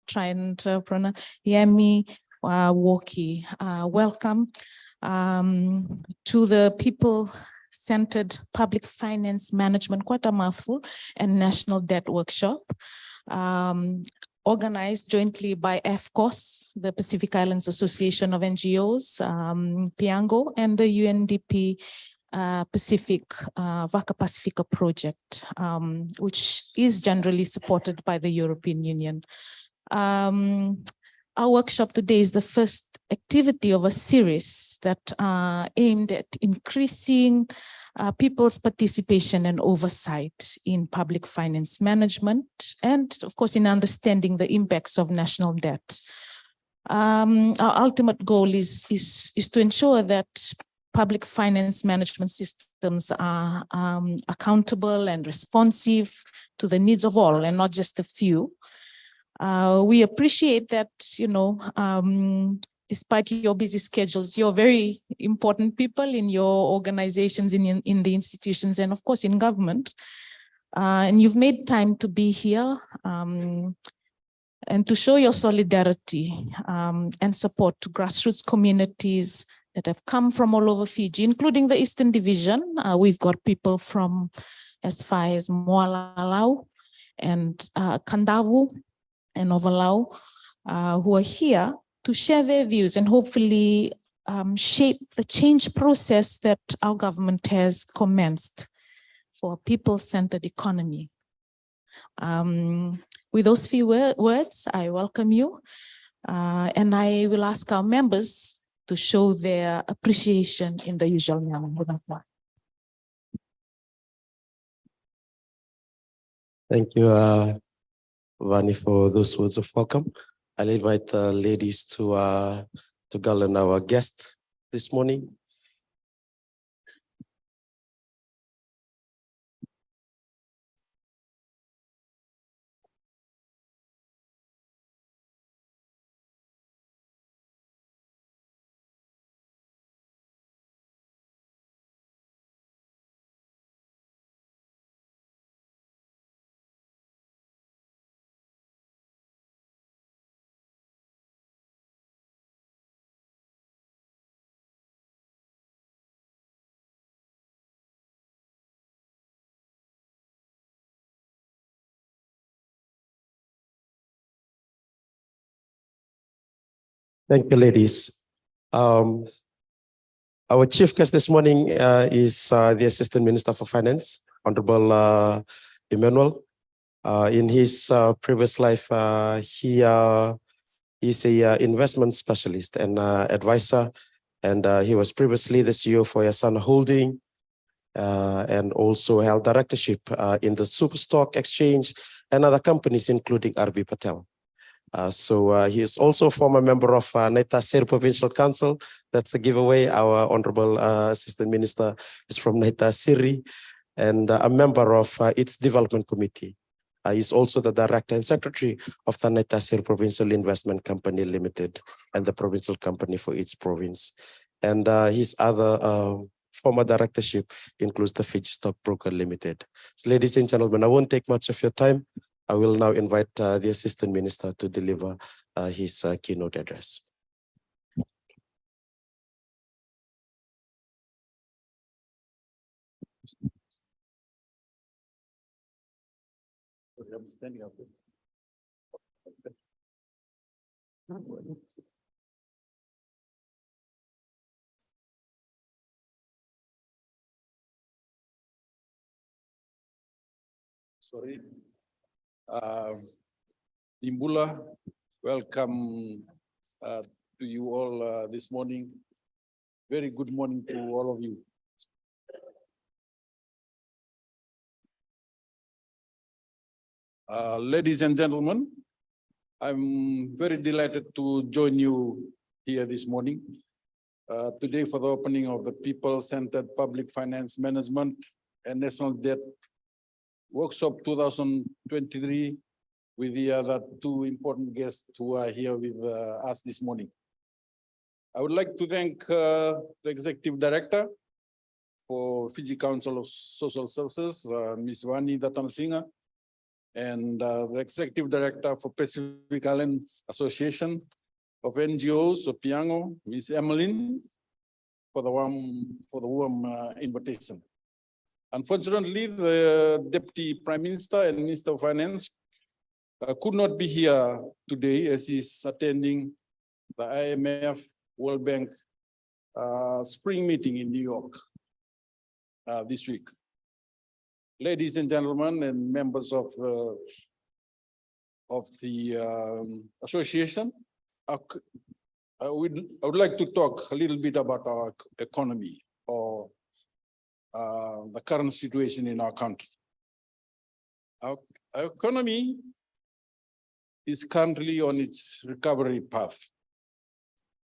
try and pronounce, Yemi Woki. Welcome to the People-Centered Public Finance Management, quite a mouthful, and National Debt Workshop, organized jointly by FCOS, the Pacific Islands Association of NGOs, Piango, and the UNDP Pacific Vaca Pacifica project, which is generally supported by the European Union. Our workshop today is the first activity of a series that aimed at increasing people's participation and oversight in public finance management, and of course in understanding the impacts of national debt. Our ultimate goal is to ensure that public finance management systems are accountable and responsive to the needs of all and not just a few. We appreciate that, despite your busy schedules, you're very important people in your organizations, in the institutions, and of course in government. And you've made time to be here and to show your solidarity and support to grassroots communities that have come from all over Fiji, including the Eastern Division. We've got people from as far as Moalalau and Kandavu and Ovalau who are here to share their views and hopefully shape the change process that our government has commenced for a people-centered economy. With those few words, I welcome you, and I will ask our members to show their appreciation in the usual manner. Thank you, Vani, for those words of welcome. I'll invite the ladies to garland our guest this morning. Thank you, ladies. Our chief guest this morning is the Assistant Minister for Finance, Honorable Emmanuel. In his previous life, he is an investment specialist and advisor, and he was previously the CEO for Yasana Holding, and also held directorship in the Superstock Exchange and other companies, including RB Patel. He is also a former member of Naita Seri Provincial Council. That's a giveaway. Our Honorable Assistant Minister is from Naita Seri and a member of its Development Committee. He's also the Director and Secretary of the Naita Seri Provincial Investment Company Limited and the provincial company for its province. And his other former directorship includes the Fiji Stockbroker Limited. So, ladies and gentlemen, I won't take much of your time. I will now invite the Assistant Minister to deliver his keynote address. I'm standing up. Sorry. Imbula, welcome to you all this morning. Very good morning to all of you. Ladies and gentlemen, I'm very delighted to join you here this morning, today for the opening of the People-Centered Public Finance Management and National Debt Workshop 2023 with the other two important guests who are here with us this morning. I would like to thank the Executive Director for Fiji Council of Social Services, Ms. Vani Datanasinga, and the Executive Director for Pacific Islands Association of NGOs, so Piango, Ms. Emmeline, for the warm invitation. Unfortunately, the Deputy Prime Minister and Minister of Finance could not be here today as he's attending the IMF World Bank spring meeting in New York this week. Ladies and gentlemen and members of the association, I would like to talk a little bit about our economy or the current situation in our country. Our economy is currently on its recovery path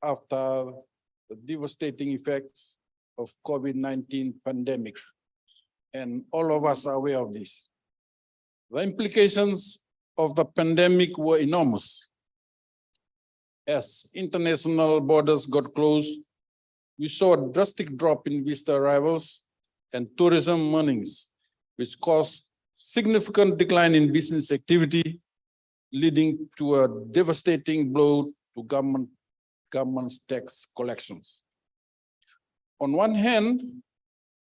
after the devastating effects of COVID-19 pandemic, and all of us are aware of this. The implications of the pandemic were enormous. As international borders got closed, we saw a drastic drop in visitor arrivals and tourism earnings, which caused significant decline in business activity, leading to a devastating blow to government's tax collections. On one hand,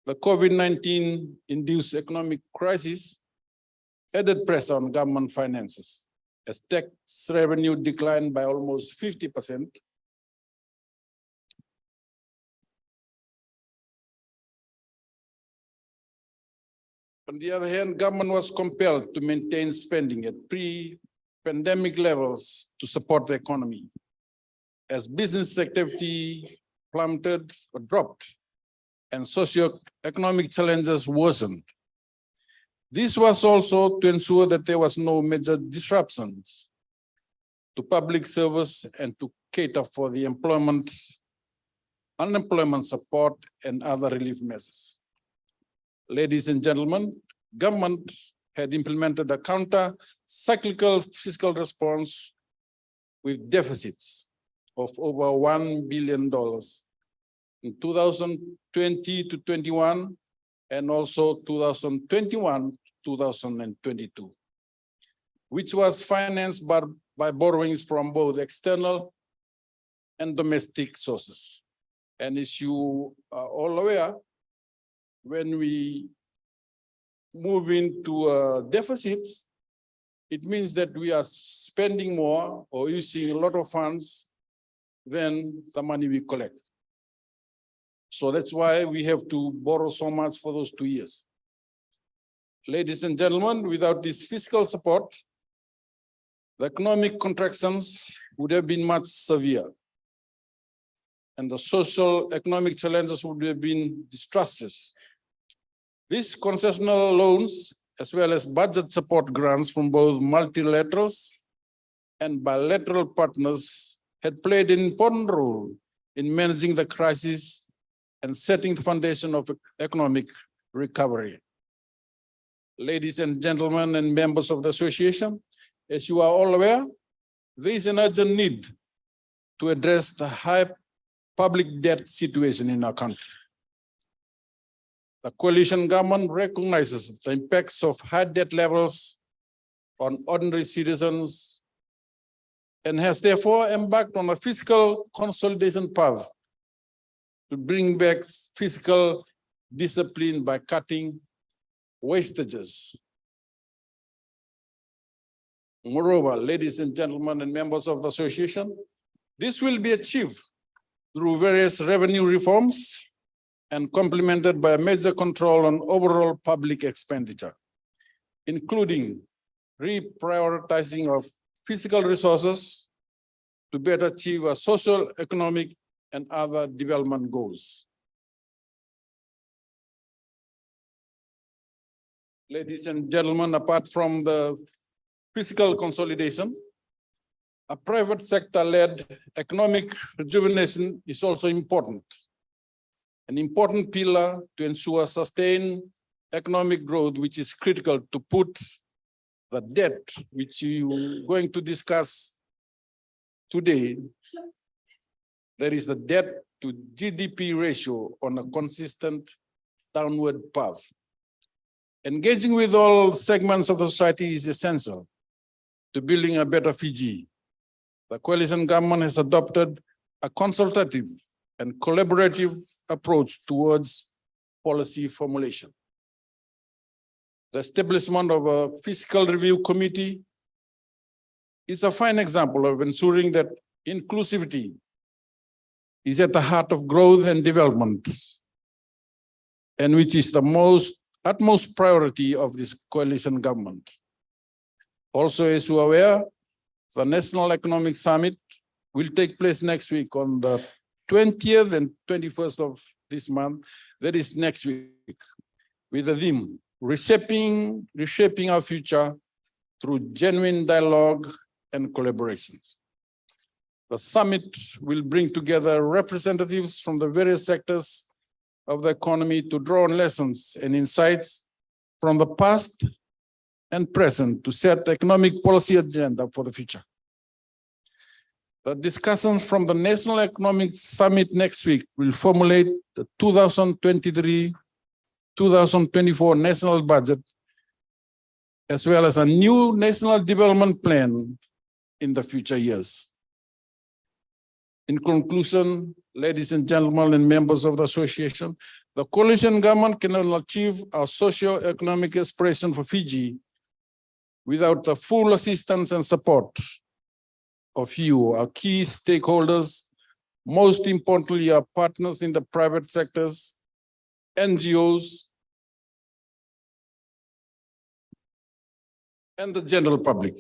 the COVID-19 induced economic crisis added pressure on government finances as tax revenue declined by almost 50%. On the other hand, government was compelled to maintain spending at pre-pandemic levels to support the economy, as business activity plummeted or dropped and socio-economic challenges worsened. This was also to ensure that there was no major disruptions to public service and to cater for the unemployment support and other relief measures. Ladies and gentlemen, government had implemented a counter-cyclical fiscal response with deficits of over $1 billion in 2020 to 21, and also 2021-2022, which was financed by borrowings from both external and domestic sources. And as you are all aware, when we move into deficits, it means that we are spending more or using a lot of funds than the money we collect. So that's why we have to borrow so much for those 2 years. Ladies and gentlemen, without this fiscal support, the economic contractions would have been much severe, and the social economic challenges would have been disastrous. These concessional loans, as well as budget support grants from both multilaterals and bilateral partners, had played an important role in managing the crisis and setting the foundation of economic recovery. Ladies and gentlemen and members of the association, as you are all aware, there is an urgent need to address the high public debt situation in our country. The coalition government recognizes the impacts of high debt levels on ordinary citizens and has therefore embarked on a fiscal consolidation path to bring back fiscal discipline by cutting wastages. Moreover, ladies and gentlemen and members of the association, this will be achieved through various revenue reforms and complemented by a major control on overall public expenditure, including reprioritizing of fiscal resources to better achieve a social, economic, and other development goals. Ladies and gentlemen, apart from the fiscal consolidation, a private sector-led economic rejuvenation is also important. An important pillar to ensure sustained economic growth, which is critical to put the debt, which you're going to discuss today, there is the debt to GDP ratio on a consistent downward path. Engaging with all segments of the society is essential to building a better Fiji. The coalition government has adopted a consultative and collaborative approach towards policy formulation. The establishment of a fiscal review committee is a fine example of ensuring that inclusivity is at the heart of growth and development, and which is the utmost priority of this coalition government. Also, as you are aware, the National Economic Summit will take place next week on the 20th and 21st of this month. That is next week, with the theme, reshaping our future through genuine dialogue and collaborations. The summit will bring together representatives from the various sectors of the economy to draw on lessons and insights from the past and present to set the economic policy agenda for the future. The discussions from the National Economic Summit next week will formulate the 2023-2024 national budget, as well as a new national development plan in the future years. In conclusion, ladies and gentlemen and members of the association, the coalition government cannot achieve our socio-economic aspiration for Fiji without the full assistance and support of you, our key stakeholders, most importantly, our partners in the private sectors, NGOs, and the general public.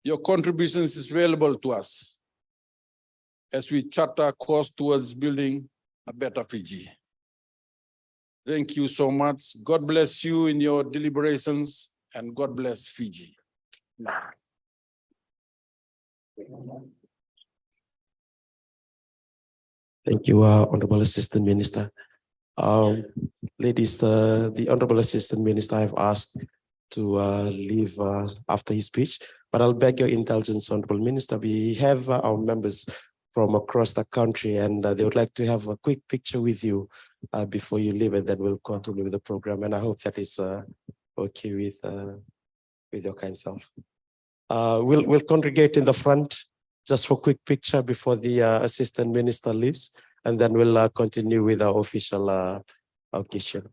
Your contributions is valuable to us as we chart our course towards building a better Fiji. Thank you so much. God bless you in your deliberations, and God bless Fiji. Thank you, Honorable Assistant Minister. Ladies, the Honorable Assistant Minister I have asked to leave after his speech, but I'll beg your indulgence, Honorable Minister. We have our members from across the country, and they would like to have a quick picture with you before you leave, and then we'll continue with the program. And I hope that is okay with your kind self. We'll congregate in the front just for a quick picture before the Assistant Minister leaves, and then we'll continue with our official occasion.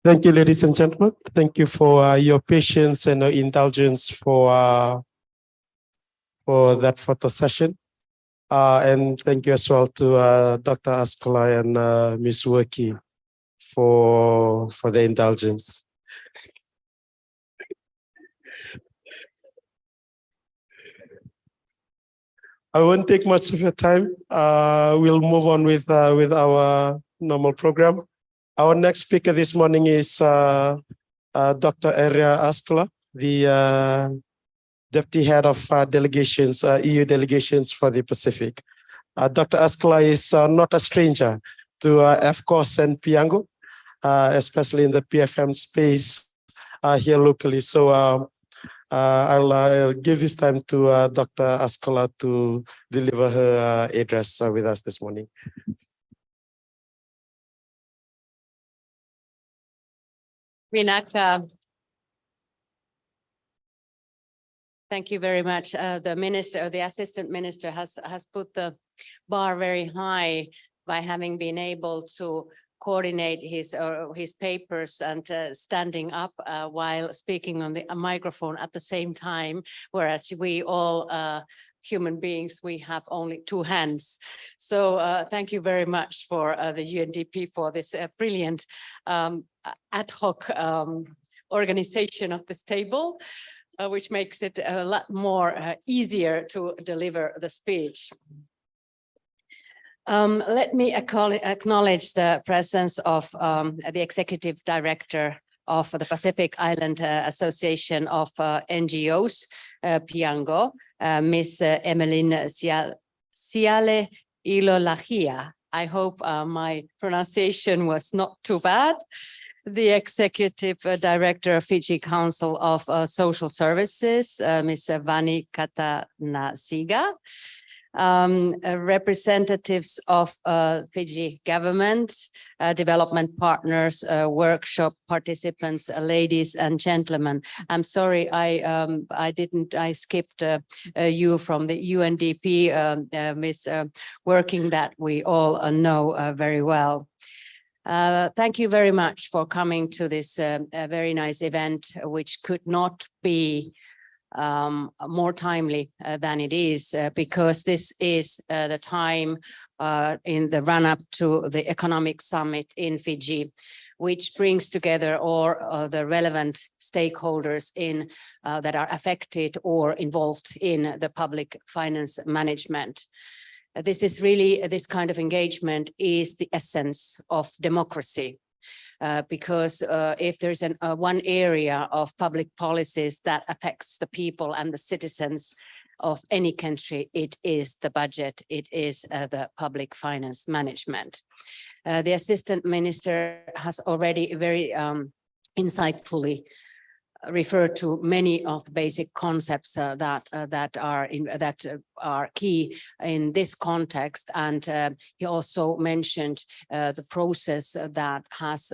Thank you, ladies and gentlemen. Thank you for your patience and indulgence for that photo session. And thank you as well to Dr. Askola and Ms. Worky for the indulgence. I won't take much of your time. We'll move on with our normal program. Our next speaker this morning is Dr. Erja Askola, the Deputy Head of Delegations, EU Delegations for the Pacific. Dr. Askola is not a stranger to FCOS and Piango, especially in the PFM space here locally. So I'll give this time to Dr. Askola to deliver her address with us this morning. Vinaka, thank you very much. The minister, the assistant minister has put the bar very high by having been able to coordinate his papers and standing up while speaking on the microphone at the same time, whereas we all human beings, we have only two hands. So thank you very much for the UNDP for this brilliant ad hoc organization of this table, which makes it a lot more easier to deliver the speech. Let me acknowledge the presence of the Executive Director of the Pacific Island Association of NGOs, Piango, Ms. Emeline Siale Ilolahia. I hope my pronunciation was not too bad. The Executive Director of Fiji Council of Social Services, Ms. Vani Katanasiga. Representatives of Fiji government, development partners, workshop participants, ladies and gentlemen. I'm sorry, I skipped you from the UNDP, Ms. Working that we all know very well. Thank you very much for coming to this very nice event, which could not be more timely than it is, because this is the time in the run-up to the economic summit in Fiji, which brings together all the relevant stakeholders in that are affected or involved in the public finance management. This is really, this kind of engagement is the essence of democracy. Because if there's one area of public policies that affects the people and the citizens of any country, it is the budget, it is the public finance management. The Assistant Minister has already very insightfully referred to many of the basic concepts that are key in this context, and he also mentioned the process that has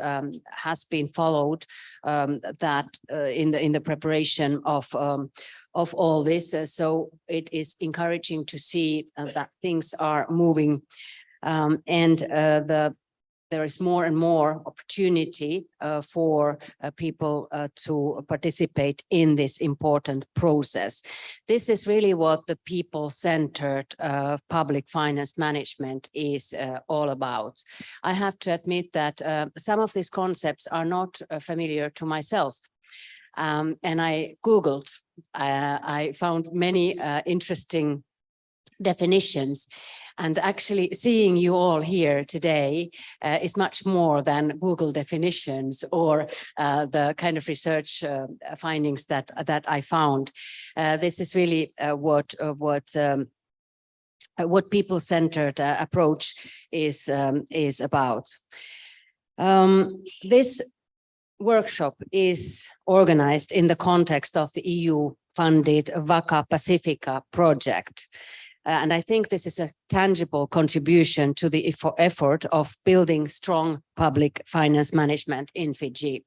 been followed that in the preparation of all this. So it is encouraging to see that things are moving, and there is more and more opportunity for people to participate in this important process. This is really what the people-centered public finance management is all about. I have to admit that some of these concepts are not familiar to myself. And I Googled, I found many interesting definitions. And actually seeing you all here today is much more than Google definitions or the kind of research findings that I found. This is really what people-centered approach is about. This workshop is organized in the context of the EU-funded Vaka Pacifica project. And I think this is a tangible contribution to the effort of building strong public finance management in Fiji.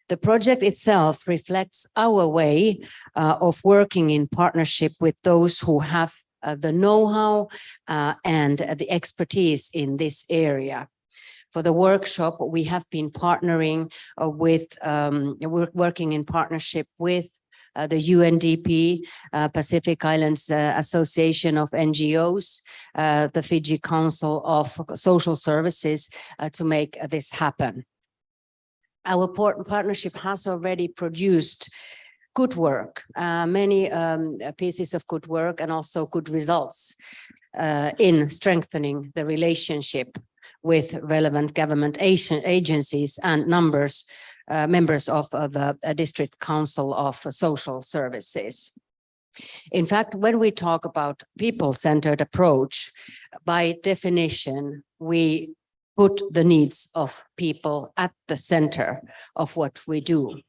The project itself reflects our way of working in partnership with those who have the know-how and the expertise in this area. For the workshop, we have been partnering we're working in partnership with the UNDP, Pacific Islands Association of NGOs, the Fiji Council of Social Services to make this happen. Our partnership has already produced good work, many pieces of good work and also good results in strengthening the relationship with relevant government agencies and members of the District Council of Social Services. In fact, when we talk about people-centered approach, by definition, we put the needs of people at the center of what we do.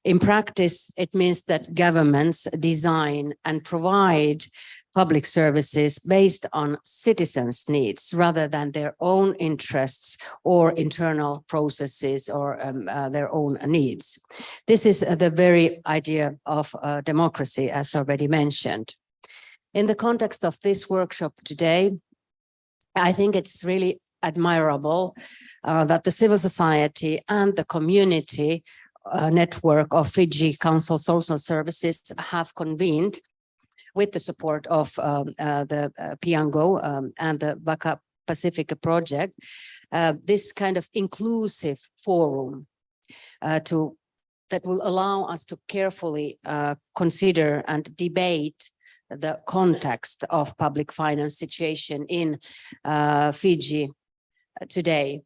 In practice, it means that governments design and provide public services based on citizens' needs rather than their own interests or internal processes or their own needs. This is the very idea of democracy, as already mentioned. In the context of this workshop today, I think it's really admirable that the civil society and the community network of Fiji Council Social Services have convened with the support of the Piango and the Waka Pacifica project, this kind of inclusive forum that will allow us to carefully consider and debate the context of public finance situation in Fiji today.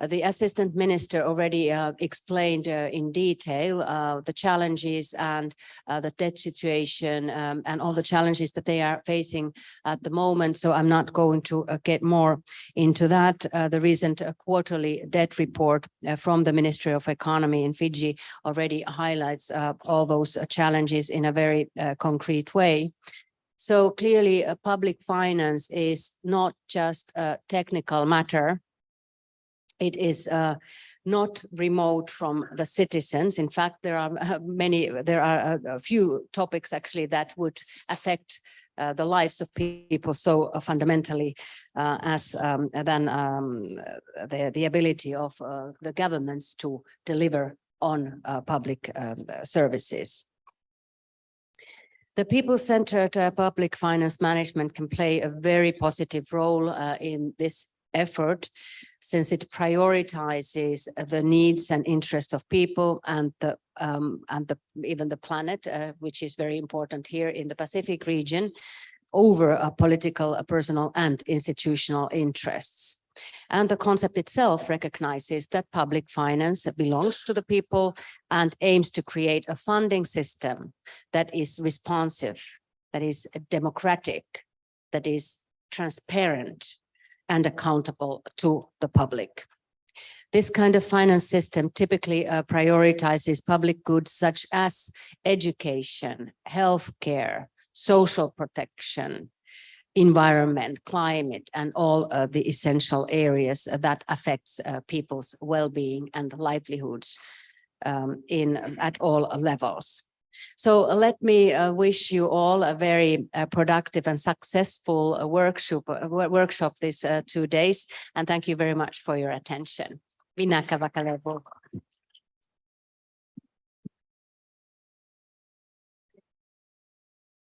The Assistant Minister already explained in detail the challenges and the debt situation and all the challenges that they are facing at the moment. So I'm not going to get more into that. The recent quarterly debt report from the Ministry of Economy in Fiji already highlights all those challenges in a very concrete way. So clearly, public finance is not just a technical matter. It is not remote from the citizens. In fact, there are a few topics actually that would affect the lives of people so fundamentally as the ability of the governments to deliver on public services. The people-centered public finance management can play a very positive role in this effort, since it prioritizes the needs and interests of people and even the planet, which is very important here in the Pacific region, over political, personal, and institutional interests. And the concept itself recognizes that public finance belongs to the people and aims to create a funding system that is responsive, that is democratic, that is transparent, and accountable to the public. This kind of finance system typically prioritizes public goods such as education, healthcare, social protection, environment, climate, and all the essential areas that affects people's well-being and livelihoods at all levels. So let me wish you all a very productive and successful workshop this 2 days, and thank you very much for your attention. Vinaka Vakalevo.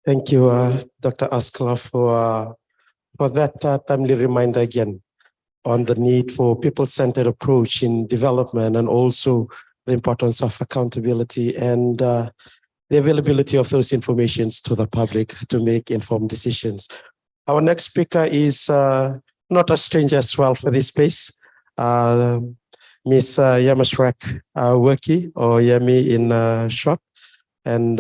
Thank you, Dr. Askla, for that timely reminder again on the need for people-centered approach in development, and also the importance of accountability and the availability of those informations to the public to make informed decisions. Our next speaker is not a stranger as well for this space, Ms. Yamashrek Werki, or Yemi in short, and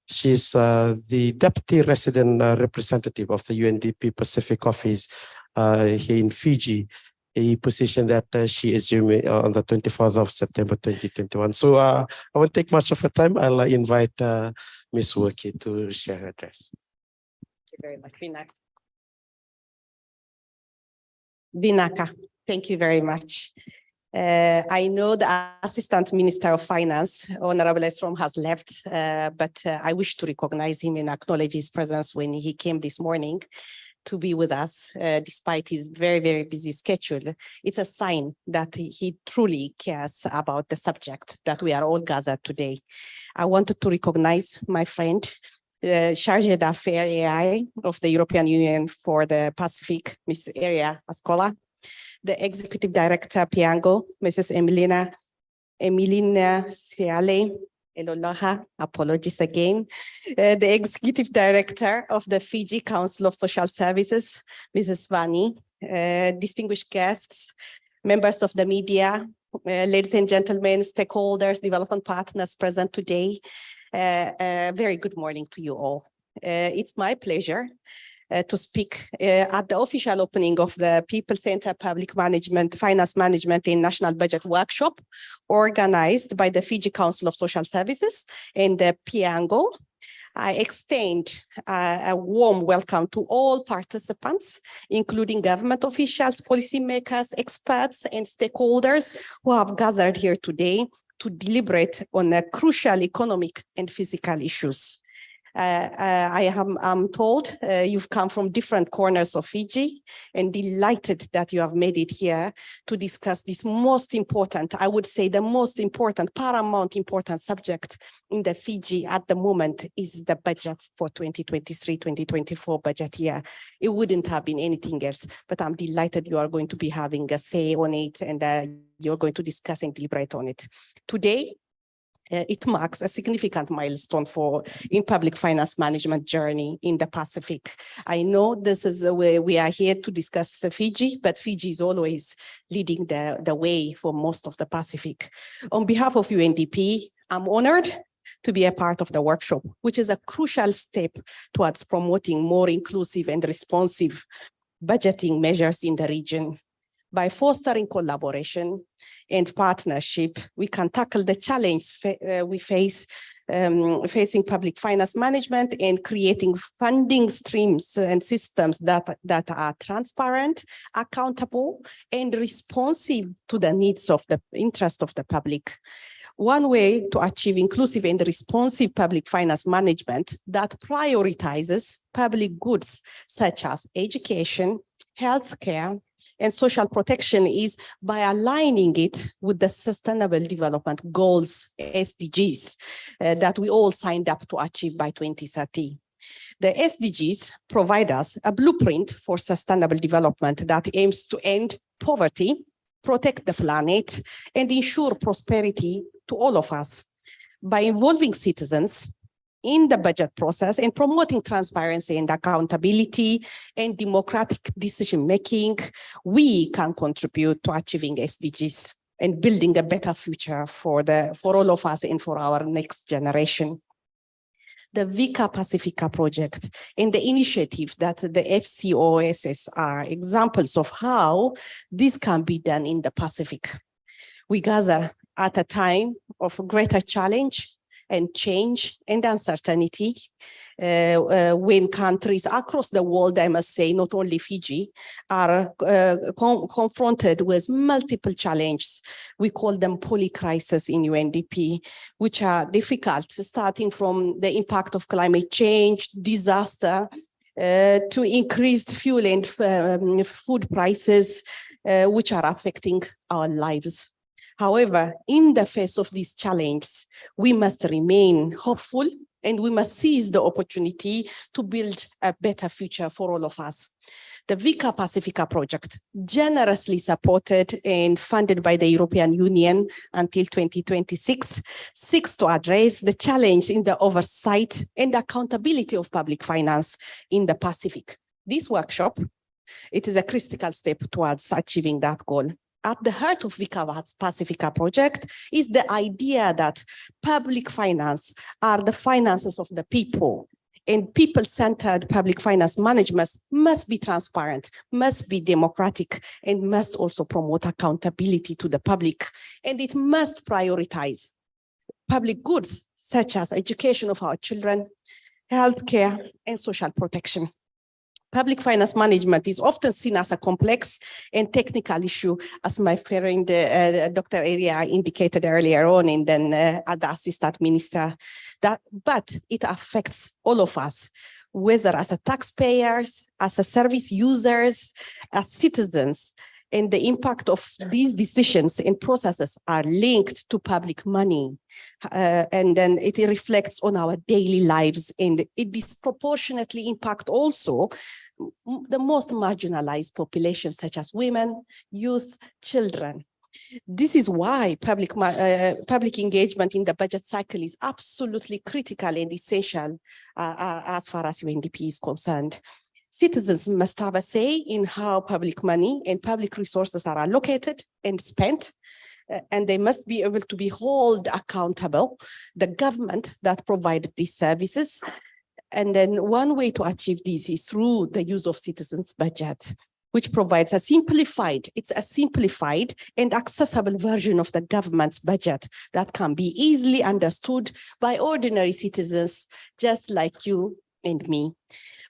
she's the Deputy Resident Representative of the UNDP Pacific Office here in Fiji, a position that she assumed on the 24th of September 2021. So I won't take much of her time. I'll invite Ms. Werki to share her address. Thank you very much, Vinaka. Vinaka, thank you very much. I know the Assistant Minister of Finance, Honorable Estrom, has left, but I wish to recognize him and acknowledge his presence when he came this morning. to be with us despite his very, very busy schedule. It's a sign that he truly cares about the subject that we are all gathered today. I wanted to recognize my friend, Chargé d'Affaires AI of the European Union for the Pacific, Ms. Aria Ascola, the Executive Director, Piango, Mrs. Emilina Ciale, Elolaha, apologies again, the Executive Director of the Fiji Council of Social Services, Mrs. Vani, distinguished guests, members of the media, ladies and gentlemen, stakeholders, development partners present today. Very good morning to you all. It's my pleasure to speak at the official opening of the People-Centered Public Management, Finance Management in National Budget Workshop, organized by the Fiji Council of Social Services and the Piango. I extend a warm welcome to all participants, including government officials, policymakers, experts, and stakeholders who have gathered here today to deliberate on crucial economic and physical issues. I'm told you've come from different corners of Fiji and delighted that you have made it here to discuss this most important, I would say the most important, paramount important subject in the Fiji at the moment is the budget for 2023-2024 budget year. It wouldn't have been anything else, but I'm delighted you are going to be having a say on it and you're going to discuss and deliberate on it. Today, it marks a significant milestone in public finance management journey in the Pacific. I know this is where we are here to discuss Fiji, but Fiji is always leading the way for most of the Pacific. On behalf of UNDP, I'm honored to be a part of the workshop, which is a crucial step towards promoting more inclusive and responsive budgeting measures in the region. By fostering collaboration and partnership, we can tackle the challenge we face facing public finance management and creating funding streams and systems that are transparent, accountable, and responsive to the needs of the interest of the public. One way to achieve inclusive and responsive public finance management that prioritizes public goods such as education, healthcare, and social protection is by aligning it with the Sustainable Development Goals, SDGs, that we all signed up to achieve by 2030. The SDGs provide us a blueprint for sustainable development that aims to end poverty, protect the planet, and ensure prosperity to all of us. By involving citizens in the budget process and promoting transparency and accountability and democratic decision-making, we can contribute to achieving SDGs and building a better future for all of us and for our next generation. The Vika Pacifica project and the initiative that the FCOSS are examples of how this can be done in the Pacific. We gather at a time of greater challenge and change and uncertainty when countries across the world, I must say, not only Fiji, are confronted with multiple challenges. We call them polycrises in UNDP, which are difficult, starting from the impact of climate change, disaster, to increased fuel and food prices, which are affecting our lives. However, in the face of these challenges, we must remain hopeful and we must seize the opportunity to build a better future for all of us. The Vika Pacifica project, generously supported and funded by the European Union until 2026, seeks to address the challenge in the oversight and accountability of public finance in the Pacific. This workshop, it is a critical step towards achieving that goal. At the heart of Vika Pacifica project is the idea that public finance are the finances of the people, and people-centered public finance management must be transparent, must be democratic, and must also promote accountability to the public. And it must prioritize public goods such as education of our children, healthcare, and social protection. Public finance management is often seen as a complex and technical issue, as my friend Dr. Aria indicated earlier on, and then the Assistant Minister, but it affects all of us. whether as a taxpayers, as a service users, as citizens, and the impact of these decisions and processes are linked to public money. And then it reflects on our daily lives, and it disproportionately impact also the most marginalized populations, such as women, youth, children. This is why public engagement in the budget cycle is absolutely critical and essential as far as UNDP is concerned. Citizens must have a say in how public money and public resources are allocated and spent, and they must be able to be held accountable, the government that provided these services. And then one way to achieve this is through the use of citizens' budget, which provides a simplified and accessible version of the government's budget that can be easily understood by ordinary citizens just like you and me.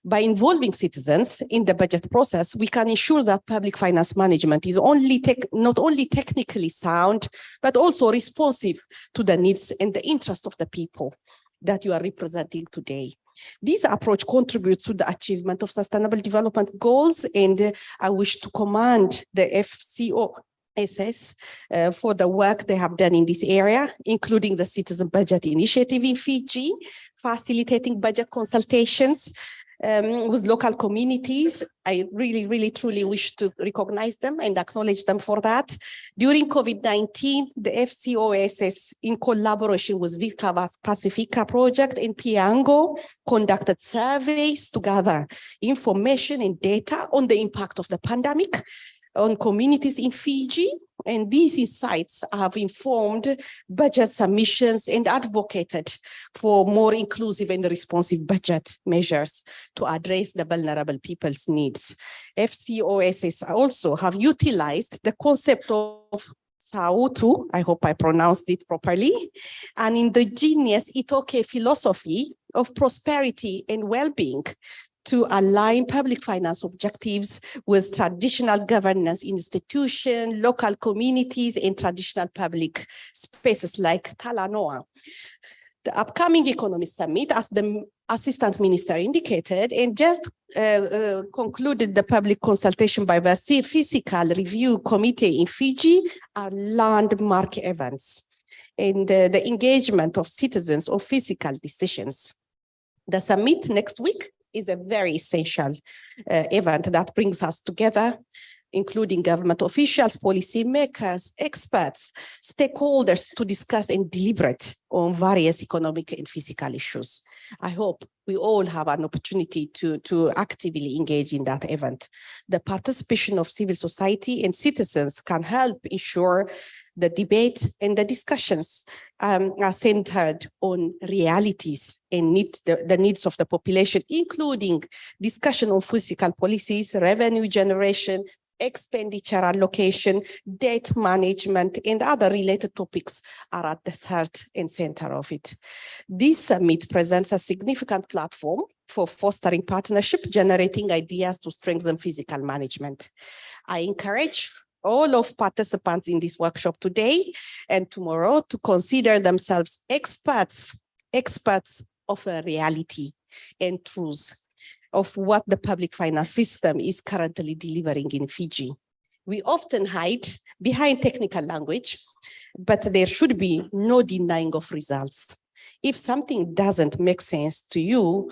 By involving citizens in the budget process, we can ensure that public finance management is not only technically sound, but also responsive to the needs and the interest of the people that you are representing today. This approach contributes to the achievement of sustainable development goals, and I wish to commend the FCOSS for the work they have done in this area, including the Citizen Budget Initiative in Fiji, facilitating budget consultations with local communities. I really, truly wish to recognize them and acknowledge them for that. During COVID-19, the FCOSS, in collaboration with Viva Pacifica project in Piango, conducted surveys to gather information and data on the impact of the pandemic on communities in Fiji. And these insights have informed budget submissions and advocated for more inclusive and responsive budget measures to address the vulnerable people's needs. FCOSS also have utilized the concept of Sautu, I hope I pronounced it properly, an indigenous Itoke philosophy of prosperity and well-being to align public finance objectives with traditional governance institutions, local communities, and traditional public spaces like Talanoa. The upcoming Economic Summit, as the Assistant Minister indicated, and just concluded the public consultation by the Physical Review Committee in Fiji, are landmark events in the engagement of citizens on physical decisions. The summit next week is a very essential event that brings us together, including government officials, policymakers, experts, stakeholders, to discuss and deliberate on various economic and physical issues. I hope we all have an opportunity to actively engage in that event. The participation of civil society and citizens can help ensure the debate and the discussions are centered on realities and the needs of the population, including discussion on fiscal policies, revenue generation, expenditure allocation, debt management, and other related topics are at the heart and center of it. This summit presents a significant platform for fostering partnership, generating ideas to strengthen fiscal management. I encourage all of participants in this workshop today and tomorrow to consider themselves experts of a reality and truths of what the public finance system is currently delivering in Fiji. We often hide behind technical language, but there should be no denying of results. If something doesn't make sense to you,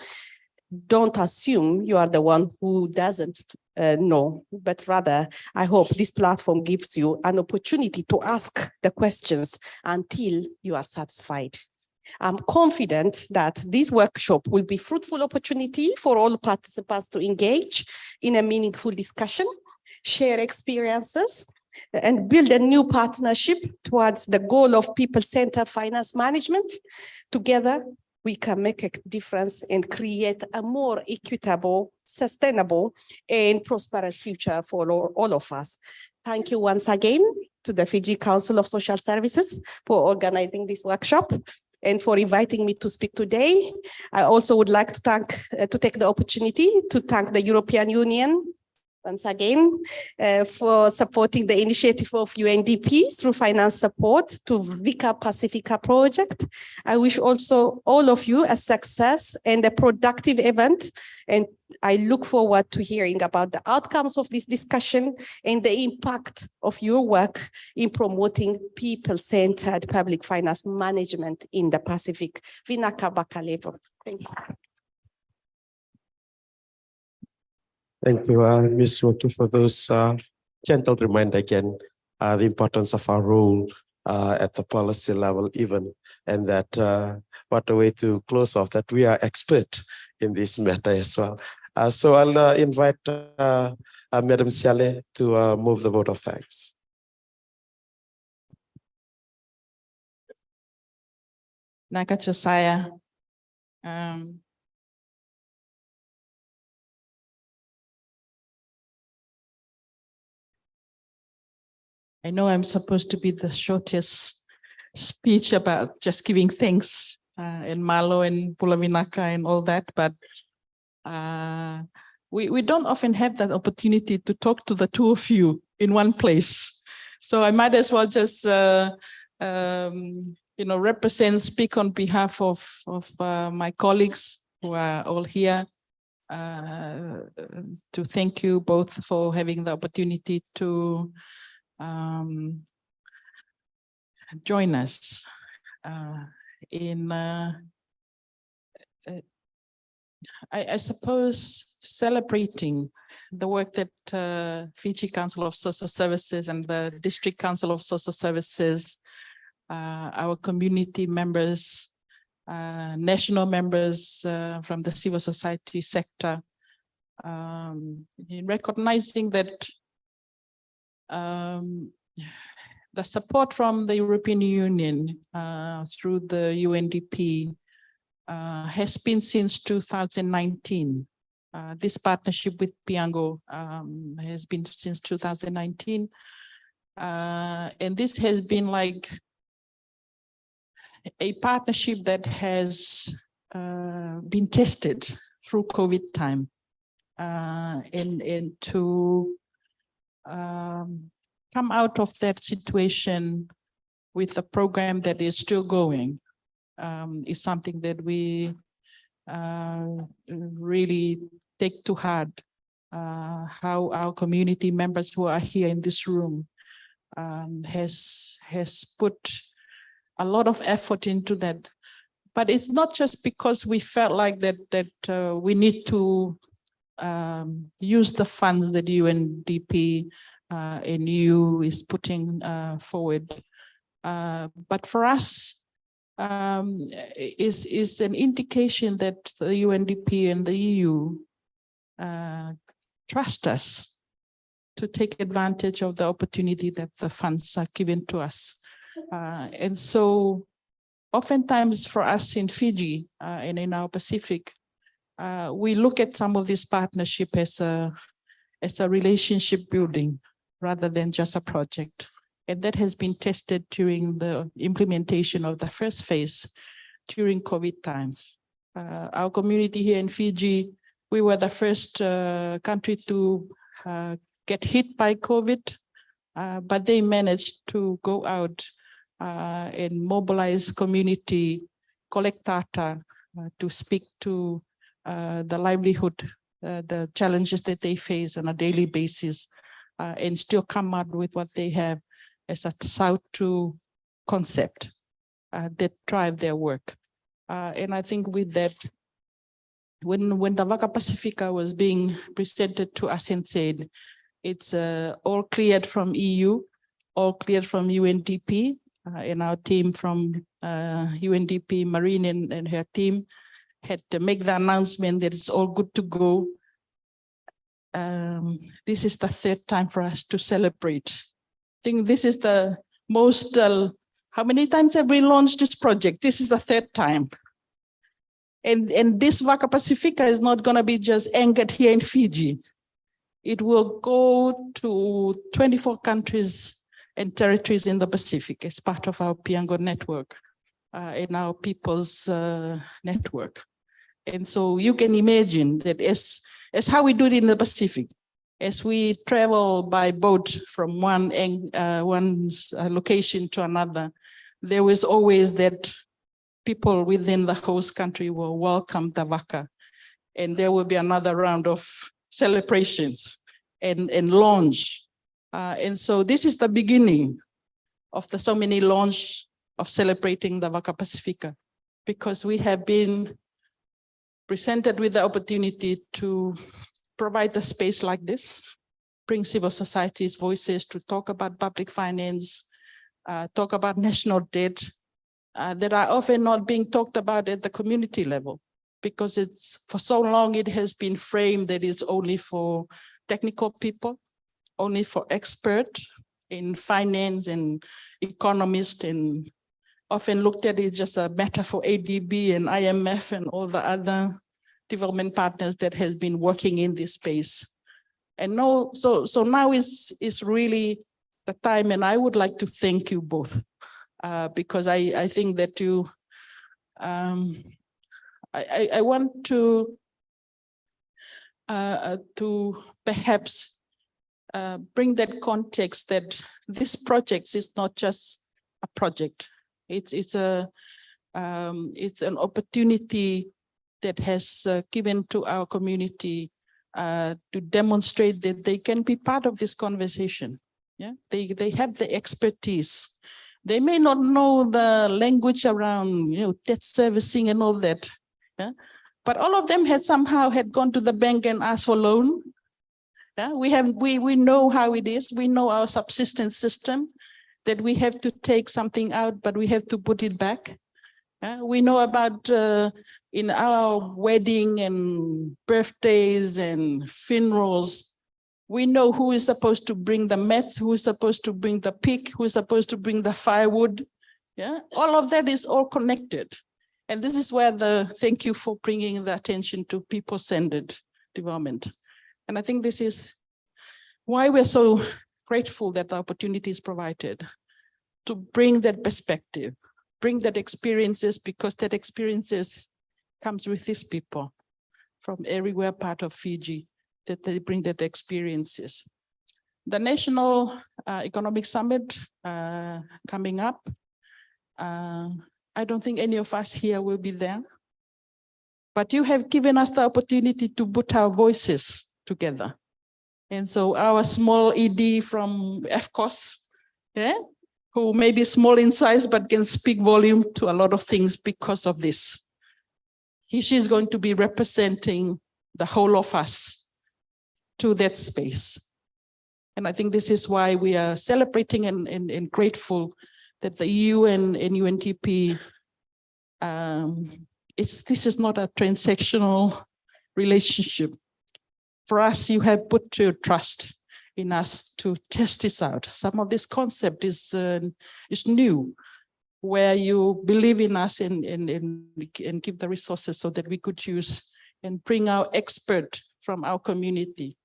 don't assume you are the one who doesn't know, but rather, I hope this platform gives you an opportunity to ask the questions until you are satisfied. I'm confident that this workshop will be a fruitful opportunity for all participants to engage in a meaningful discussion, share experiences, and build a new partnership towards the goal of people-centered finance management. Together, we can make a difference and create a more equitable, sustainable, and prosperous future for all of us. Thank you once again to the Fiji Council of Social Services for organizing this workshop and for inviting me to speak today. I also would like to take the opportunity to thank the European Union once again for supporting the initiative of UNDP through finance support to Vika Pacifica project. I wish also all of you a success and a productive event. And I look forward to hearing about the outcomes of this discussion and the impact of your work in promoting people-centered public finance management in the Pacific. Vinaka Bakalevo. Thank you. Thank you, Ms. Woki, for those gentle reminder again, the importance of our role at the policy level even, and that what a way to close off that we are expert in this matter as well. So I'll invite Madam Siale to move the vote of thanks. Naka Josiah. I know I'm supposed to be the shortest speech about just giving thanks and Malo and Pula Vinaka and all that, but we don't often have that opportunity to talk to the two of you in one place. So I might as well just speak on behalf of my colleagues who are all here to thank you both for having the opportunity to join us in, I suppose, celebrating the work that Fiji Council of Social Services and the District Council of Social Services, our community members, national members from the civil society sector, in recognizing that the support from the European Union through the UNDP has been since 2019. This partnership with Piango has been since 2019. And this has been like a partnership that has been tested through COVID time and to come out of that situation with a program that is still going is something that we really take to heart. How our community members who are here in this room has put a lot of effort into that. But it's not just because we felt like that we need to use the funds that UNDP and EU is putting forward. But for us, is an indication that the UNDP and the EU trust us to take advantage of the opportunity that the funds are given to us. And so oftentimes for us in Fiji and in our Pacific, we look at some of this partnership as a relationship building rather than just a project. And that has been tested during the implementation of the first phase during COVID time. Our community here in Fiji, we were the first country to get hit by COVID, but they managed to go out and mobilize community, collect data to speak to the livelihood, the challenges that they face on a daily basis, and still come out with what they have as a South 2 concept that drive their work. And I think with that, when the Vaka Pacifica was being presented to us and said, it's all cleared from EU, all cleared from UNDP, and our team from UNDP, Marine and her team had to make the announcement that it's all good to go. This is the third time for us to celebrate. I think this is the most, how many times have we launched this project? This is the third time. And this Vaka Pacifica is not going to be just anchored here in Fiji. It will go to 24 countries and territories in the Pacific as part of our Piango network and our people's network. And so you can imagine that as how we do it in the Pacific, as we travel by boat from one location to another, there was always that people within the host country will welcome the Waka. And there will be another round of celebrations and launch. And so this is the beginning of the so many launch of celebrating the Waka Pacifica, because we have been presented with the opportunity to provide a space like this, bring civil society's voices to talk about public finance, talk about national debt that are often not being talked about at the community level, because it's for so long it has been framed that it's only for technical people, only for experts in finance and economists, and often looked at it just a matter for ADB and IMF and all the other development partners that has been working in this space. And no, so now is really the time, and I would like to thank you both, because I think that you, I want to perhaps bring that context that this project is not just a project. It's an opportunity that has given to our community to demonstrate that they can be part of this conversation. Yeah, they have the expertise. They may not know the language around, debt servicing and all that. Yeah, but all of them had somehow gone to the bank and asked for loan. Yeah, we know how it is. We know our subsistence system, that we have to take something out, but we have to put it back. We know about in our wedding and birthdays and funerals, we know who is supposed to bring the mats, who is supposed to bring the pig, who is supposed to bring the firewood. Yeah, all of that is all connected. And this is where thank you for bringing the attention to people-centered development. And I think this is why we're so grateful that the opportunity is provided to bring that perspective, bring that experiences, because that experiences comes with these people from everywhere part of Fiji, that they bring that experiences. The National Economic Summit coming up, I don't think any of us here will be there, but you have given us the opportunity to put our voices together. And so our small ED from FCOS, yeah, who may be small in size, but can speak volume to a lot of things because of this. She's going to be representing the whole of us to that space. And I think this is why we are celebrating and grateful that the EU and UNDP, this is not a transactional relationship. For us, you have put your trust in us to test this out. Some of this concept is new, where you believe in us and give the resources so that we could use and bring our expert from our community.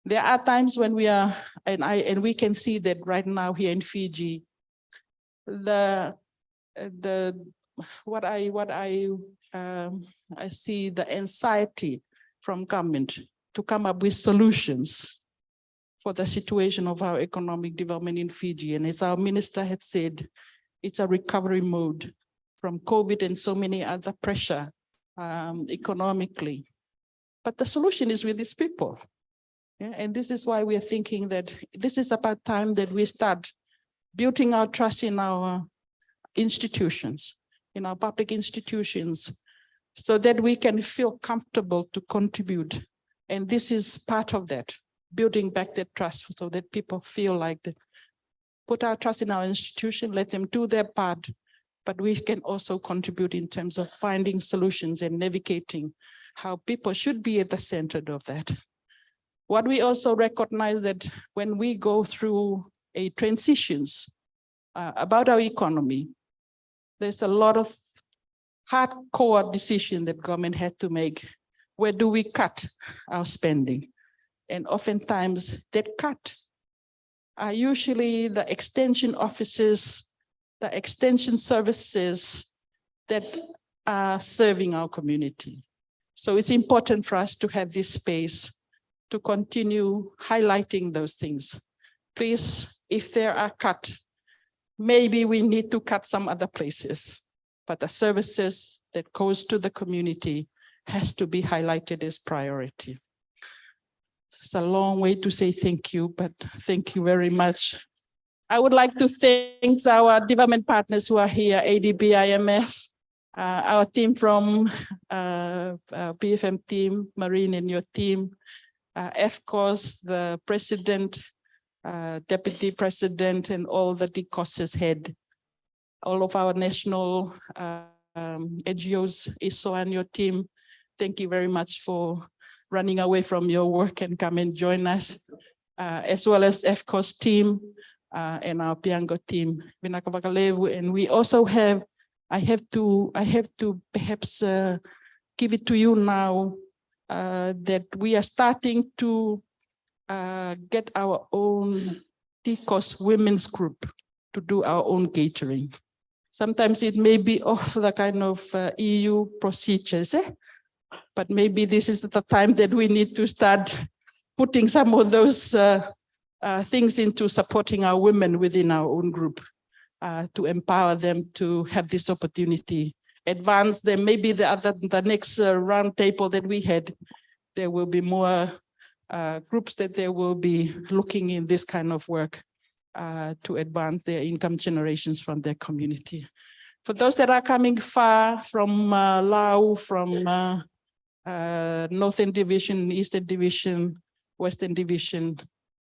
There are times when we are, and we can see that right now here in Fiji, I see the anxiety from government to come up with solutions for the situation of our economic development in Fiji. And as our minister had said, it's a recovery mode from COVID and so many other pressure economically. But the solution is with these people. Yeah? And this is why we are thinking that this is about time that we start building our trust in our institutions, in our public institutions, so that we can feel comfortable to contribute. And this is part of that, building back that trust so that people feel like that. Put our trust in our institution, let them do their part, but we can also contribute in terms of finding solutions and navigating how people should be at the center of that. What we also recognize that when we go through a transitions about our economy, there's a lot of hardcore decision that government had to make. Where do we cut our spending? And oftentimes that cut are usually the extension offices, the extension services that are serving our community. So it's important for us to have this space to continue highlighting those things. Please, if there are cuts, maybe we need to cut some other places, but the services that goes to the community has to be highlighted as priority. It's a long way to say thank you, but thank you very much. I would like to thank our development partners who are here, ADB, IMF, our team from PFM team, Marine and your team, FCOS, the president, deputy president, and all the DCOS's head, all of our national NGOs, ISO and your team. Thank you very much for running away from your work and come and join us, as well as FCOS team and our Piango team. And we also have, I have to perhaps give it to you now that we are starting to get our own DCOS women's group to do our own catering. Sometimes it may be off the kind of EU procedures, but maybe this is the time that we need to start putting some of those things into supporting our women within our own group to empower them to have this opportunity. Advance them, maybe the next round table that we had, there will be more groups that they will be looking in this kind of work to advance their income generations from their community. For those that are coming far from Laos, from Northern Division, Eastern Division, Western Division,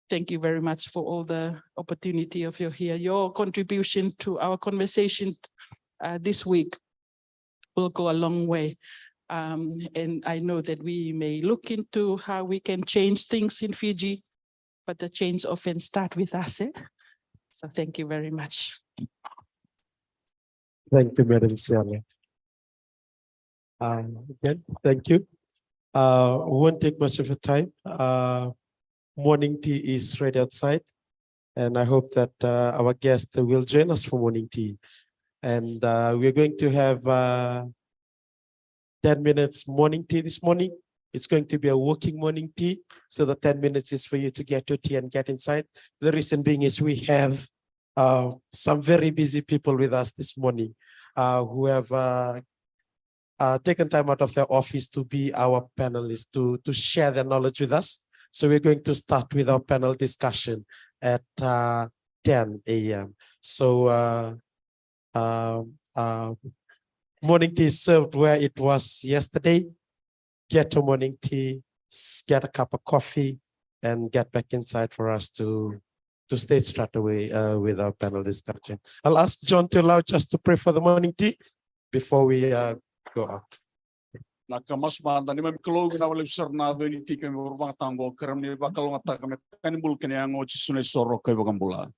thank you very much for all the opportunity of your contribution to our conversation this week will go a long way. And I know that we may look into how we can change things in Fiji, but the change often starts with us. So thank you very much. Thank you, Madam Siala. Again, thank you. We won't take much of your time. Morning tea is ready outside, and I hope that our guests will join us for morning tea. And we're going to have 10 minutes morning tea this morning. It's going to be a walking morning tea, so the 10 minutes is for you to get your tea and get inside. The reason being is we have some very busy people with us this morning who have taken time out of their office to be our panelists, to share their knowledge with us. So we're going to start with our panel discussion at 10 a.m. So morning tea is served where it was yesterday. Get your morning tea, get a cup of coffee, and get back inside for us to stay straight away with our panel discussion. I'll ask John to allow us to pray for the morning tea before we go out. Nakamasmanda ni mamikolo na wala sarnado ni tika mi urang tango karam ni bakal ngata kami kanibul kini ang ochi sunay soro kay bagambula.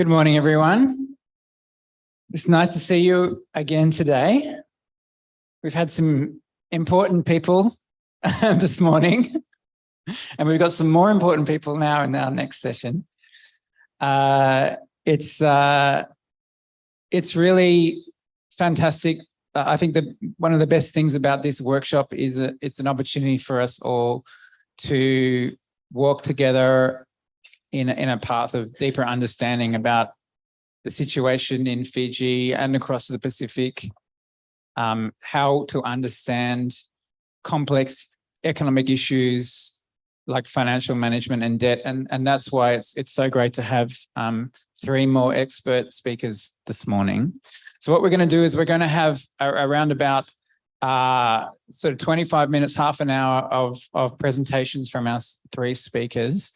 Good morning, everyone. It's nice to see you again today. We've had some important people this morning, and we've got some more important people now in our next session. It's really fantastic. I think that one of the best things about this workshop is that it's an opportunity for us all to walk together in a path of deeper understanding about the situation in Fiji and across the Pacific, how to understand complex economic issues like financial management and debt. And that's why it's so great to have 3 more expert speakers this morning. So what we're going to do is we're going to have around about sort of 25 minutes, half an hour of presentations from our 3 speakers.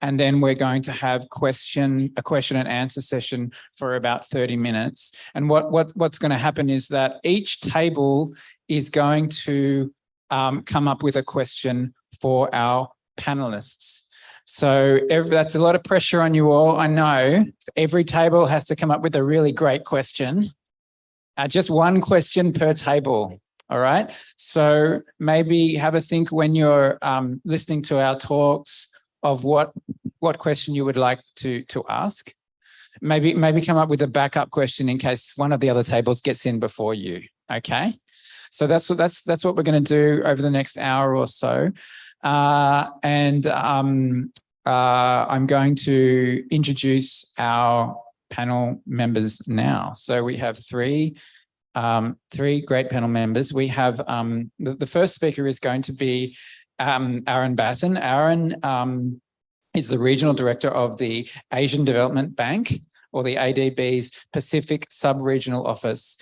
And then we're going to have a question and answer session for about 30 minutes. And what's going to happen is that each table is going to come up with a question for our panelists. So that's a lot of pressure on you all. I know every table has to come up with a really great question. Just 1 question per table. All right. So maybe have a think when you're listening to our talks of what question you would like to ask. Maybe come up with a backup question in case one of the other tables gets in before you. Okay. So that's what we're going to do over the next hour or so. I'm going to introduce our panel members now. So we have 3 great panel members. We have the first speaker is going to be Aaron Batten. Aaron is the Regional Director of the Asian Development Bank, or the ADB's Pacific Sub-Regional Office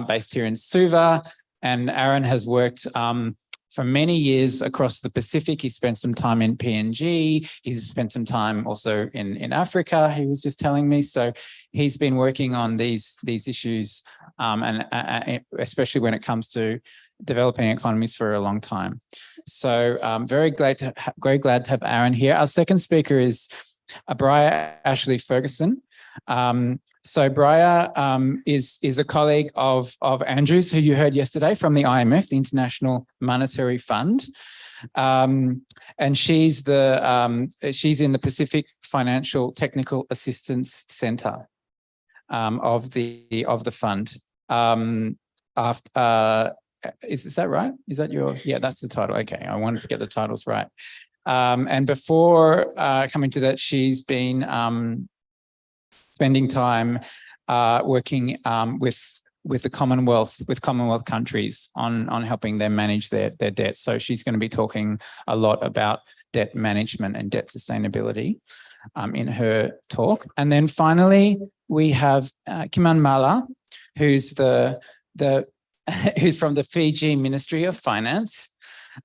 based here in Suva. And Aaron has worked for many years across the Pacific. He spent some time in PNG. He's spent some time also in Africa, he was just telling me. So he's been working on these issues, and especially when it comes to developing economies for a long time. So very glad to have Aaron here. Our second speaker is Briar Ashley Ferguson. So Briar is a colleague of Andrew's, who you heard yesterday from the IMF, the International Monetary Fund. And she's in the Pacific Financial Technical Assistance Center of the fund. Is that right? Is that yeah, that's the title. Okay, I wanted to get the titles right. And before coming to that, she's been spending time working with the Commonwealth, with Commonwealth countries on helping them manage their debt. So she's going to be talking a lot about debt management and debt sustainability in her talk. And then finally, we have Kiman Mala, who's who's from the Fiji Ministry of Finance.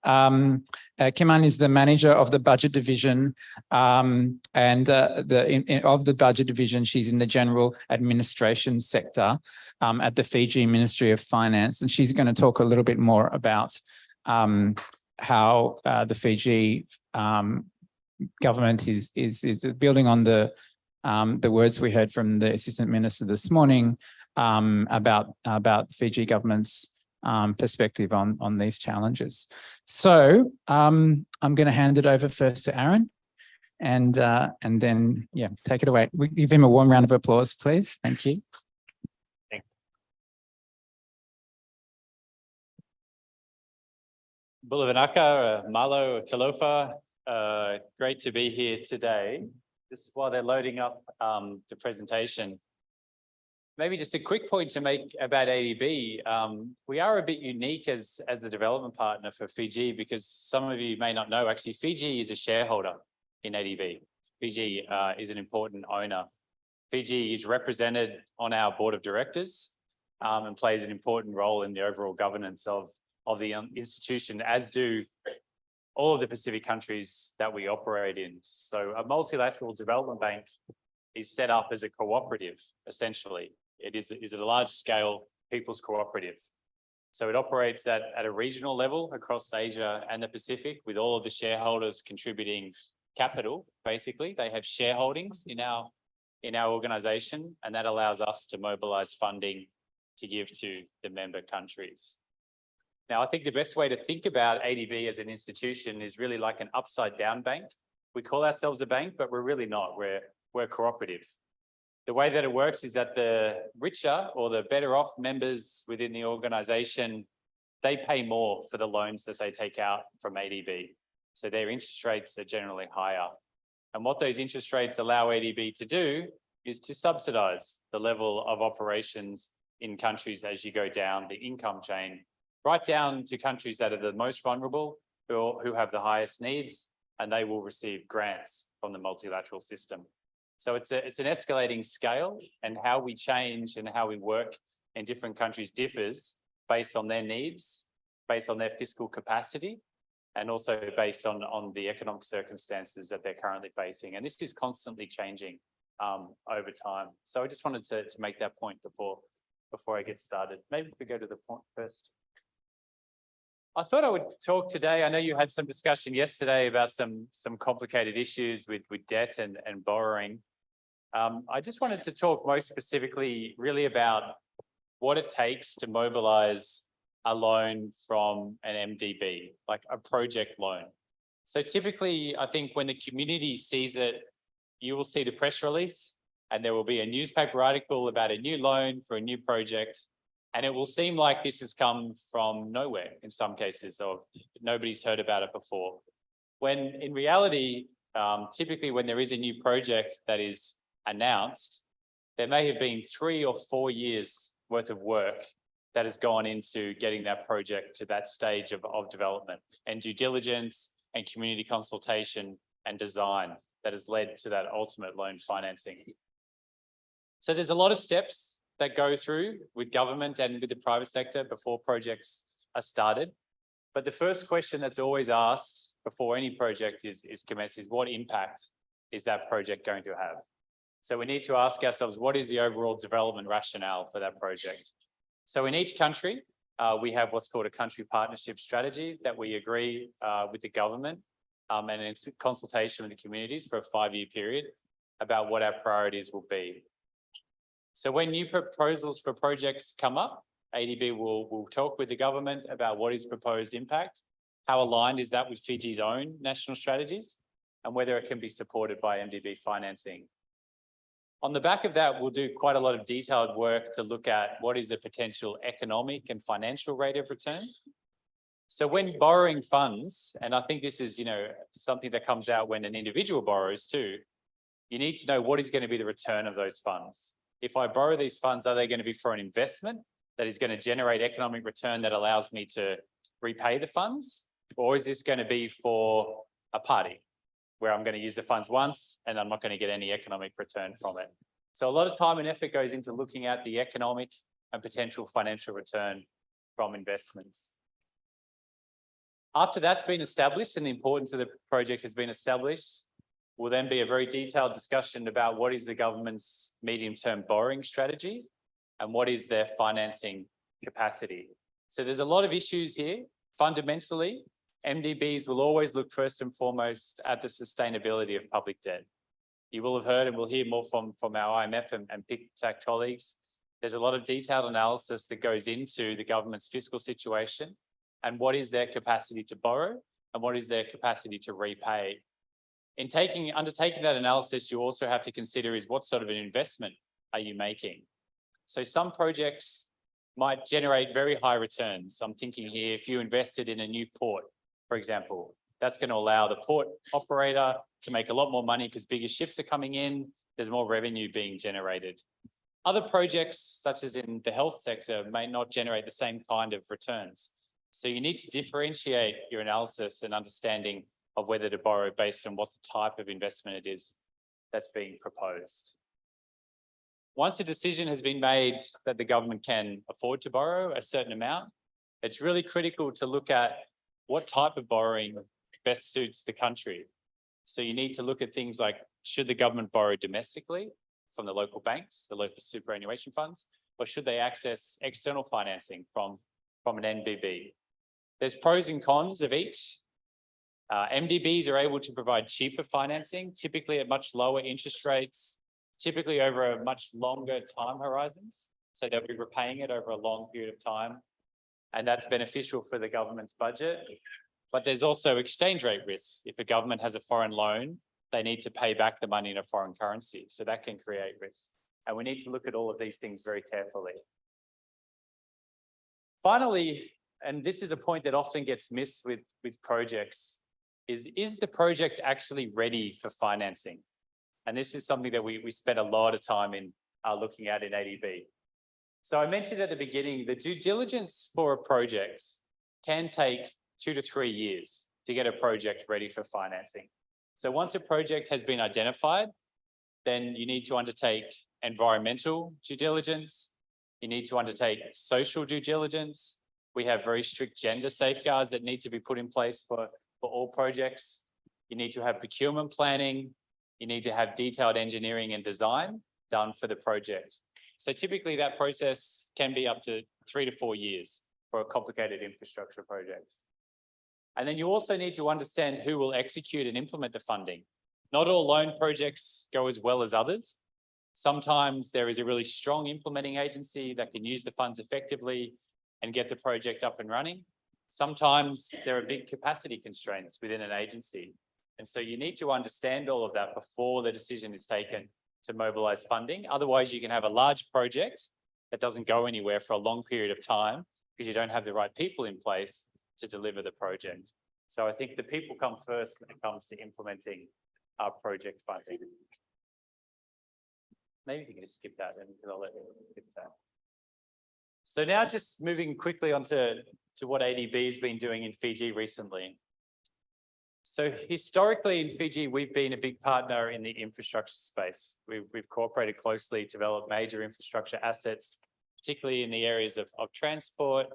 Kiman is the manager of the budget division, of the budget division, she's in the general administration sector at the Fiji Ministry of Finance, and she's going to talk a little bit more about how the Fiji government is building on the words we heard from the Assistant Minister this morning about Fiji government's perspective on these challenges. So I'm going to hand it over first to Aaron, and then take it away. We give him a warm round of applause, please. Thank you. Thanks. Bulavanaka, Malo, Talofa, great to be here today. Just while they're loading up the presentation, maybe just a quick point to make about ADB. We are a bit unique as a development partner for Fiji, because some of you may not know, actually, Fiji is a shareholder in ADB. Fiji is an important owner. Fiji is represented on our board of directors and plays an important role in the overall governance of the institution, as do all of the Pacific countries that we operate in. So a multilateral development bank is set up as a cooperative, essentially. It is a large-scale people's cooperative. So it operates at a regional level across Asia and the Pacific, with all of the shareholders contributing capital, basically. They have shareholdings in in our organization, and that allows us to mobilize funding to give to the member countries. Now, I think the best way to think about ADB as an institution is really like an upside down bank. We call ourselves a bank, but we're really not. We're cooperative. The way that it works is that the richer or the better off members within the organization, they pay more for the loans that they take out from ADB. So their interest rates are generally higher. And what those interest rates allow ADB to do is to subsidize the level of operations in countries as you go down the income chain, right down to countries that are the most vulnerable, who have the highest needs, and they will receive grants from the multilateral system. So it's an escalating scale, and how we change and how we work in different countries differs based on their needs, based on their fiscal capacity, and also based on the economic circumstances that they're currently facing. And this is constantly changing over time. So I just wanted to make that point before I get started. Maybe if we go to the point first. I thought I would talk today. I know you had some discussion yesterday about some complicated issues with debt and borrowing. I just wanted to talk most specifically really about what it takes to mobilize a loan from an MDB, like a project loan. So typically, I think when the community sees it, you will see the press release and there will be a newspaper article about a new loan for a new project. And it will seem like this has come from nowhere in some cases, or nobody's heard about it before. When in reality, typically when there is a new project that is announced, there may have been 3 or 4 years worth of work that has gone into getting that project to that stage of development, and due diligence and community consultation and design that has led to that ultimate loan financing. So there's a lot of steps that go through with government and with the private sector before projects are started. But the first question that's always asked before any project is commenced is, what impact is that project going to have? So we need to ask ourselves, what is the overall development rationale for that project? So in each country, we have what's called a country partnership strategy that we agree with the government and in consultation with the communities for a 5-year period about what our priorities will be. So when new proposals for projects come up, ADB will talk with the government about what is proposed impact, how aligned is that with Fiji's own national strategies, and whether it can be supported by MDB financing. On the back of that, we'll do quite a lot of detailed work to look at what is the potential economic and financial rate of return. So when borrowing funds, and I think this is, something that comes out when an individual borrows too, you need to know what is going to be the return of those funds. If I borrow these funds, are they going to be for an investment that is going to generate economic return that allows me to repay the funds? Or is this going to be for a party where I'm going to use the funds once and I'm not going to get any economic return from it? So a lot of time and effort goes into looking at the economic and potential financial return from investments. After that's been established and the importance of the project has been established, will then be a very detailed discussion about what is the government's medium-term borrowing strategy and what is their financing capacity. So there's a lot of issues here. Fundamentally, MDBs will always look first and foremost at the sustainability of public debt. You will have heard, and we'll hear more from our IMF and PICTAC colleagues. There's a lot of detailed analysis that goes into the government's fiscal situation and what is their capacity to borrow and what is their capacity to repay. In undertaking that analysis, you also have to consider is what sort of an investment are you making? So some projects might generate very high returns. I'm thinking here, if you invested in a new port, for example, that's going to allow the port operator to make a lot more money because bigger ships are coming in, there's more revenue being generated. Other projects, such as in the health sector, may not generate the same kind of returns. So you need to differentiate your analysis and understanding of whether to borrow based on what the type of investment it is that's being proposed. Once a decision has been made that the government can afford to borrow a certain amount, it's really critical to look at what type of borrowing best suits the country. So you need to look at things like, should the government borrow domestically from the local banks, the local superannuation funds, or should they access external financing from an NBB? There's pros and cons of each. MDBs are able to provide cheaper financing, typically at much lower interest rates typically over a much longer time horizons. So they'll be repaying it over a long period of time. And that's beneficial for the government's budget. But there's also exchange rate risks. If a government has a foreign loan, they need to pay back the money in a foreign currency. So that can create risks. And we need to look at all of these things very carefully. Finally, and this is a point that often gets missed with projects, is the project actually ready for financing? And this is something that we spent a lot of time in looking at in ADB. So I mentioned at the beginning, the due diligence for a project can take 2 to 3 years to get a project ready for financing. So once a project has been identified, then you need to undertake environmental due diligence. You need to undertake social due diligence. We have very strict gender safeguards that need to be put in place for all projects. You need to have procurement planning. You need to have detailed engineering and design done for the project. So typically that process can be up to 3 to 4 years for a complicated infrastructure project. And then you also need to understand who will execute and implement the funding. Not all loan projects go as well as others. Sometimes there is a really strong implementing agency that can use the funds effectively and get the project up and running. Sometimes there are big capacity constraints within an agency. And so you need to understand all of that before the decision is taken to mobilize funding. Otherwise, you can have a large project that doesn't go anywhere for a long period of time because you don't have the right people in place to deliver the project. So I think the people come first when it comes to implementing our project funding. Maybe you can just skip that and I'll let you skip that. So now just moving quickly on to what ADB has been doing in Fiji recently. So historically in Fiji, we've been a big partner in the infrastructure space. We've cooperated closely to develop major infrastructure assets, particularly in the areas of transport,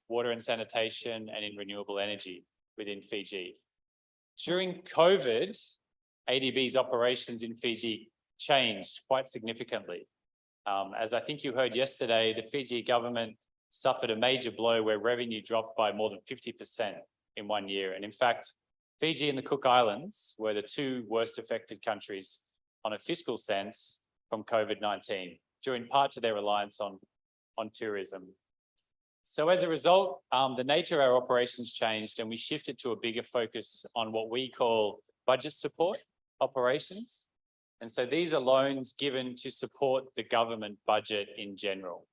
water and sanitation, and in renewable energy within Fiji. During COVID, ADB's operations in Fiji changed quite significantly. As I think you heard yesterday, the Fiji government suffered a major blow where revenue dropped by more than 50% in 1 year. And in fact, Fiji and the Cook Islands were the 2 worst affected countries on a fiscal sense from COVID-19, due in part to their reliance on tourism. So as a result, the nature of our operations changed and we shifted to a bigger focus on what we call budget support operations. And so these are loans given to support the government budget in general.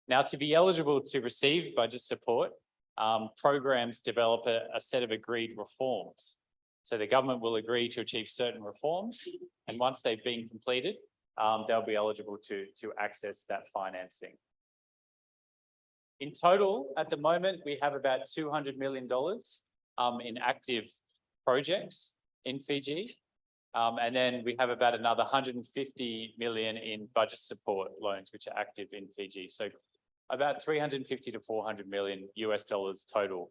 Now, to be eligible to receive budget support, programs develop a set of agreed reforms. So the government will agree to achieve certain reforms, and once they've been completed, they'll be eligible to access that financing. In total, at the moment, we have about $200 million in active projects in Fiji. And then we have about another 150 million in budget support loans, which are active in Fiji. So about 350 to 400 million US dollars total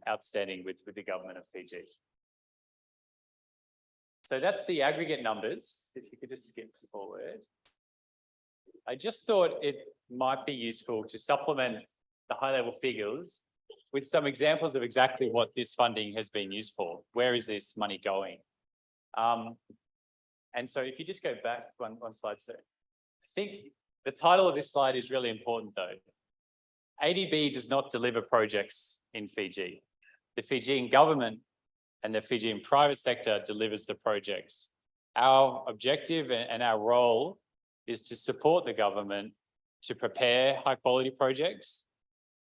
outstanding with the government of Fiji. So that's the aggregate numbers. If you could just skip forward. I just thought it might be useful to supplement the high level figures with some examples of exactly what this funding has been used for. Where is this money going? And so if you just go back one slide, sir. I think the title of this slide is really important though. ADB does not deliver projects in Fiji. The Fijian government and the Fijian private sector delivers the projects. Our objective and our role is to support the government to prepare high quality projects,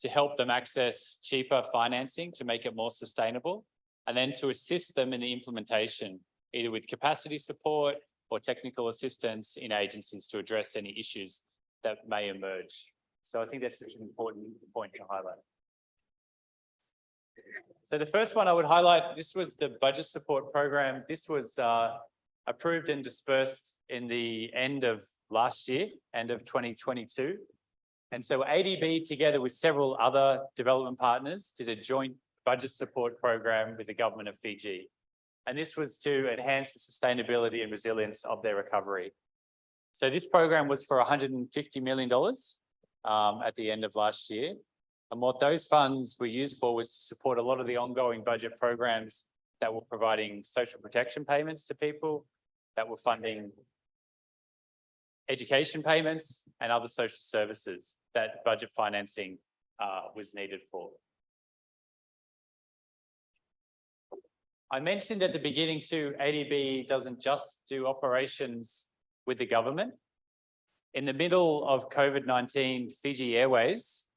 to help them access cheaper financing to make it more sustainable, and then to assist them in the implementation, either with capacity support or technical assistance in agencies to address any issues that may emerge. So I think that's an important point to highlight. So the first one I would highlight, this was the budget support program. This was approved and dispersed in the end of last year, end of 2022. And so ADB, together with several other development partners, did a joint budget support program with the government of Fiji. And this was to enhance the sustainability and resilience of their recovery. So this program was for $150 million at the end of last year. And what those funds were used for was to support a lot of the ongoing budget programs that were providing social protection payments to people, that were funding education payments and other social services that budget financing was needed for. I mentioned at the beginning too, ADB doesn't just do operations with the government. In the middle of COVID-19, Fiji Airways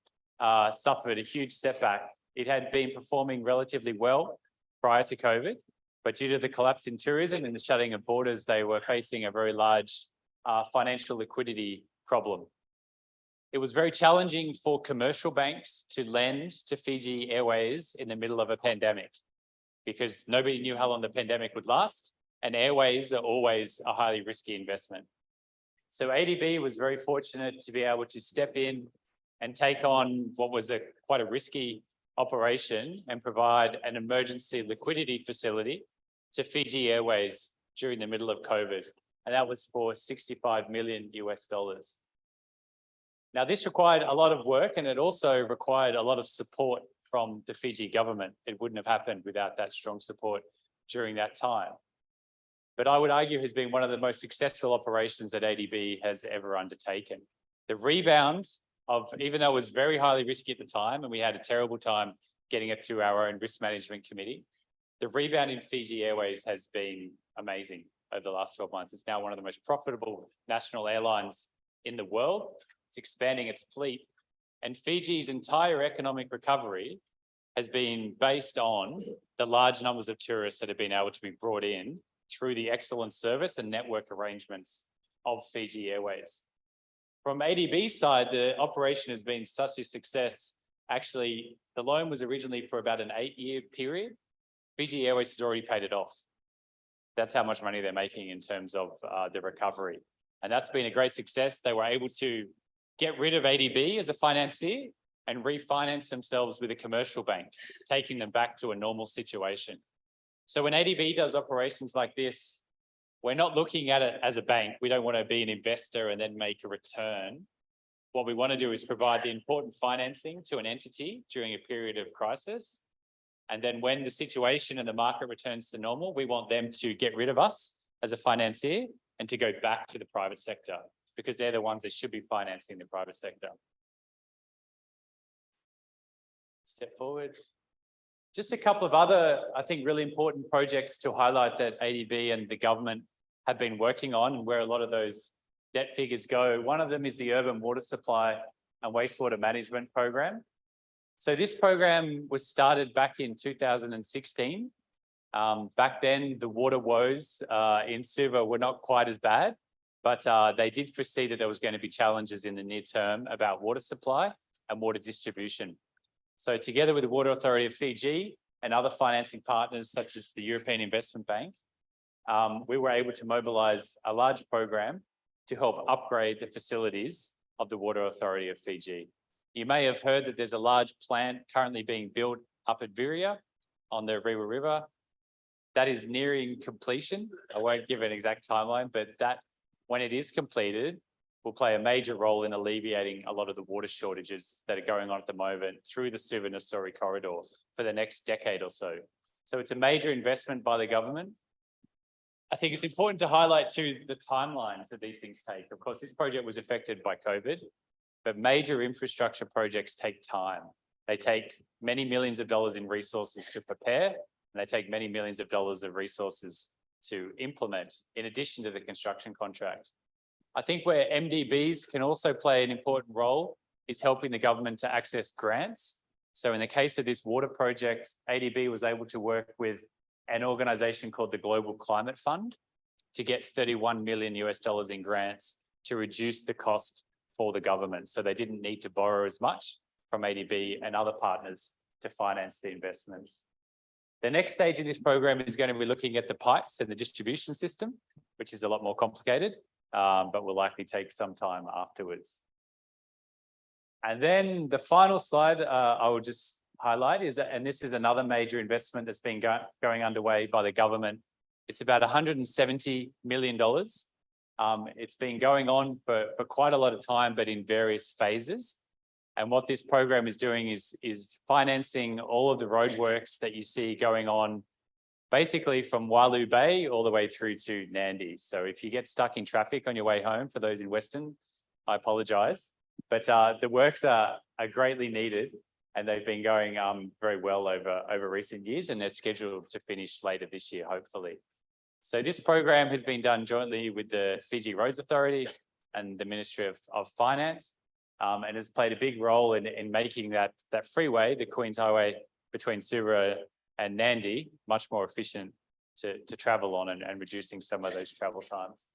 suffered a huge setback. It had been performing relatively well prior to COVID, but due to the collapse in tourism and the shutting of borders, they were facing a very large financial liquidity problem. It was very challenging for commercial banks to lend to Fiji Airways in the middle of a pandemic because nobody knew how long the pandemic would last, and airways are always a highly risky investment. So ADB was very fortunate to be able to step in and take on what was quite a risky operation and provide an emergency liquidity facility to Fiji Airways during the middle of COVID. And that was for $65 million US. Now, this required a lot of work, and it also required a lot of support from the Fiji government. It wouldn't have happened without that strong support during that time. But I would argue has been one of the most successful operations that ADB has ever undertaken. The rebound of, even though it was very highly risky at the time, and we had a terrible time getting it through our own risk management committee, the rebound in Fiji Airways has been amazing over the last 12 months. It's now one of the most profitable national airlines in the world. It's expanding its fleet. And Fiji's entire economic recovery has been based on the large numbers of tourists that have been able to be brought in through the excellent service and network arrangements of Fiji Airways. From ADB's side, the operation has been such a success. Actually, the loan was originally for about an 8-year period. Fiji Airways has already paid it off. That's how much money they're making in terms of the recovery. And that's been a great success. They were able to get rid of ADB as a financier and refinance themselves with a commercial bank, taking them back to a normal situation. So when ADB does operations like this, we're not looking at it as a bank. We don't want to be an investor and then make a return. What we want to do is provide the important financing to an entity during a period of crisis. And then when the situation and the market returns to normal, we want them to get rid of us as a financier and to go back to the private sector, because they're the ones that should be financing the private sector. Step forward. Just a couple of other, I think, really important projects to highlight that ADB and the government have been working on, and where a lot of those debt figures go. One of them is the Urban Water Supply and Wastewater Management Program. So this program was started back in 2016. Back then, the water woes in Suva were not quite as bad, but they did foresee that there was going to be challenges in the near term about water supply and water distribution. So together with the Water Authority of Fiji and other financing partners, such as the European Investment Bank, we were able to mobilize a large program to help upgrade the facilities of the Water Authority of Fiji. You may have heard that there's a large plant currently being built up at Viria on the Rewa River. That is nearing completion. I won't give an exact timeline, but that, when it is completed, will play a major role in alleviating a lot of the water shortages that are going on at the moment through the Suva-Nassori corridor for the next decade or so. So it's a major investment by the government. I think it's important to highlight too the timelines that these things take. Of course, this project was affected by COVID, but major infrastructure projects take time. They take many millions of dollars in resources to prepare, and they take many millions of dollars of resources to implement, in addition to the construction contract. I think where MDBs can also play an important role is helping the government to access grants. So in the case of this water project, ADB was able to work with an organization called the Global Climate Fund to get $31 million in grants to reduce the cost for the government. So they didn't need to borrow as much from ADB and other partners to finance the investments. The next stage in this program is going to be looking at the pipes and the distribution system, which is a lot more complicated, but will likely take some time afterwards. And then the final slide I will just highlight is that, and this is another major investment that's been going underway by the government. It's about $170 million. It's been going on for quite a lot of time, but in various phases. And what this program is doing is financing all of the roadworks that you see going on basically from Walu Bay all the way through to Nandi. So if you get stuck in traffic on your way home, for those in Western, I apologize. But the works are greatly needed, and they've been going very well over recent years, and they're scheduled to finish later this year, hopefully. So this program has been done jointly with the Fiji Roads Authority and the Ministry of Finance, and has played a big role in making that freeway, the Queen's Highway between Suva and Nandi, much more efficient to travel on and reducing some of those travel times.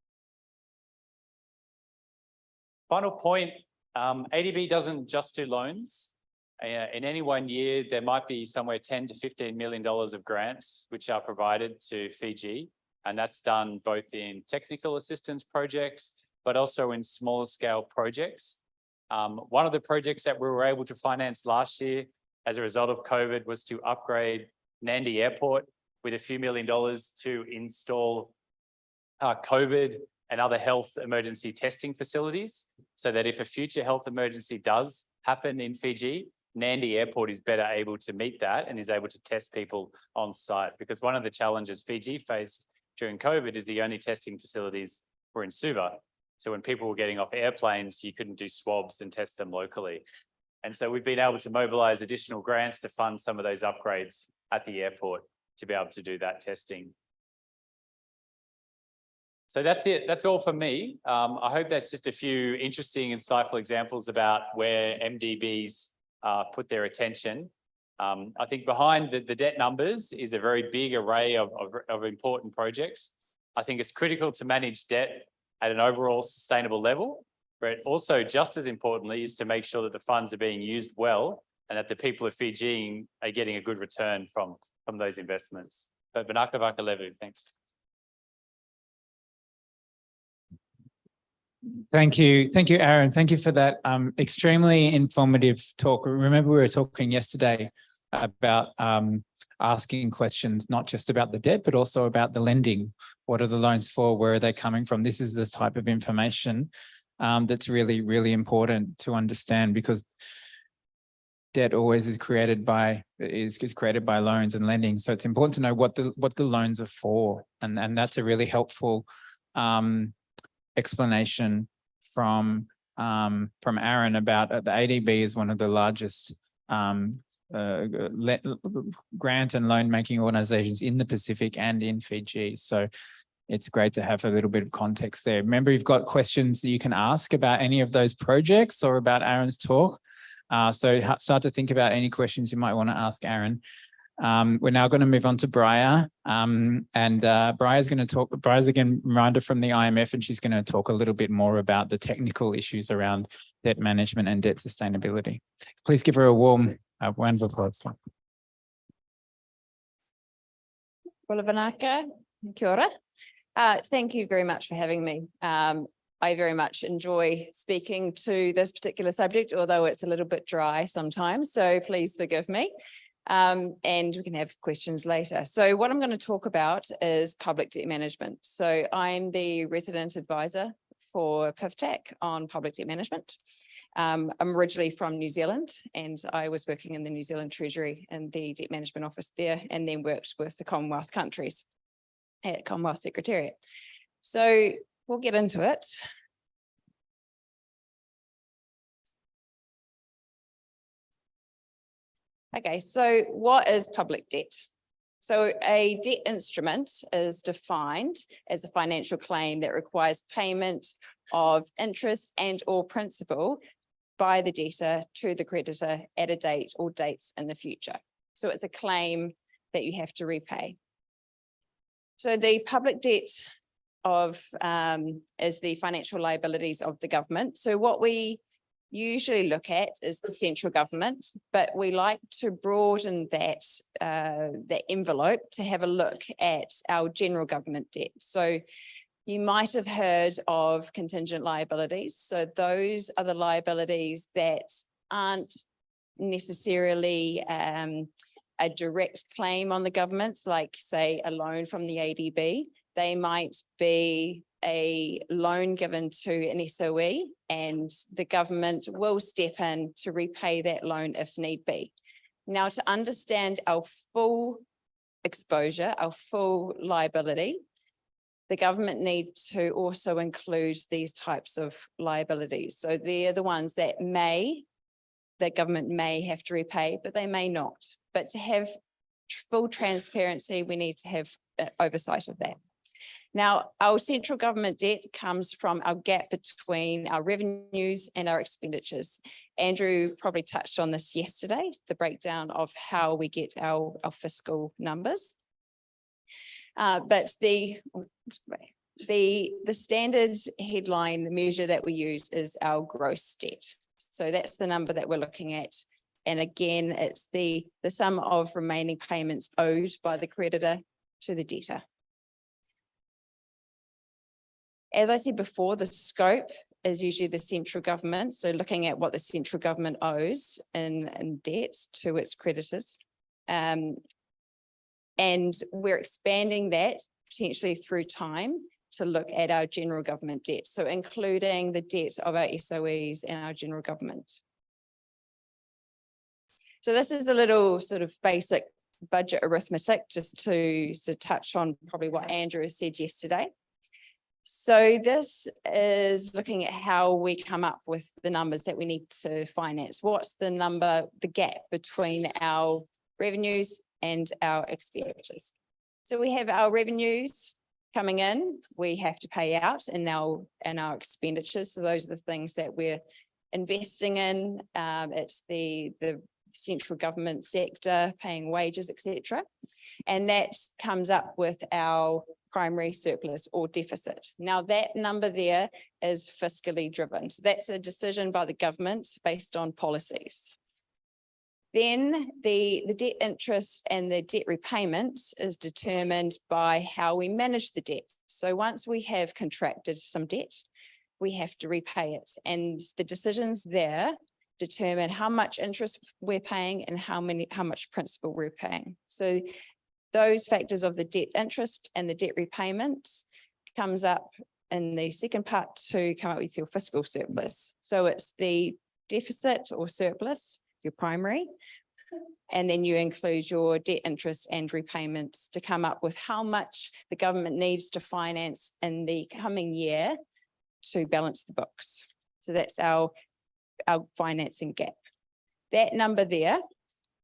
Final point, ADB doesn't just do loans. In any one year, there might be somewhere $10 to $15 million of grants which are provided to Fiji, and that's done both in technical assistance projects, but also in smaller scale projects. One of the projects that we were able to finance last year as a result of COVID was to upgrade Nandi Airport with a few $1 million to install COVID and other health emergency testing facilities, so that if a future health emergency does happen in Fiji, Nandi Airport is better able to meet that and is able to test people on site. Because one of the challenges Fiji faced during COVID is the only testing facilities were in Suva. So when people were getting off airplanes, you couldn't do swabs and test them locally. And so we've been able to mobilize additional grants to fund some of those upgrades at the airport to be able to do that testing. So that's it. That's all for me. I hope that's just a few interesting, insightful examples about where MDBs put their attention. I think behind the debt numbers is a very big array of important projects. I think it's critical to manage debt at an overall sustainable level, but also just as importantly is to make sure that the funds are being used well and that the people of Fiji are getting a good return from those investments. But Vinaka Vakalevu, thanks. Thank you, Aaron. Thank you for that extremely informative talk. Remember, we were talking yesterday about asking questions, not just about the debt, but also about the lending. What are the loans for? Where are they coming from? This is the type of information that's really, really important to understand, because debt always is created by loans and lending. So it's important to know what the loans are for, and that's a really helpful explanation from Aaron about the ADB is one of the largest grant and loan making organizations in the Pacific and in Fiji. So it's great to have a little bit of context there. Remember, you've got questions that you can ask about any of those projects or about Aaron's talk. So start to think about any questions you might want to ask Aaron. We're now going to move on to Briar, and Briar's going to talk. Briar's again Miranda from the IMF, and she's going to talk a little bit more about the technical issues around debt management and debt sustainability. Please give her a warm round of applause. Bula Vinaka, kia ora. Thank you very much for having me. I very much enjoy speaking to this particular subject, although it's a little bit dry sometimes, so please forgive me. And we can have questions later. So what I'm going to talk about is public debt management. So I'm the resident advisor for PIVTAC on public debt management. I'm originally from New Zealand, and I was working in the New Zealand Treasury in the debt management office there, and then worked with the Commonwealth countries at Commonwealth Secretariat. So we'll get into it. Okay, so what is public debt? So a debt instrument is defined as a financial claim that requires payment of interest and or principal by the debtor to the creditor at a date or dates in the future. So it's a claim that you have to repay. So the public debt is the financial liabilities of the government. So what we usually look at is the central government, but we like to broaden that envelope to have a look at our general government debt. So you might have heard of contingent liabilities. So those are the liabilities that aren't necessarily a direct claim on the government, like say a loan from the ADB. They might be a loan given to an SOE, and the government will step in to repay that loan if need be. Now, to understand our full exposure, our full liability, the government need to also include these types of liabilities. So they're the ones that government may have to repay, but they may not. But to have full transparency, we need to have oversight of that. Now, our central government debt comes from our gap between our revenues and our expenditures. Andrew probably touched on this yesterday, the breakdown of how we get our fiscal numbers. But the standard headline measure that we use is our gross debt. So that's the number that we're looking at. And again, it's the sum of remaining payments owed by the creditor to the debtor. As I said before, the scope is usually the central government. So looking at what the central government owes in debt to its creditors. And we're expanding that potentially through time to look at our general government debt. So including the debt of our SOEs and our general government. So this is a little sort of basic budget arithmetic, just to touch on probably what Andrew has said yesterday. So this is looking at how we come up with the numbers that we need to finance. What's the number, the gap between our revenues and our expenditures? So we have our revenues coming in, we have to pay out in our expenditures. So those are the things that we're investing in. It's the central government sector, paying wages, etc. And that comes up with our primary surplus or deficit. Now that number there is fiscally driven. So that's a decision by the government based on policies. Then the debt interest and the debt repayments is determined by how we manage the debt. So once we have contracted some debt, we have to repay it. And the decisions there determine how much interest we're paying and how much principal we're paying. So those factors of the debt interest and the debt repayments comes up in the second part to come up with your fiscal surplus. So it's the deficit or surplus, your primary, and then you include your debt interest and repayments to come up with how much the government needs to finance in the coming year to balance the books. So that's our financing gap. That number there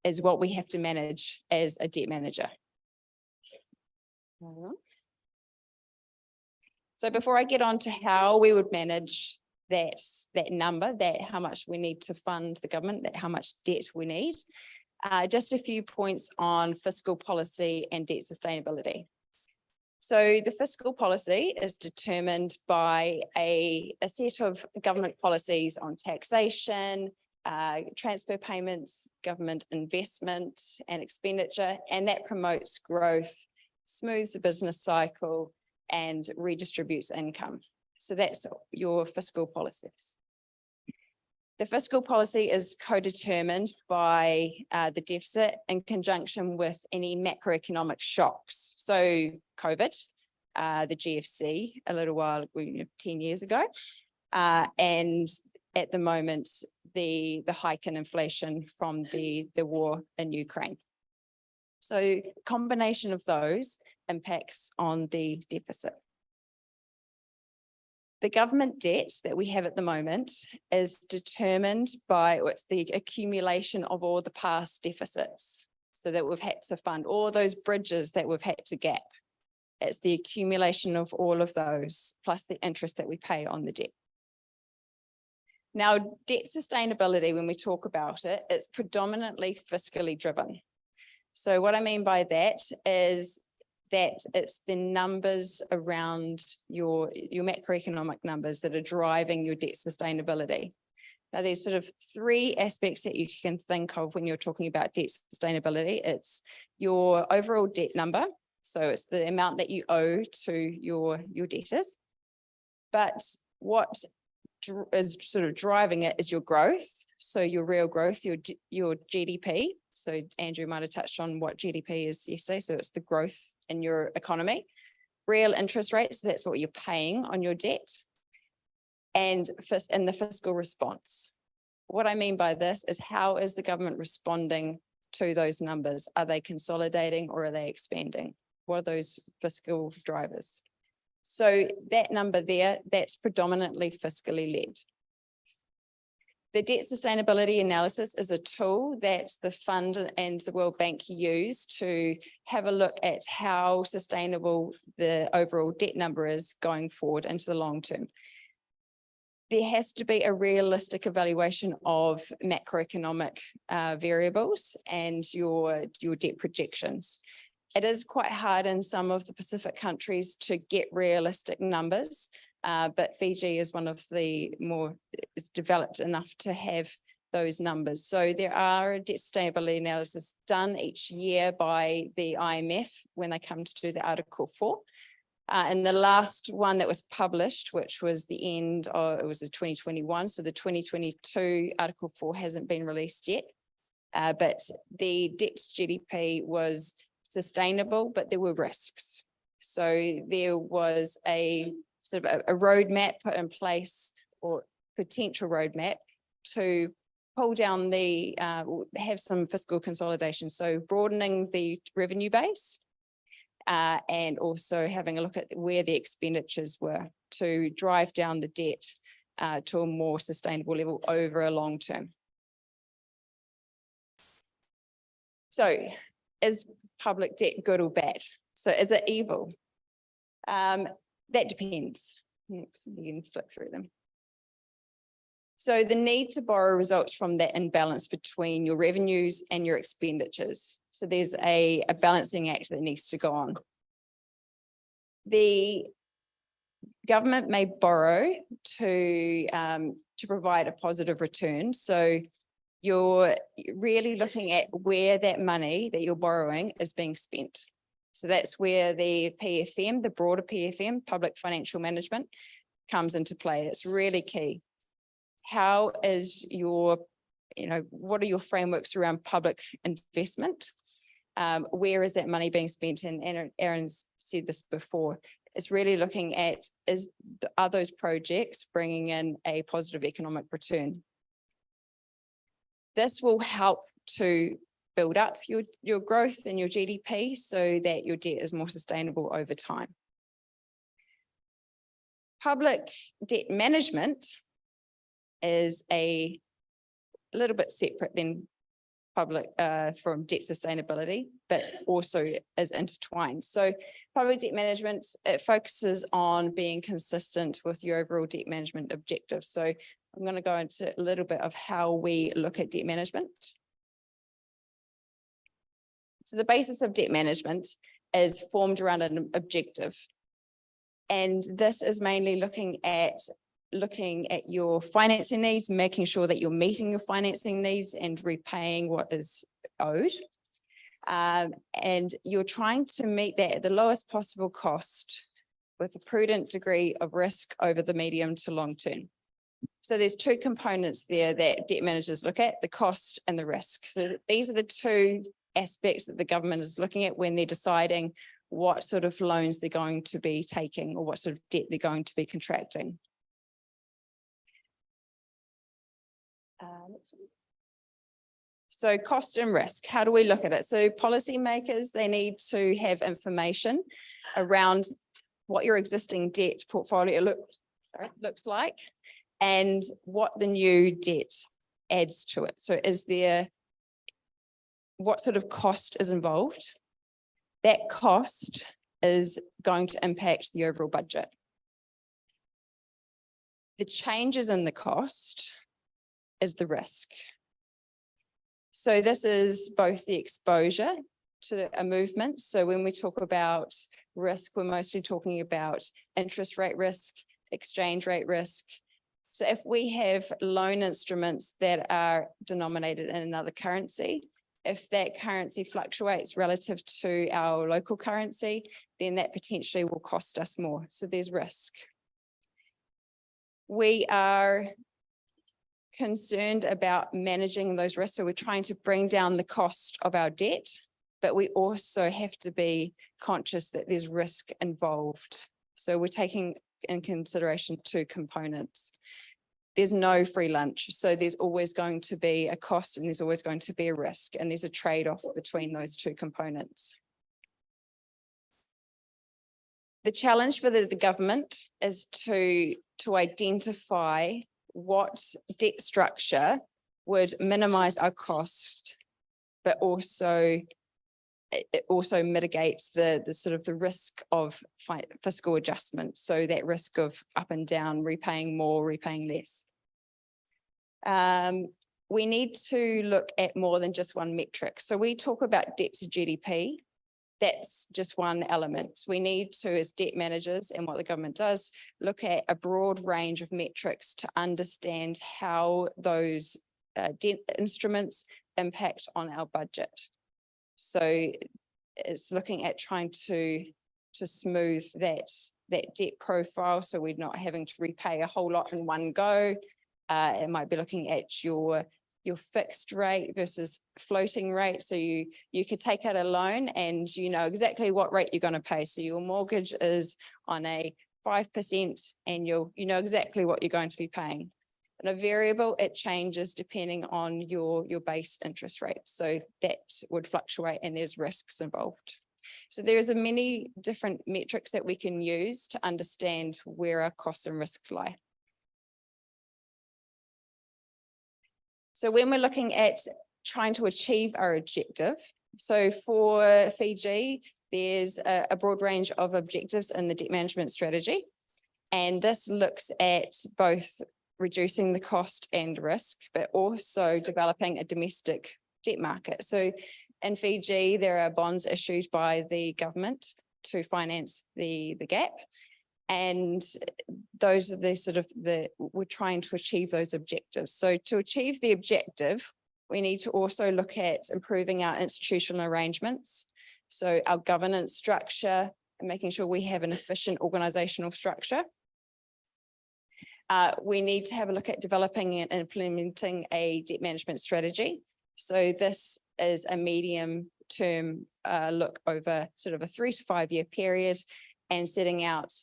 is what we have to manage as a debt manager. So before I get on to how we would manage that number, how much we need to fund the government, how much debt we need, just a few points on fiscal policy and debt sustainability. So the fiscal policy is determined by a set of government policies on taxation, transfer payments, government investment and expenditure, and that promotes growth, smooths the business cycle, and redistributes income. So that's your fiscal policies. The fiscal policy is co-determined by the deficit in conjunction with any macroeconomic shocks. So COVID, the GFC a little while, 10 years ago, and at the moment, the hike in inflation from the war in Ukraine. So combination of those impacts on the deficit. The government debt that we have at the moment is determined by what's the accumulation of all the past deficits. So that we've had to fund all those bridges that we've had to gap. It's the accumulation of all of those plus the interest that we pay on the debt. Now, debt sustainability, when we talk about it, it's predominantly fiscally driven. So what I mean by that is that it's the numbers around your macroeconomic numbers that are driving your debt sustainability. Now, there's sort of three aspects that you can think of when you're talking about debt sustainability. It's your overall debt number. So it's the amount that you owe to your debtors. But what is sort of driving it is your growth. So your real growth, your GDP. So Andrew might have touched on what GDP is yesterday. So it's the growth in your economy. Real interest rates, so that's what you're paying on your debt. And the fiscal response. What I mean by this is how is the government responding to those numbers. Are they consolidating or are they expanding? What are those fiscal drivers? So that number there, that's predominantly fiscally led. The debt sustainability analysis is a tool that the fund and the World Bank use to have a look at how sustainable the overall debt number is going forward into the long term. There has to be a realistic evaluation of macroeconomic variables and your debt projections. It is quite hard in some of the Pacific countries to get realistic numbers. But Fiji is one of the more developed enough to have those numbers. So there are debt sustainability analysis done each year by the IMF when they come to do the Article 4. And the last one that was published, which was the end of, it was a 2021. So the 2022 Article 4 hasn't been released yet. But the debt to GDP was sustainable, but there were risks. So there was a sort of a roadmap put in place, or potential roadmap, to pull down the, have some fiscal consolidation. So broadening the revenue base and also having a look at where the expenditures were to drive down the debt to a more sustainable level over a long term. So is public debt good or bad? So is it evil? That depends. Next, we can flick through them. So the need to borrow results from that imbalance between your revenues and your expenditures. So there's a balancing act that needs to go on. The government may borrow to provide a positive return. So you're really looking at where that money that you're borrowing is being spent. So that's where the PFM, the broader PFM, public financial management, comes into play. It's really key. How is your, what are your frameworks around public investment? Where is that money being spent? And Aaron's said this before. It's really looking at, are those projects bringing in a positive economic return? This will help to build up your growth and your GDP so that your debt is more sustainable over time. Public debt management is a little bit separate than public from debt sustainability, but also is intertwined. So public debt management, it focuses on being consistent with your overall debt management objectives. So I'm going to go into a little bit of how we look at debt management. So the basis of debt management is formed around an objective. And this is mainly looking at your financing needs, making sure that you're meeting your financing needs and repaying what is owed. And you're trying to meet that at the lowest possible cost with a prudent degree of risk over the medium to long term. So there's two components there that debt managers look at, the cost and the risk. So these are the two aspects that the government is looking at when they're deciding what sort of loans they're going to be taking or what sort of debt they're going to be contracting. So cost and risk, how do we look at it? So policymakers, they need to have information around what your existing debt portfolio looks like and what the new debt adds to it. So what sort of cost is involved? That cost is going to impact the overall budget. The changes in the cost is the risk. So this is both the exposure to a movement. So when we talk about risk, we're mostly talking about interest rate risk, exchange rate risk. So if we have loan instruments that are denominated in another currency, if that currency fluctuates relative to our local currency, then that potentially will cost us more. So there's risk. We are concerned about managing those risks. So we're trying to bring down the cost of our debt, but we also have to be conscious that there's risk involved. So we're taking in consideration two components. there's no free lunch. So there's always going to be a cost and there's always going to be a risk, and there's a trade-off between those two components. The challenge for the government is to identify what debt structure would minimize our cost, but also it also mitigates the sort of the risk of fiscal adjustment. So that risk of up and down, repaying more, repaying less. We need to look at more than just one metric. So we talk about debt to GDP. That's just one element. We need to, as debt managers, and what the government does, look at a broad range of metrics to understand how those debt instruments impact on our budget. So it's looking at trying to smooth that debt profile, so we're not having to repay a whole lot in one go. It might be looking at your fixed rate versus floating rate. So you could take out a loan and you know exactly what rate you're going to pay. So your mortgage is on a 5% and you know exactly what you're going to be paying. And a variable, it changes depending on your base interest rate. So that would fluctuate and there's risks involved. So there's many different metrics that we can use to understand where our costs and risks lie. So when we're looking at trying to achieve our objective, so for Fiji, there's a broad range of objectives in the debt management strategy. And this looks at both reducing the cost and risk, but also developing a domestic debt market. So in Fiji, there are bonds issued by the government to finance the gap. And those are we're trying to achieve those objectives. So to achieve the objective, we need to also look at improving our institutional arrangements. So our governance structure and making sure we have an efficient organizational structure. We need to have a look at developing and implementing a debt management strategy. So this is a medium-term look over sort of a 3 to 5 year period and setting out,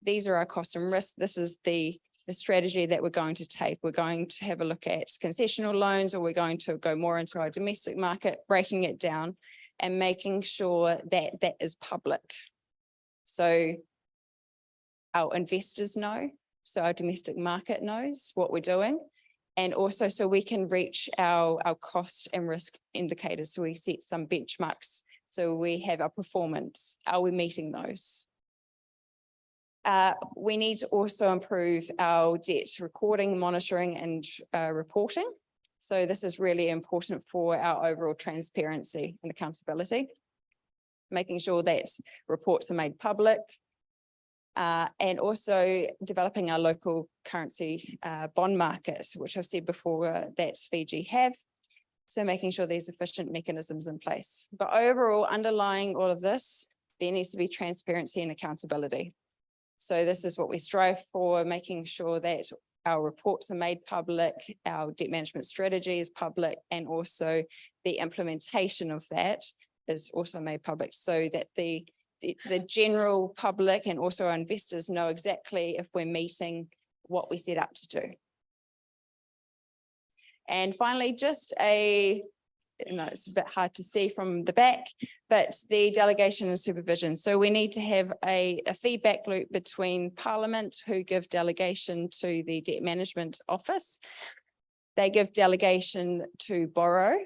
these are our costs and risks. This is the strategy that we're going to take. We're going to have a look at concessional loans, or we're going to go more into our domestic market, breaking it down and making sure that that is public. So our investors know, so our domestic market knows what we're doing. And also so we can reach our cost and risk indicators. So we set some benchmarks. So we have our performance. Are we meeting those? We need to also improve our debt recording, monitoring and reporting. So this is really important for our overall transparency and accountability, making sure that reports are made public, and also developing our local currency bond market, which I've said before that Fiji have. So making sure there's efficient mechanisms in place. But overall, underlying all of this, there needs to be transparency and accountability. So this is what we strive for, making sure that our reports are made public, our debt management strategy is public, and also the implementation of that is also made public so that the general public and also our investors know exactly if we're meeting what we set out to do. And finally, just it's a bit hard to see from the back, but the delegation and supervision. So we need to have a feedback loop between Parliament, who give delegation to the Debt Management Office. They give delegation to borrow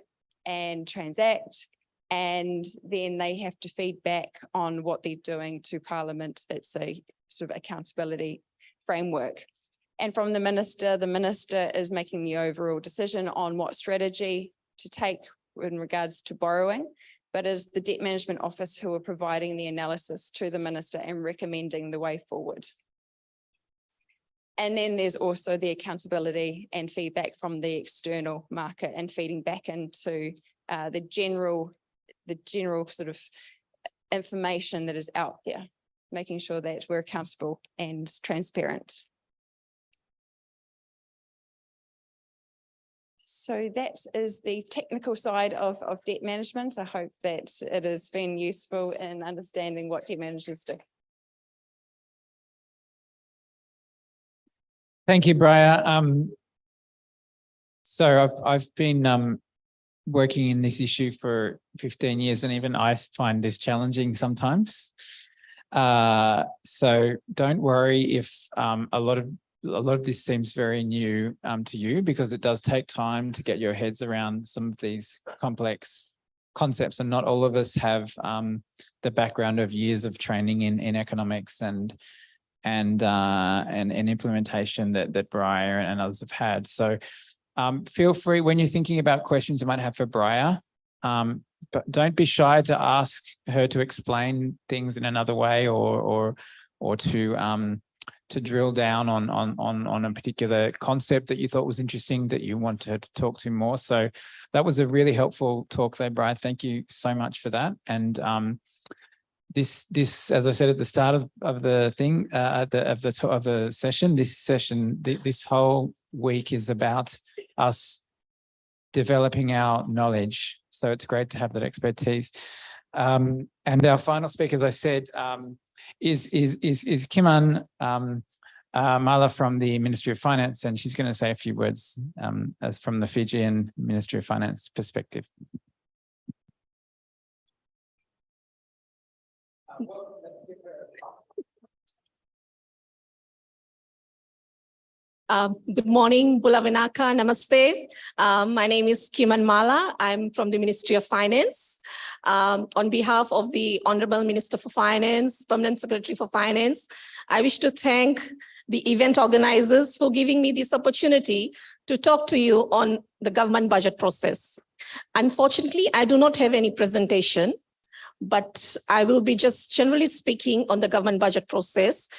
and transact, and then they have to feed back on what they're doing to Parliament. It's a sort of accountability framework. And from the minister is making the overall decision on what strategy to take in regards to borrowing, but is the Debt Management Office who are providing the analysis to the minister and recommending the way forward. And then there's also the accountability and feedback from the external market and feeding back into the general sort of information that is out there, making sure that we're accountable and transparent. So that is the technical side of debt management. I hope that it has been useful in understanding what debt managers do. Thank you, Briar. So I've been working in this issue for 15 years, and even I find this challenging sometimes. So don't worry if a lot of this seems very new to you, because it does take time to get your heads around some of these complex concepts, and not all of us have the background of years of training in economics and implementation that Briar and others have had. So feel free, when you're thinking about questions you might have for Briar, but don't be shy to ask her to explain things in another way, or to drill down on a particular concept that you thought was interesting that you want her to talk to more. So that was a really helpful talk there, Briar. Thank you so much for that. And this, as I said at the start of the thing, of the session, this whole week is about us developing our knowledge. So it's great to have that expertise. And our final speaker, as I said, is Kiman Mala from the Ministry of Finance, and she's going to say a few words as from the Fijian Ministry of Finance perspective. Good morning, Bulavinaka, namaste. My name is Kiman Mala. I'm from the Ministry of Finance. On behalf of the Honorable Minister for Finance, Permanent Secretary for Finance, I wish to thank the event organizers for giving me this opportunity to talk to you on the government budget process. Unfortunately, I do not have any presentation, but I will be just generally speaking on the government budget process.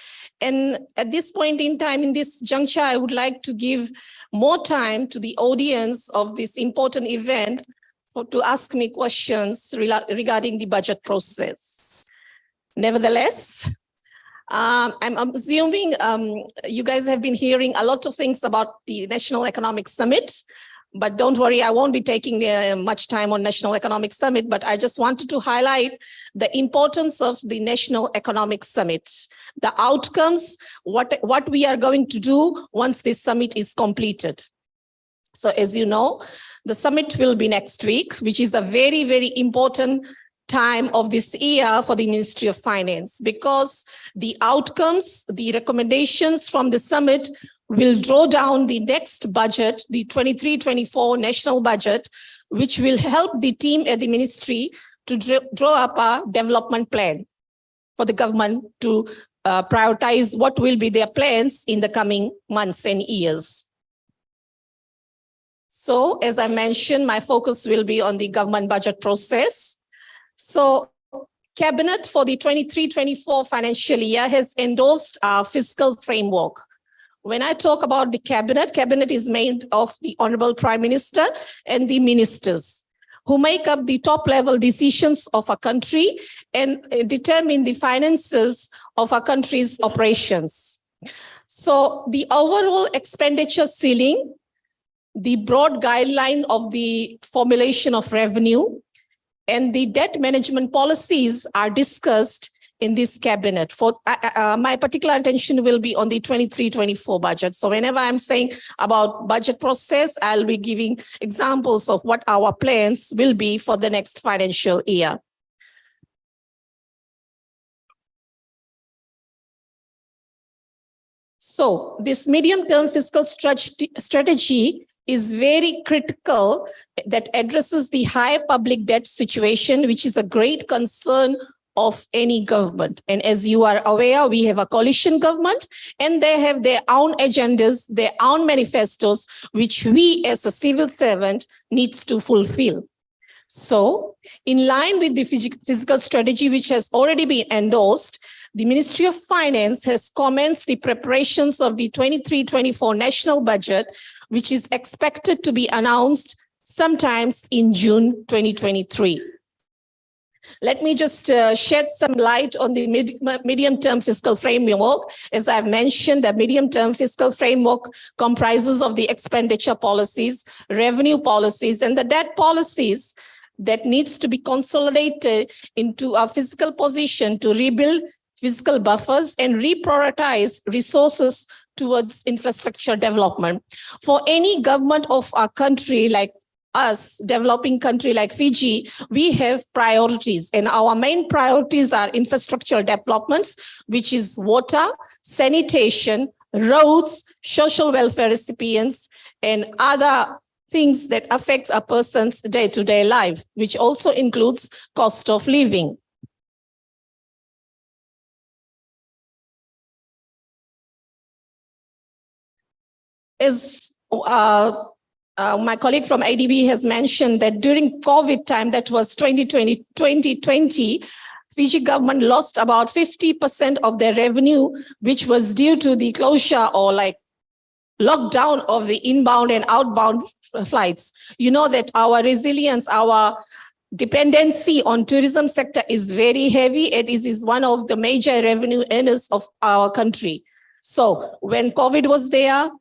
And at this point in time, in this juncture, I would like to give more time to the audience of this important event to ask me questions regarding the budget process. Nevertheless, I'm assuming you guys have been hearing a lot of things about the National Economic Summit, but don't worry, I won't be taking much time on National Economic Summit, but I just wanted to highlight the importance of the National Economic Summit, the outcomes, what we are going to do once this summit is completed. So as you know, the summit will be next week, which is a very, very important time of this year for the Ministry of Finance, because the outcomes, the recommendations from the summit will draw down the next budget, the 23-24 national budget, which will help the team at the ministry to draw up a development plan for the government to prioritize what will be their plans in the coming months and years. So as I mentioned, my focus will be on the government budget process. So Cabinet for the 23-24 financial year has endorsed our fiscal framework. When I talk about the cabinet is made of the Honorable Prime Minister and the ministers who make up the top level decisions of a country and determine the finances of our country's operations. So the overall expenditure ceiling, the broad guideline of the formulation of revenue, and the debt management policies are discussed in this cabinet. For my particular attention will be on the 23-24 budget. So whenever I'm saying about budget process, I'll be giving examples of what our plans will be for the next financial year. So this medium-term fiscal strategy is very critical, that addresses the high public debt situation, which is a great concern of any government. And as you are aware, we have a coalition government and they have their own agendas, their own manifestos, which we as a civil servant needs to fulfill. So in line with the fiscal strategy, which has already been endorsed, the Ministry of Finance has commenced the preparations of the 23-24 national budget, which is expected to be announced sometimes in June 2023. Let me just shed some light on the medium-term fiscal framework. As I've mentioned, the medium-term fiscal framework comprises of the expenditure policies, revenue policies, and the debt policies that needs to be consolidated into a fiscal position to rebuild fiscal buffers and reprioritize resources towards infrastructure development. For any government of our country like us, developing country like Fiji, we have priorities, and our main priorities are infrastructural developments, which is water, sanitation, roads, social welfare recipients, and other things that affect a person's day-to-day life, which also includes cost of living. As my colleague from ADB has mentioned that during COVID time, that was 2020, Fiji government lost about 50% of their revenue, which was due to the closure or like lockdown of the inbound and outbound flights. You know that our resilience, our dependency on tourism sector is very heavy. It is one of the major revenue earners of our country. So when COVID was there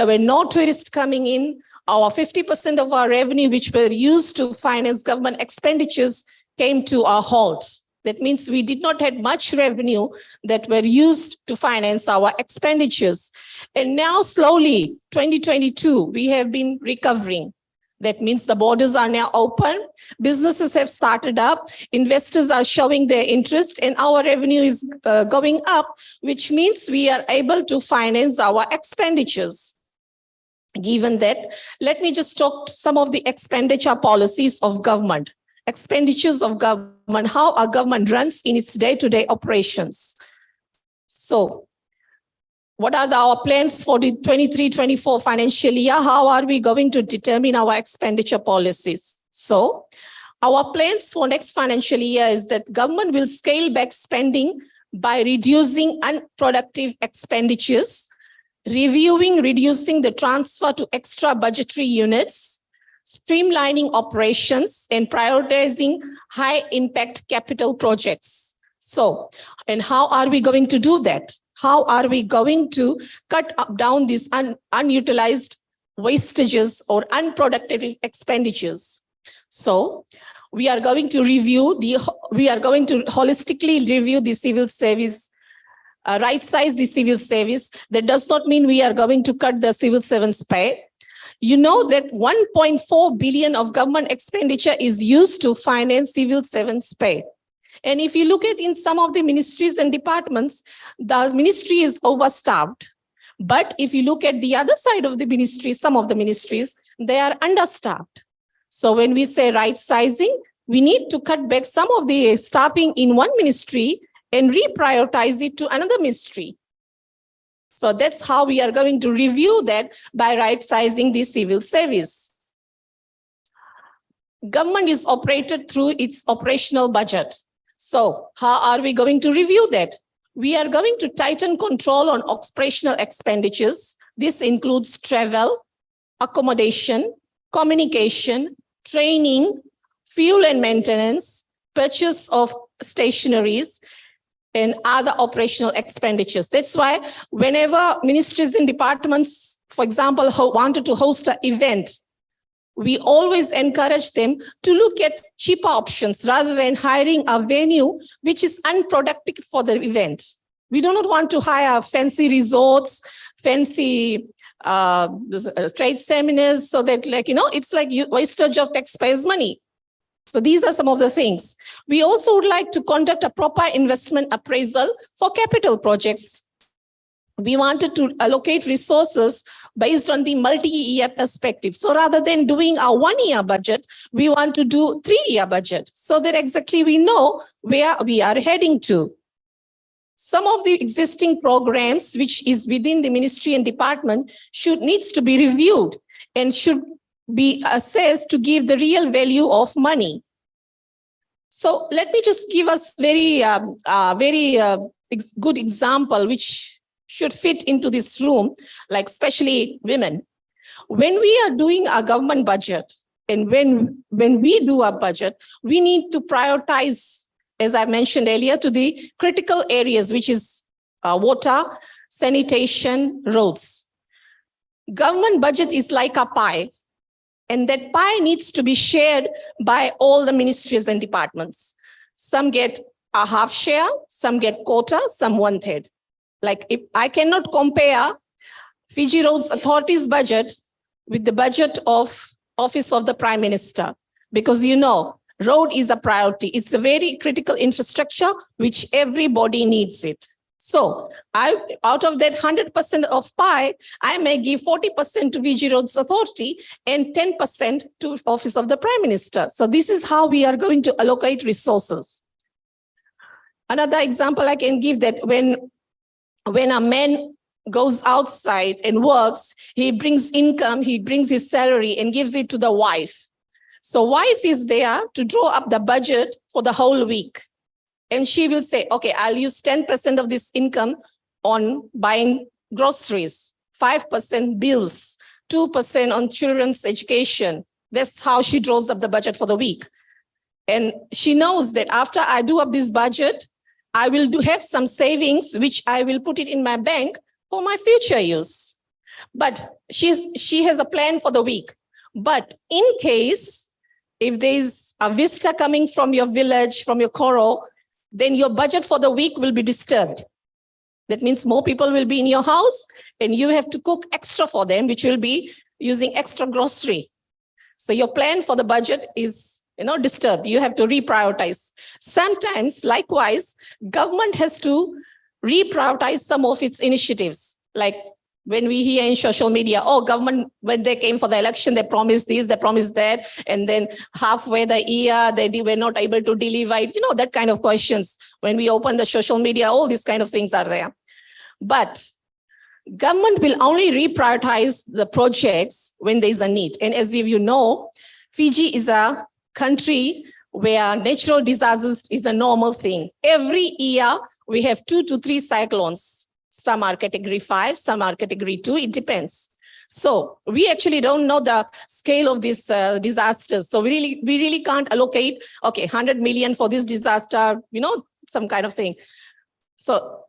were no tourists coming in. Our 50% of our revenue, which were used to finance government expenditures, came to a halt. That means we did not have much revenue that were used to finance our expenditures. And now slowly, 2022, we have been recovering. That means the borders are now open, businesses have started up, investors are showing their interest, and our revenue is going up, which means we are able to finance our expenditures. Given that, let me just talk some of the expenditure policies of government. Expenditures of government, how our government runs in its day-to-day operations. So, what are our plans for the 23-24 financial year? How are we going to determine our expenditure policies? So, our plans for next financial year is that government will scale back spending by reducing unproductive expenditures, reducing the transfer to extra budgetary units, streamlining operations, and prioritizing high impact capital projects. So, and how are we going to do that? How are we going to cut down these unutilized wastages or unproductive expenditures? So, we are going to holistically review the civil service, right-size the civil service. That does not mean we are going to cut the civil servants' pay. You know that 1.4 billion of government expenditure is used to finance civil servants' pay. And if you look at in some of the ministries and departments, the ministry is overstaffed. But if you look at the other side of the ministry, some of the ministries, they are understaffed. So when we say right sizing, we need to cut back some of the staffing in one ministry and reprioritize it to another ministry. So that's how we are going to review that by right sizing the civil service. Government is operated through its operational budget. So how are we going to review that? We are going to tighten control on operational expenditures. This includes travel, accommodation, communication, training, fuel and maintenance, purchase of stationaries, and other operational expenditures. That's why whenever ministries and departments, for example, wanted to host an event, we always encourage them to look at cheaper options rather than hiring a venue which is unproductive for the event. We do not want to hire fancy resorts, fancy trade seminars, so that it's like wastage of taxpayers' money. So these are some of the things. We also would like to conduct a proper investment appraisal for capital projects. We wanted to allocate resources based on the multi-year perspective. So rather than doing a one-year budget, we want to do 3-year budget so that exactly we know where we are heading to. Some of the existing programs, which is within the ministry and department, needs to be reviewed and should be assessed to give the real value of money. So let me just give us very good example, which should fit into this room, like especially women. When we are doing a government budget, and when we do a budget, we need to prioritize, as I mentioned earlier, to the critical areas, which is water, sanitation, roads. Government budget is like a pie, and that pie needs to be shared by all the ministries and departments. Some get a half share, some get quota, some 1/3. Like if I cannot compare Fiji Roads Authority's budget with the budget of Office of the Prime Minister, because road is a priority. It's a very critical infrastructure which everybody needs it. So out of that 100% of pie, I may give 40% to Fiji Roads Authority and 10% to Office of the Prime Minister. So this is how we are going to allocate resources. Another example I can give, that when a man goes outside and works, he brings income, he brings his salary and gives it to the wife. So wife is there to draw up the budget for the whole week. And she will say, okay, I'll use 10% of this income on buying groceries, 5% bills, 2% on children's education. That's how she draws up the budget for the week. And she knows that after I do up this budget, I will have some savings, which I will put it in my bank for my future use. But she has a plan for the week. But in case, if there's a vista coming from your village, from your koro, then your budget for the week will be disturbed. That means more people will be in your house and you have to cook extra for them, which will be using extra grocery. So your plan for the budget is disturbed. You have to reprioritize. Sometimes, likewise, government has to reprioritize some of its initiatives. Like when we hear in social media, oh, government, when they came for the election, they promised this, they promised that, and then halfway the year, they were not able to deliver it. That kind of questions. When we open the social media, all these kind of things are there. But government will only reprioritize the projects when there is a need. And as you know, Fiji is a country where natural disasters is a normal thing. Every year, we have 2 to 3 cyclones. Some are category 5, some are category 2, it depends. So we actually don't know the scale of these disasters. So we really can't allocate, okay, 100 million for this disaster, some kind of thing. So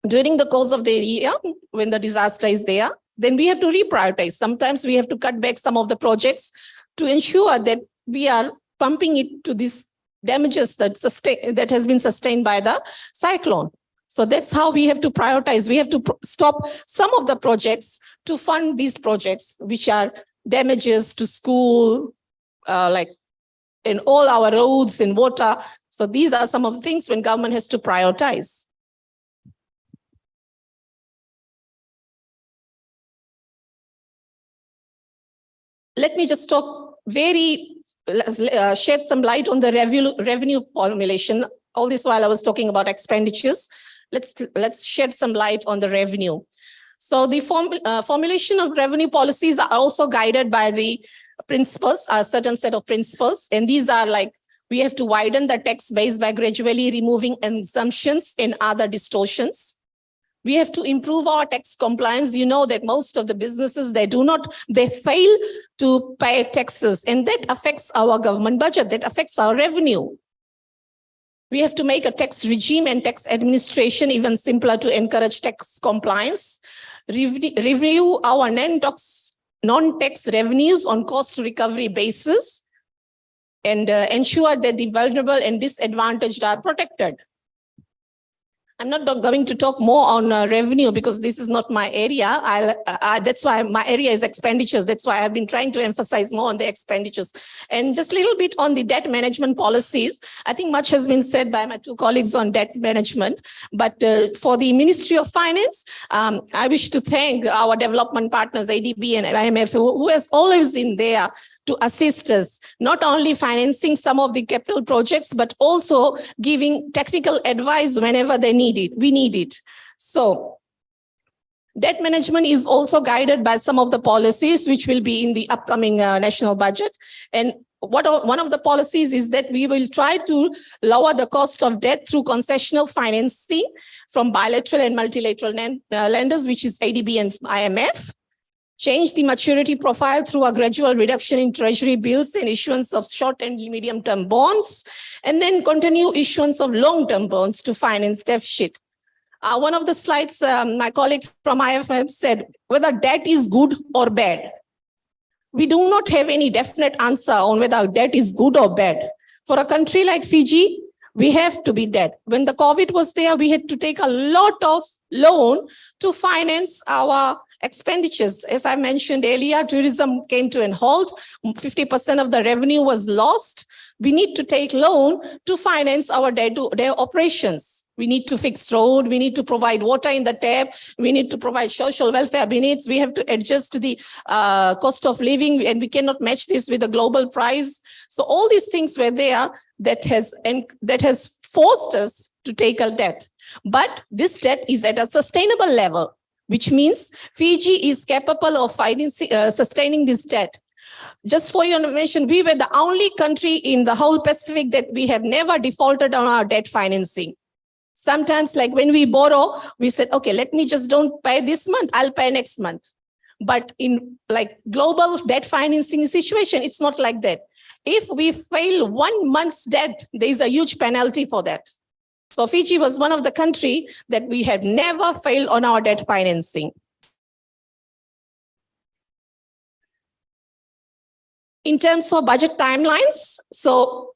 during the course of the year, when the disaster is there, then we have to reprioritize. Sometimes we have to cut back some of the projects to ensure that we are pumping it to these damages that has been sustained by the cyclone. So that's how we have to prioritize. We have to stop some of the projects to fund these projects, which are damages to school, like in all our roads and water. So these are some of the things when government has to prioritize. Let me just talk shed some light on the revenue formulation. All this while I was talking about expenditures. Let's shed some light on the revenue. So the formulation of revenue policies are also guided by the principles, a certain set of principles. And these are like, we have to widen the tax base by gradually removing exemptions and other distortions. We have to improve our tax compliance. You know that most of the businesses, they fail to pay taxes, and that affects our government budget, that affects our revenue. We have to make a tax regime and tax administration even simpler to encourage tax compliance. Review our non-tax revenues on cost recovery basis, and ensure that the vulnerable and disadvantaged are protected. I'm not going to talk more on revenue because this is not my area. That's why my area is expenditures. That's why I've been trying to emphasize more on the expenditures. And just a little bit on the debt management policies. I think much has been said by my 2 colleagues on debt management. But for the Ministry of Finance, I wish to thank our development partners, ADB and IMF, who has always been there to assist us, not only financing some of the capital projects, but also giving technical advice whenever we need it. So debt management is also guided by some of the policies which will be in the upcoming national budget. And one of the policies is that we will try to lower the cost of debt through concessional financing from bilateral and multilateral lenders, which is ADB and IMF. Change the maturity profile through a gradual reduction in treasury bills and issuance of short and medium-term bonds, and then continue issuance of long-term bonds to finance deficit. One of the slides, my colleague from IMF said, whether debt is good or bad. We do not have any definite answer on whether debt is good or bad. For a country like Fiji, we have to be debt. When the COVID was there, we had to take a lot of loan to finance our expenditures. As I mentioned earlier, tourism came to an halt. 50% of the revenue was lost. We need to take loan to finance our day-to-day operations. We need to fix road. We need to provide water in the tap. We need to provide social welfare needs. We have to adjust the cost of living, and we cannot match this with the global price. So all these things were there that has forced us to take a debt. But this debt is at a sustainable level, which means Fiji is capable of sustaining this debt. Just for your information, we were the only country in the whole Pacific that we have never defaulted on our debt financing. Sometimes, like when we borrow, we said, okay, let me just don't pay this month, I'll pay next month. But in like global debt financing situation, it's not like that. If we fail 1 month's debt, there is a huge penalty for that. So Fiji was one of the countries that we have never failed on our debt financing. In terms of budget timelines, so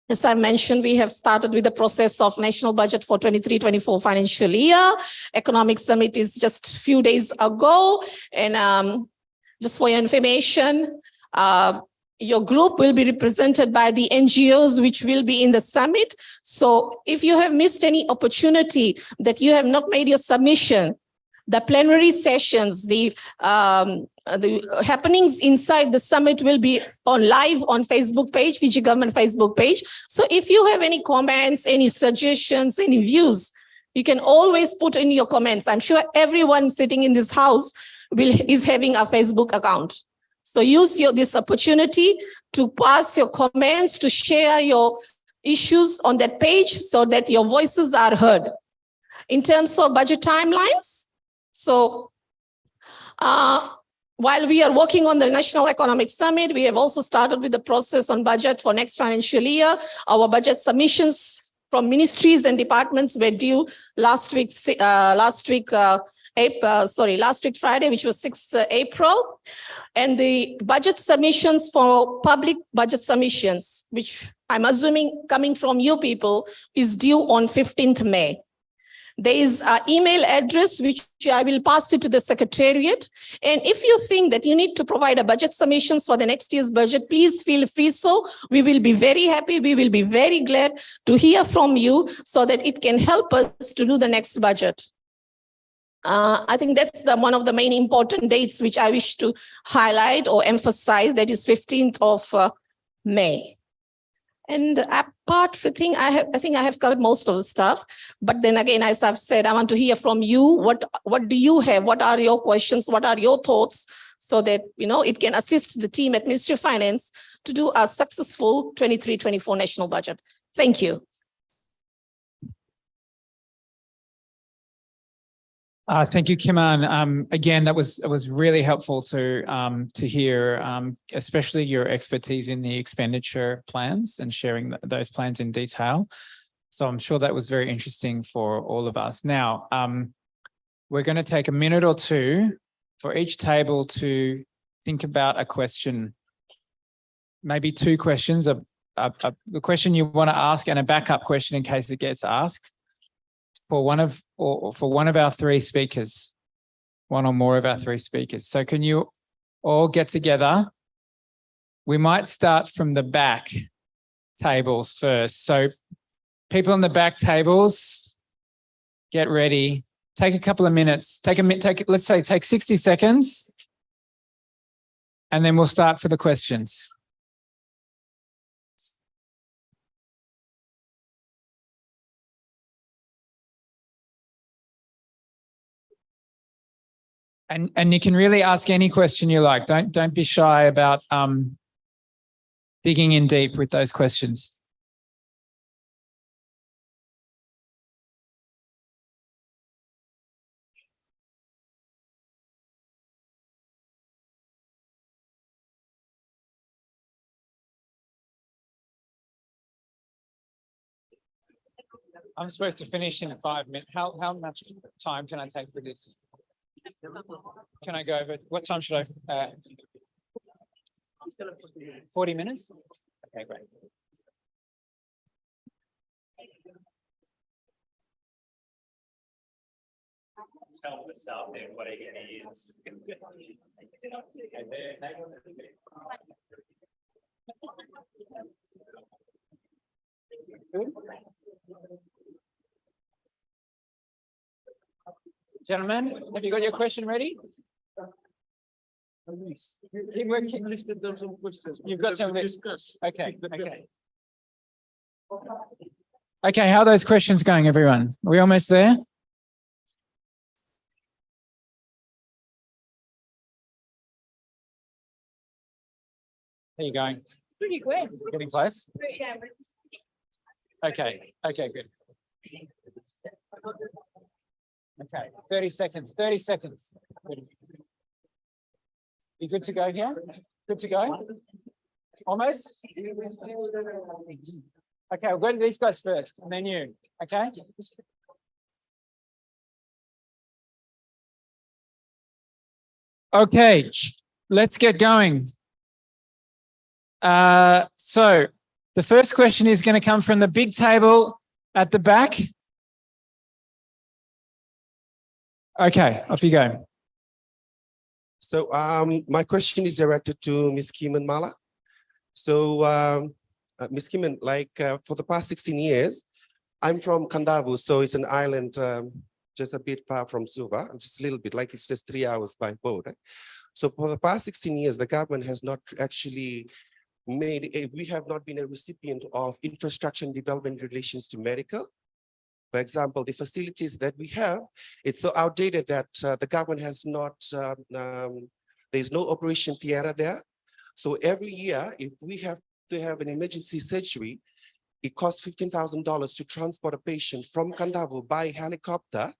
as I mentioned, we have started with the process of national budget for 23-24 financial year. Economic Summit is just a few days ago. And just for your information, your group will be represented by the NGOs which will be in the summit. So if you have missed any opportunity that you have not made your submission, the plenary sessions, the happenings inside the summit will be live on Facebook page, Fiji government Facebook page. So if you have any comments, any suggestions, any views, you can always put in your comments. I'm sure everyone sitting in this house is having a Facebook account. So use this opportunity to pass your comments, to share your issues on that page so that your voices are heard. In terms of budget timelines, so while we are working on the National Economic Summit, we have also started with the process on budget for next financial year. Our budget submissions from ministries and departments were due last week Friday, which was 6th April. And the budget submissions for public budget submissions, which I'm assuming coming from you people, is due on 15th May. There is an email address which I will pass it to the Secretariat. And if you think that you need to provide a budget submissions for the next year's budget, please feel free. So we will be very happy. We will be very glad to hear from you so that it can help us to do the next budget. I think that's one of the main important dates which I wish to highlight or emphasize. That is 15th of May. And apart from I think I have covered most of the stuff. But then again, as I've said, I want to hear from you. What do you have? What are your questions? What are your thoughts? So that, it can assist the team at Ministry of Finance to do a successful 23-24 national budget. Thank you. Thank you, Kiman. Again, it was really helpful to hear, especially your expertise in the expenditure plans and sharing those plans in detail. So I'm sure that was very interesting for all of us. Now, we're going to take a minute or two for each table to think about a question, maybe two questions, the question you want to ask and a backup question in case it gets asked. For one of our three speakers, one or more of our three speakers. So can you all get together? We might start from the back tables first. So people on the back tables, get ready. Take a couple of minutes. Let's say take 60 seconds, and then we'll start for the questions. And you can really ask any question you like. Don't be shy about digging in deep with those questions. I'm supposed to finish in 5 minutes. How much time can I take for this? Can I go over? What time should I? 40 minutes? Okay, great. Tell the staff there what it is. Gentlemen, have you got your question ready? Keep working. You've got some list. Okay, okay. Okay, how are those questions going, everyone? Are we almost there? How are you going? Pretty good. Getting close? Okay, okay, good. Okay, 30 seconds, 30 seconds. You good to go here? Good to go? Almost? Okay, we'll go to these guys first and then you, okay? Okay, let's get going. So the first question is going to come from the big table at the back. Okay, off you go. So my question is directed to Ms. Kiman Mala. So Ms. Kiman, like for the past 16 years, I'm from Kandavu, so it's an island just a bit far from Suva, just a little bit, like it's just 3 hours by boat. Right? So for the past 16 years, the government has not actually we have not been a recipient of infrastructure and development in relations to medical. For example, the facilities that we have, it's so outdated that the government has not, there's no operation theater there. So every year, if we have to have an emergency surgery, it costs $15,000 to transport a patient from Kandavu by helicopter,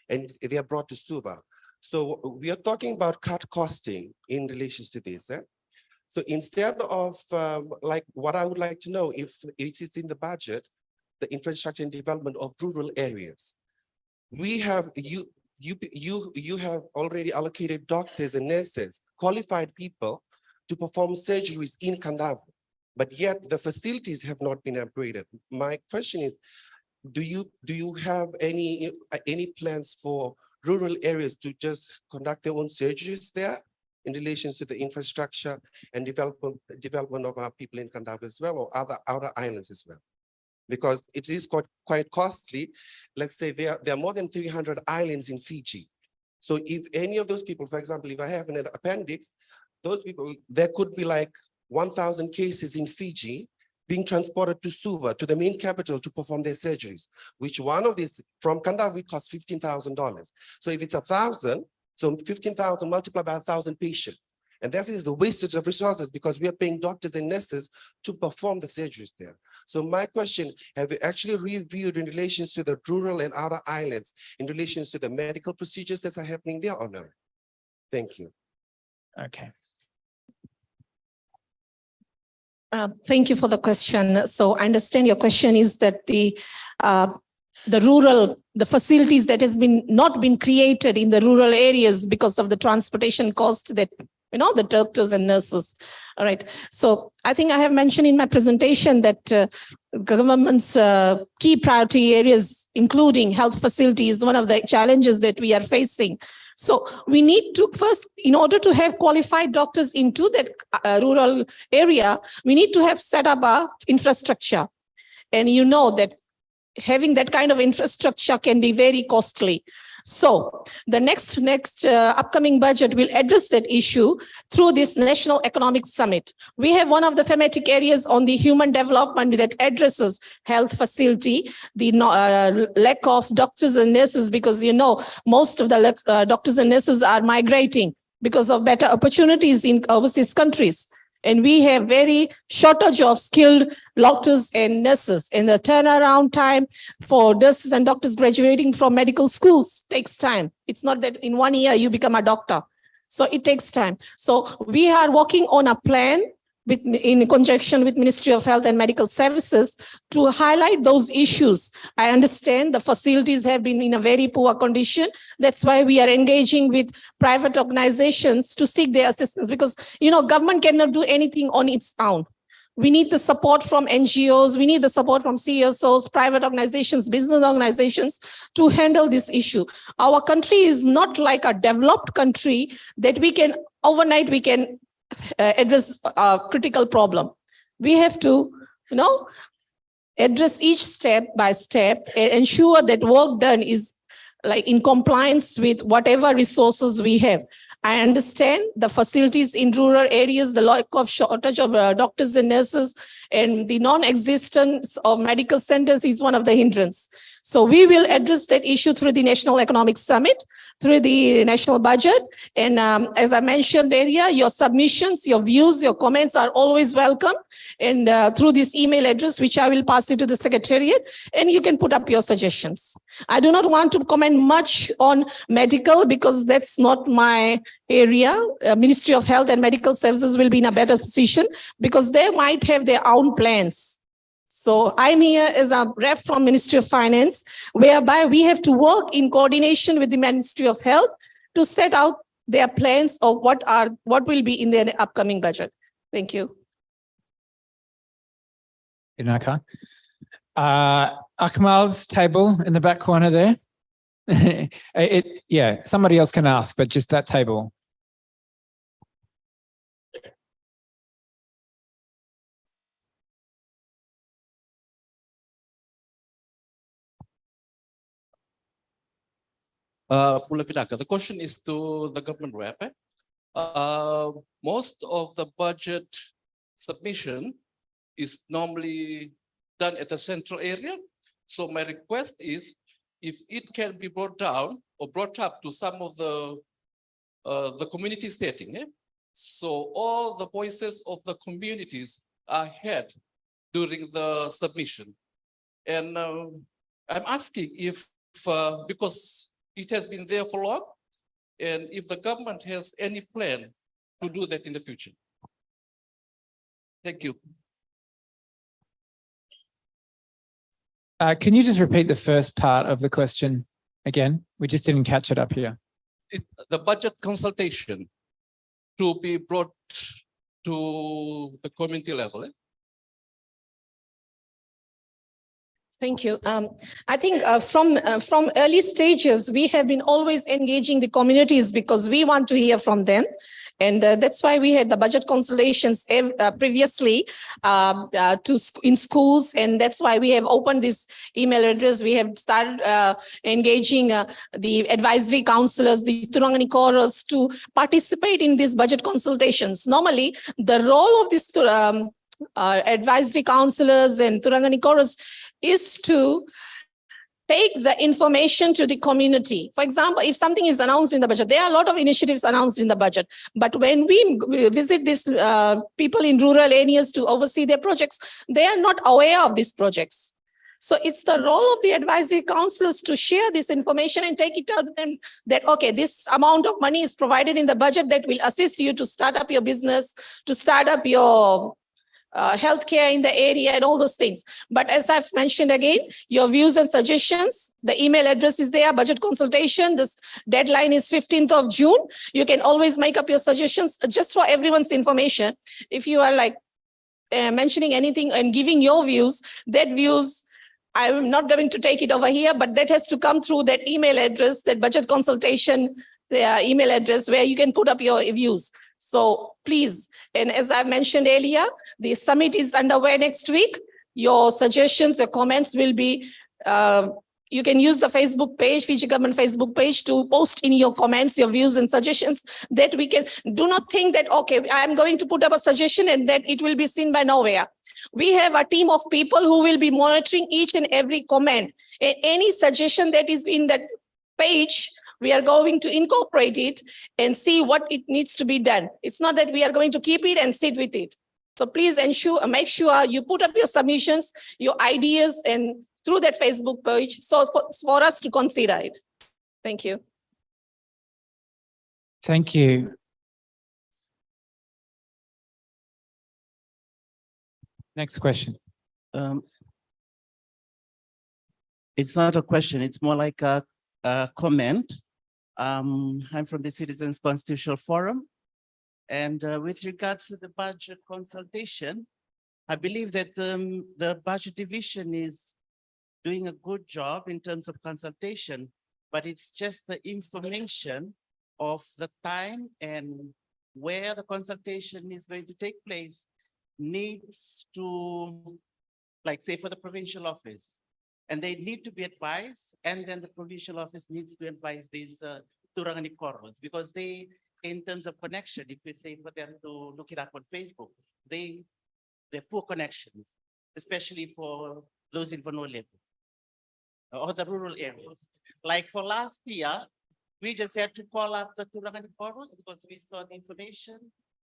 and they are brought to Suva. So we are talking about cut costing in relation to this. So instead of like what I would like to know, if it is in the budget, the infrastructure and development of rural areas. We have, you have already allocated doctors and nurses, qualified people to perform surgeries in Kandavu, but yet the facilities have not been upgraded. My question is, do you have any plans for rural areas to just conduct their own surgeries there in relation to the infrastructure and development of our people in Kandavu as well, or other outer islands as well? Because it is quite costly. Let's say there are more than 300 islands in Fiji. So if any of those people, for example, if I have an appendix, those people, there could be like 1,000 cases in Fiji being transported to Suva, to the main capital, to perform their surgeries, which one of these from Kandavu costs $15,000. So if it's 1,000, so 15,000 multiplied by 1,000 patients. And that is the wastage of resources because we are paying doctors and nurses to perform the surgeries there. So my question, have you actually reviewed in relation to the rural and outer islands in relation to the medical procedures that are happening there or no? Thank you. Okay. Thank you for the question. So I understand your question is that the facilities that has not been created in the rural areas because of the transportation cost that the doctors and nurses. All right. So I think I have mentioned in my presentation that government's key priority areas, including health facilities, one of the challenges that we are facing. So we need to first, in order to have qualified doctors into that rural area, we need to have set up a infrastructure. And you know that having that kind of infrastructure can be very costly. So the next upcoming budget will address that issue through this National Economic Summit. We have one of the thematic areas on the human development that addresses health facility, the lack of doctors and nurses, because most of the doctors and nurses are migrating because of better opportunities in overseas countries. And we have very shortage of skilled doctors and nurses. And the turnaround time for nurses and doctors graduating from medical schools takes time. It's not that in 1 year you become a doctor. So it takes time. So we are working on a plan in conjunction with Ministry of Health and Medical Services to highlight those issues. I understand the facilities have been in a very poor condition. That's why we are engaging with private organizations to seek their assistance because, government cannot do anything on its own. We need the support from NGOs. We need the support from CSOs, private organizations, business organizations to handle this issue. Our country is not like a developed country that we can overnight we can address a critical problem. We have to, address each step by step and ensure that work done is like in compliance with whatever resources we have. I understand the facilities in rural areas, the lack of shortage of doctors and nurses, and the non-existence of medical centers is one of the hindrance. So we will address that issue through the National Economic Summit, through the national budget. And as I mentioned earlier, your submissions, your views, your comments are always welcome. And through this email address, which I will pass it to the Secretariat, and you can put up your suggestions. I do not want to comment much on medical because that's not my area. Ministry of Health and Medical Services will be in a better position because they might have their own plans. So I'm here as a rep from Ministry of Finance, whereby we have to work in coordination with the Ministry of Health to set out their plans of what will be in their upcoming budget. Thank you. Vinaka. Akmal's table in the back corner there. Yeah, somebody else can ask, but just that table. The question is to the government rep. Most of the budget submission is normally done at a central area. So my request is if it can be brought down or brought up to some of the community setting. So all the voices of the communities are heard during the submission. And I'm asking if, because it has been there for long, and if the government has any plan to do that in the future. Thank you. Can you just repeat the first part of the question again? We just didn't catch it up here. The budget consultation to be brought to the community level. Thank you. I think from early stages, we have been always engaging the communities because we want to hear from them. And that's why we had the budget consultations previously in schools. And that's why we have opened this email address. We have started engaging the advisory counselors, the Turangani Chorus to participate in these budget consultations. Normally, the role of this advisory counselors and Turangani Chorus is to take the information to the community. For example, if something is announced in the budget, there are a lot of initiatives announced in the budget. But when we visit these people in rural areas to oversee their projects, they are not aware of these projects. So it's the role of the advisory councils to share this information and take it out to them that, okay, this amount of money is provided in the budget that will assist you to start up your business, to start up your healthcare in the area and all those things. But as I've mentioned again, your views and suggestions, the email address is there, budget consultation. This deadline is 15th of June. You can always make up your suggestions just for everyone's information. If you are like mentioning anything and giving your views, that views, I'm not going to take it over here, but that has to come through that email address, that budget consultation, the email address where you can put up your views. So please, and as I mentioned earlier, the summit is underway next week. Your suggestions, your comments will be, you can use the Facebook page, Fiji government Facebook page to post in your comments, your views and suggestions that we can, do not think that, okay, I'm going to put up a suggestion and that it will be seen by nowhere. We have a team of people who will be monitoring each and every comment. Any suggestion that is in that page, we are going to incorporate it and see what it needs to be done. It's not that we are going to keep it and sit with it. So please make sure you put up your submissions, your ideas, and through that Facebook page, so for us to consider it. Thank you. Thank you. Next question. It's not a question, it's more like a comment. I'm from the Citizens Constitutional Forum. And with regards to the budget consultation, I believe that the budget division is doing a good job in terms of consultation, but it's just the information of the time and where the consultation is going to take place needs to, like say for the provincial office, and they need to be advised, and then the provincial office needs to advise these Turangani corals, because they, in terms of connection, if we say for them to look it up on Facebook, they're poor connections, especially for those in vulnerable or the rural areas. Like for last year, we just had to call up the Turangani corals because we saw the information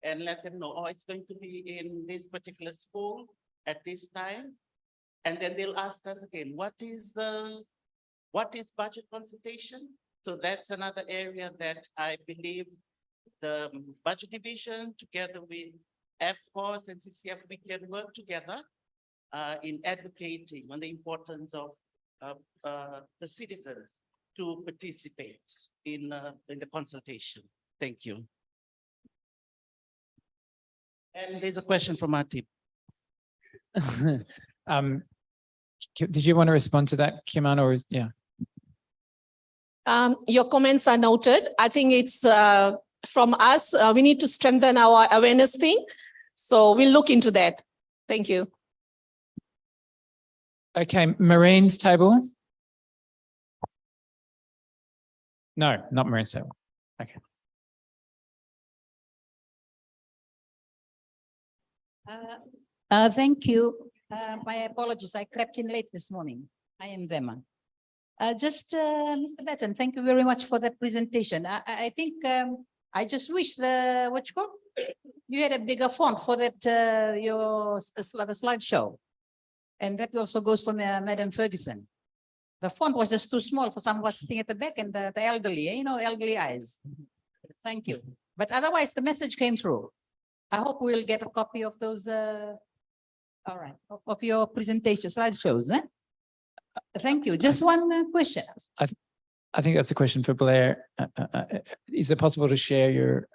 and let them know, oh, it's going to be in this particular school at this time. And then they'll ask us again, what is budget consultation? So that's another area that I believe the budget division together with FCOS and CCF, we can work together in advocating on the importance of the citizens to participate in the consultation. Thank you. And there's a question from our team. Did you want to respond to that, Kiman, or yeah? Your comments are noted. I think it's from us, we need to strengthen our awareness thing. So we'll look into that. Thank you. Okay, Marine's table. No, not Marine's table. Okay. Thank you. My apologies. I crept in late this morning. I am Vema. Mr. Batten, thank you very much for that presentation. I think I just wish you had a bigger font for that your slideshow, and that also goes for Madam Ferguson. The font was just too small for someone sitting at the back and the elderly, elderly eyes. Thank you. But otherwise, the message came through. I hope we'll get a copy of those. All right, of your presentation slideshows. Thank you. Just one question. I think that's a question for Blair. Is it possible to share your?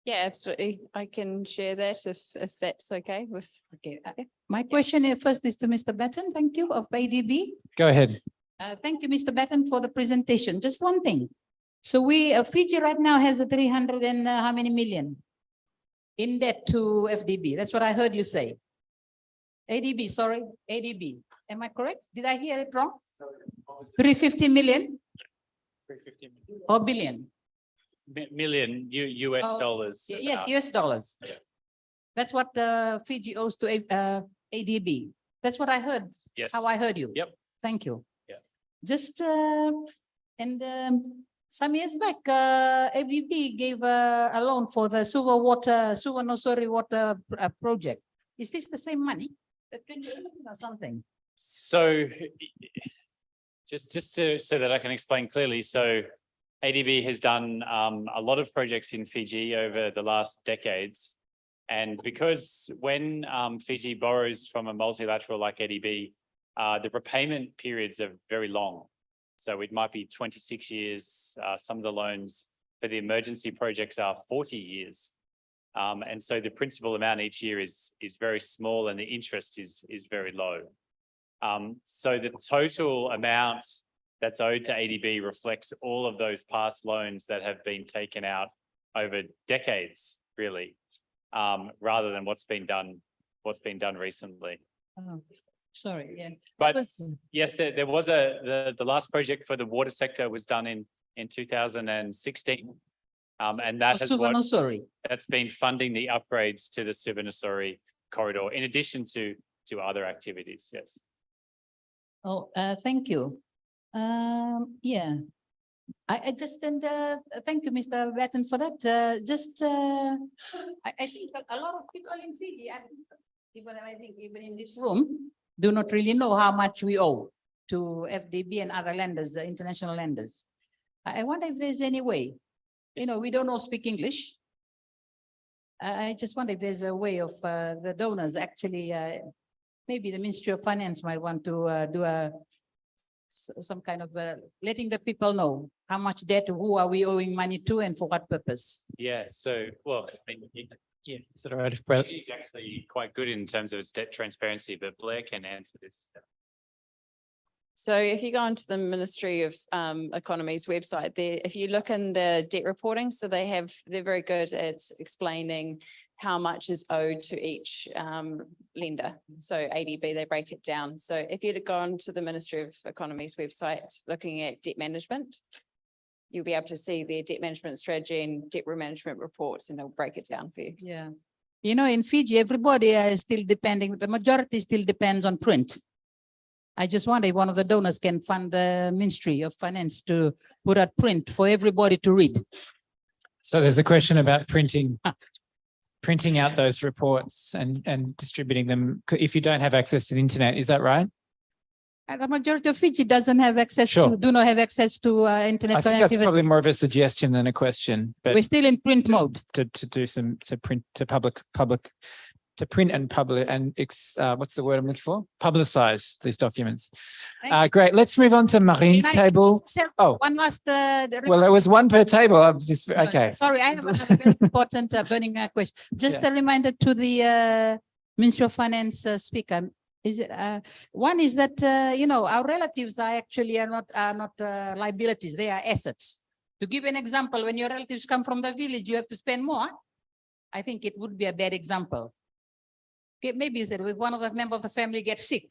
Yeah, absolutely. I can share that if that's okay with. Okay. My question first is to Mr. Batten. Thank you, of ADB. Go ahead. Thank you, Mr. Batten, for the presentation. Just one thing. So Fiji right now has a 300 and how many million in debt to FDB? That's what I heard you say. ADB, sorry, ADB. Am I correct? Did I hear it wrong? 350 million? 350 million. Or billion? Million US Oh, dollars. Yes, about. US dollars. Yeah. That's what Fiji owes to ADB. That's what I heard. Yes. How I heard you. Yep. Thank you. Yeah. Just some years back, ABB gave a loan for the Suva Nosori water project. Is this the same money? 2018 or something? So just so that I can explain clearly, so ADB has done a lot of projects in Fiji over the last decades. And because when Fiji borrows from a multilateral like ADB, the repayment periods are very long. So it might be 26 years. Some of the loans for the emergency projects are 40 years. And so the principal amount each year is very small and the interest is very low. So the total amount that's owed to ADB reflects all of those past loans that have been taken out over decades, really, rather than what's been done recently. Oh, sorry, yeah. But yes, there was the last project for the water sector was done in 2016. And that has that's been funding the upgrades to the Suvarnasori corridor, in addition to other activities. Yes. Oh, thank you. Yeah, I just thank you, Mr. Batten, for that. I think a lot of people in Fiji, I think even in this room, do not really know how much we owe to FDB and other lenders, the international lenders. I wonder if there's any way. We don't all speak English. I just wonder if there's a way of the donors actually, maybe the Ministry of Finance might want to do some kind of letting the people know how much debt, who are we owing money to and for what purpose. Yeah. So, well, I mean, Yeah, is it all right if Blair? It's actually quite good in terms of its debt transparency, but Blair can answer this. So if you go onto the Ministry of Economy's website there, if you look in the debt reporting, so they're very good at explaining how much is owed to each lender. So ADB, they break it down. So if you'd go onto the Ministry of Economy's website, looking at debt management, you'll be able to see their debt management strategy and debt management reports, and they'll break it down for you. Yeah. You know, in Fiji, everybody is still depending, the majority still depends on print. I just wonder if one of the donors can fund the Ministry of Finance to put out print for everybody to read. So there's a question about printing out those reports and distributing them. If you don't have access to the internet, is that right? And the majority of Fiji doesn't have access Sure. to, do not have access to internet I think that's probably connectivity. more of a suggestion than a question, but We're still in print mode. to do some, to print, to to print and publish and what's the word I'm looking for? Publicize these documents. Great. Let's move on to Marine's Can I table. say Oh. One last. Well, there was one per table. I'm just, okay. Sorry, I have another very important burning question. Just Yeah. a reminder to the Ministry of Finance speaker. Is it, one is that, you know, our relatives are actually are not liabilities, they are assets. To give an example, when your relatives come from the village, you have to spend more. I think it would be a bad example. Okay, maybe is that if one of the member of the family gets sick,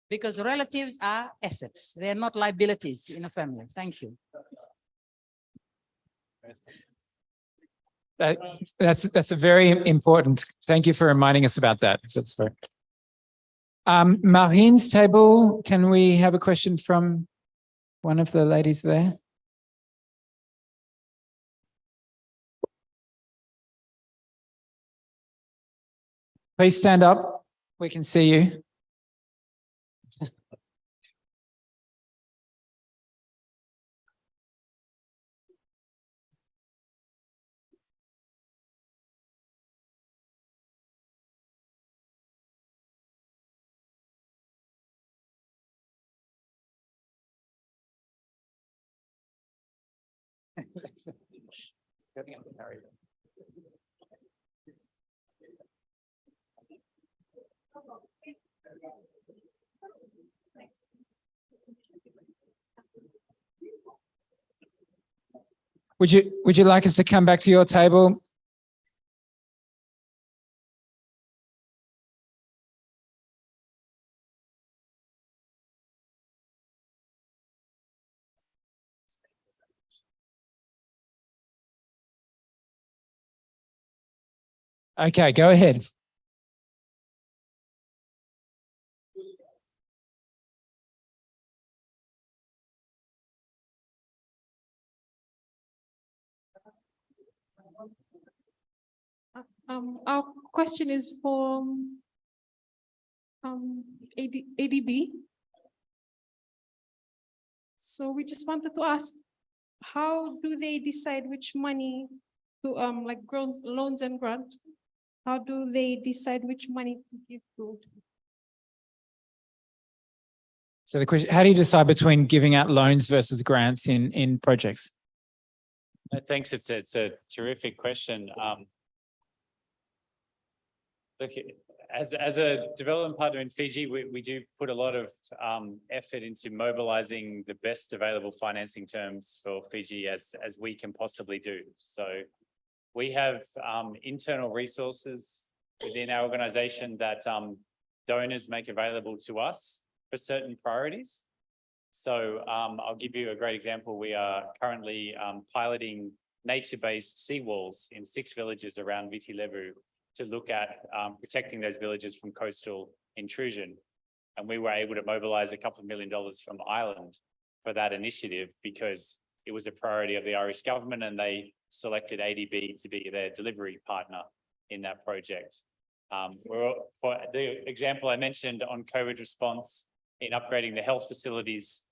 because relatives are assets, they are not liabilities in a family. Thank you. That's a very important. Thank you for reminding us about that. That's fair. Marine's table, can we have a question from one of the ladies there? Please stand up. We can see you. Would you like us to come back to your table? Okay, go ahead. Our question is for ADB. So we just wanted to ask, how do they decide which money to like loans and grants? How do they decide which money to give to? So the question, how do you decide between giving out loans versus grants in projects? Thanks. It's a terrific question. Look, as a development partner in Fiji, we do put a lot of effort into mobilizing the best available financing terms for Fiji as we can possibly do. So we have internal resources within our organization that donors make available to us for certain priorities. So I'll give you a great example. We are currently piloting nature-based seawalls in 6 villages around Viti Levu to look at protecting those villages from coastal intrusion. And we were able to mobilize $2 million from Ireland for that initiative because it was a priority of the Irish government and they selected ADB to be their delivery partner in that project. For the example I mentioned on COVID response in upgrading the health facilities,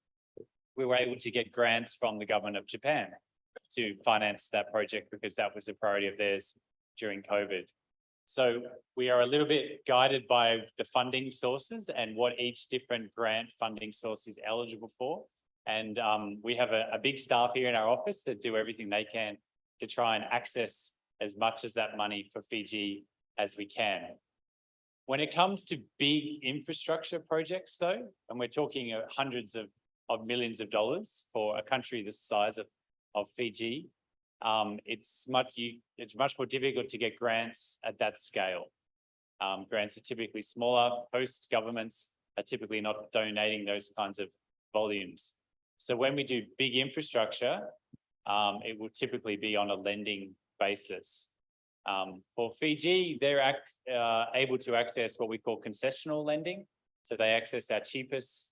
we were able to get grants from the government of Japan to finance that project because that was a priority of theirs during COVID. So we are a little bit guided by the funding sources and what each different grant funding source is eligible for. And we have a big staff here in our office that do everything they can to try and access as much as that money for Fiji as we can. When it comes to big infrastructure projects though, and we're talking hundreds of millions of dollars for a country the size of Fiji, it's much more difficult to get grants at that scale. Grants are typically smaller. Host governments are typically not donating those kinds of volumes. So when we do big infrastructure, it will typically be on a lending basis. For Fiji, they're able to access what we call concessional lending. So they access our cheapest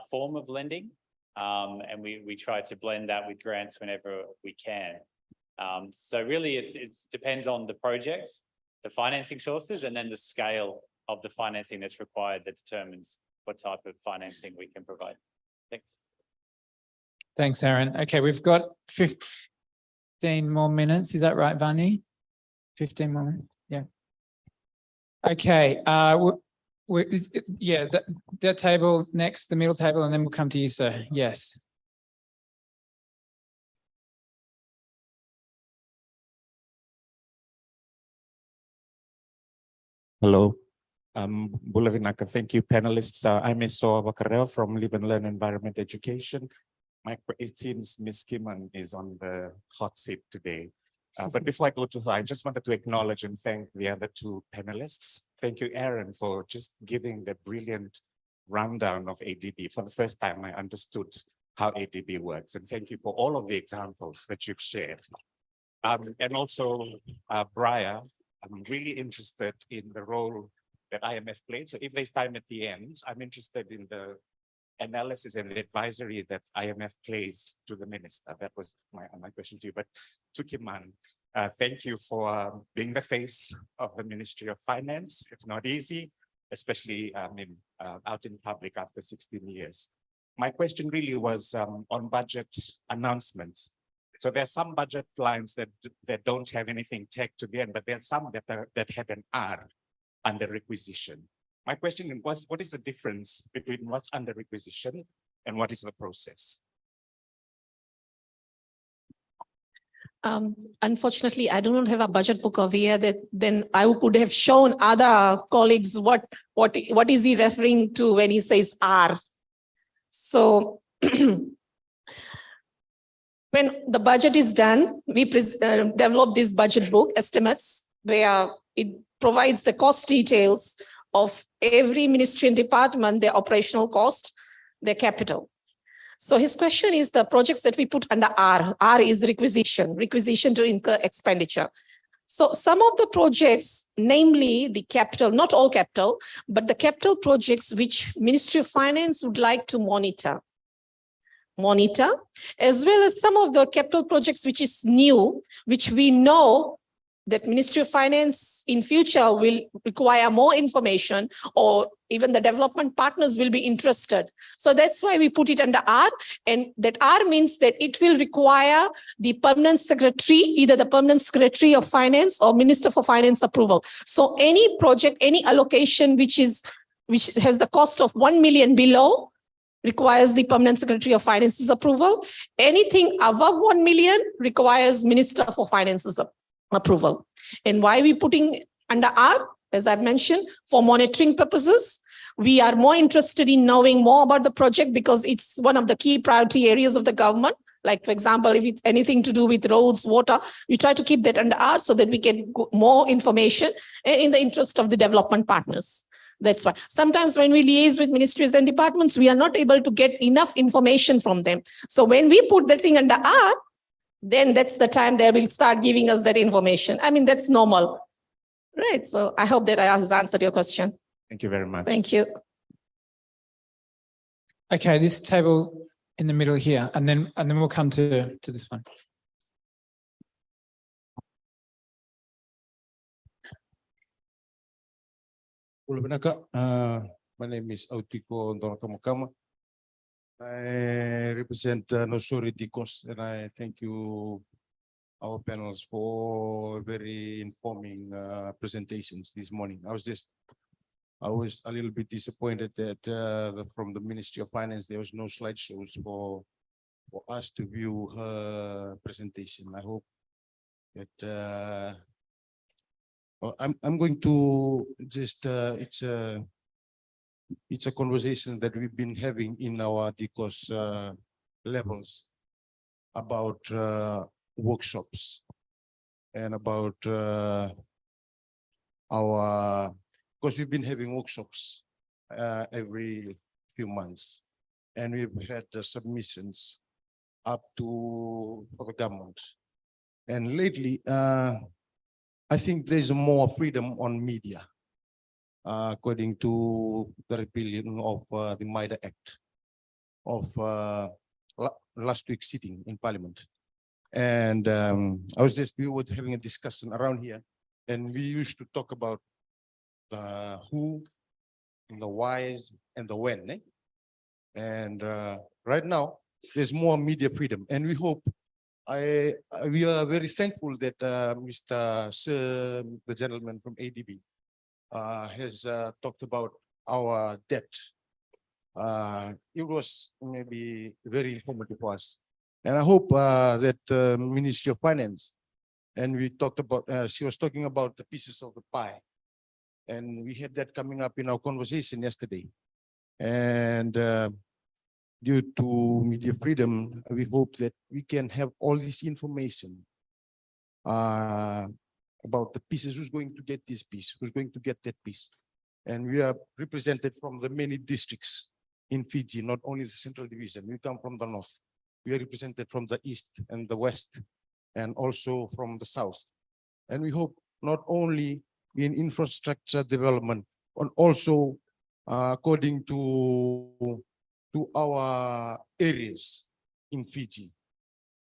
form of lending. And we try to blend that with grants whenever we can. So really it depends on the project, the financing sources, and then the scale of the financing that's required that determines what type of financing we can provide. Thanks. Thanks, Aaron. Okay, we've got 15 more minutes. Is that right, Vani? 15 more minutes, yeah. Okay, yeah, that table next, the middle table, and then we'll come to you, sir. Yes. Hello, Bula Vinaka. Thank you, panelists. I'm Esau Bakarel from Live and Learn Environment Education. It seems Ms. Kiman is on the hot seat today. But before I go to her, I just wanted to acknowledge and thank the other two panelists. Thank you, Aaron, for just giving the brilliant rundown of ADB. For the first time, I understood how ADB works. And thank you for all of the examples that you've shared. And also, Briar, I'm really interested in the role that IMF played. So if there's time at the end, I'm interested in the analysis and the advisory that IMF plays to the minister. That was my question to you. But to Kiman, thank you for being the face of the Ministry of Finance. It's not easy, especially out in public after 16 years. My question really was on budget announcements. So there are some budget lines that don't have anything tagged to the end, but there are some that have an R under requisition. My question was, what is the difference between what's under requisition and what is the process? Unfortunately, I do not have a budget book over here that then I could have shown other colleagues what is he referring to when he says R. So when the budget is done, we develop this budget book estimates where it provides the cost details of every ministry and department, their operational cost, their capital. So his question is the projects that we put under R. R is requisition to incur expenditure. So some of the projects, namely the capital, not all capital, but the capital projects which Ministry of Finance would like to monitor, as well as some of the capital projects which is new, which we know that Ministry of Finance in future will require more information, or even the development partners will be interested. So that's why we put it under R, and that R means that it will require the permanent secretary, either the permanent secretary of finance or Minister for Finance approval. So any project, any allocation which has the cost of 1 million below requires the permanent secretary of finance's approval. Anything above 1 million requires Minister for Finance's approval. And why are we putting under R? As I've mentioned, for monitoring purposes. We are more interested in knowing more about the project because it's one of the key priority areas of the government. Like, for example, if it's anything to do with roads, water, we try to keep that under R so that we get more information in the interest of the development partners. That's why sometimes when we liaise with ministries and departments, we are not able to get enough information from them. So when we put that thing under R, then that's the time they will start giving us that information. I mean, that's normal, right? So I hope that I has answered your question. Thank you very much. Thank you. Okay, this table in the middle here, and then we'll come to this one. My name is Autiko Ndorakamakama. I represent Nosuri Dikos, and I thank you, our panels, for very informing presentations this morning. I was a little bit disappointed that from the Ministry of Finance there was no slideshows for us to view her presentation. I hope I'm going to just, it's a conversation that we've been having in our DCOS levels about workshops and about because we've been having workshops every few months, and we've had submissions up to for the government. And lately, I think there's more freedom on media, according to the repealing of the MIDA Act of last week's sitting in Parliament. And we were having a discussion around here, and we used to talk about the who, and the whys, and the when. And right now, there's more media freedom, and we hope. We are very thankful that Mr. Sir, the gentleman from ADB, has talked about our debt. It was maybe very informative for us, and I hope that Ministry of Finance, and we talked about. She was talking about the pieces of the pie, and we had that coming up in our conversation yesterday, and. Due to media freedom, we hope that we can have all this information about the pieces, who's going to get this piece, who's going to get that piece. And we are represented from the many districts in Fiji, not only the Central Division. We come from the north. We are represented from the east and the west, and also from the south. And we hope not only in infrastructure development, but also according to our areas in Fiji,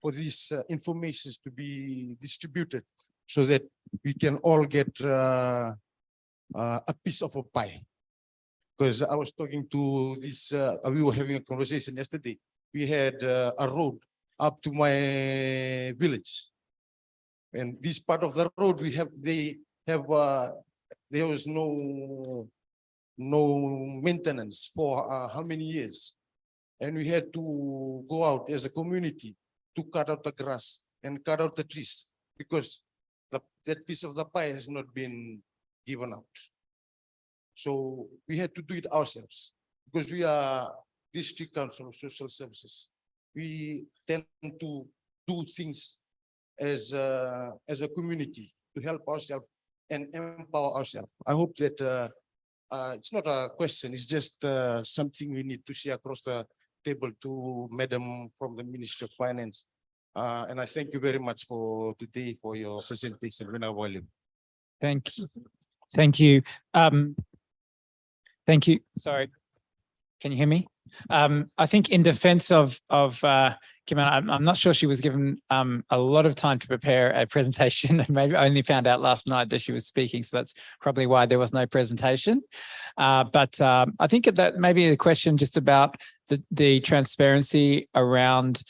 for these informations to be distributed so that we can all get a piece of a pie. Because I was talking to this, we were having a conversation yesterday. We had a road up to my village, and this part of the road there was no maintenance for how many years, and we had to go out as a community to cut out the grass and cut out the trees because that piece of the pie has not been given out. So we had to do it ourselves because we are District Council of Social Services. We tend to do things as a community to help ourselves and empower ourselves. I hope that it's not a question, it's just something we need to share across the table to Madam from the Ministry of Finance. And I thank you very much for today for your presentation. Thank you. Thank you. Thank you. Sorry. Can you hear me? I think in defense of Kim, I'm not sure she was given a lot of time to prepare a presentation, and maybe I only found out last night that she was speaking, so that's probably why there was no presentation. But I think that maybe the question just about the transparency around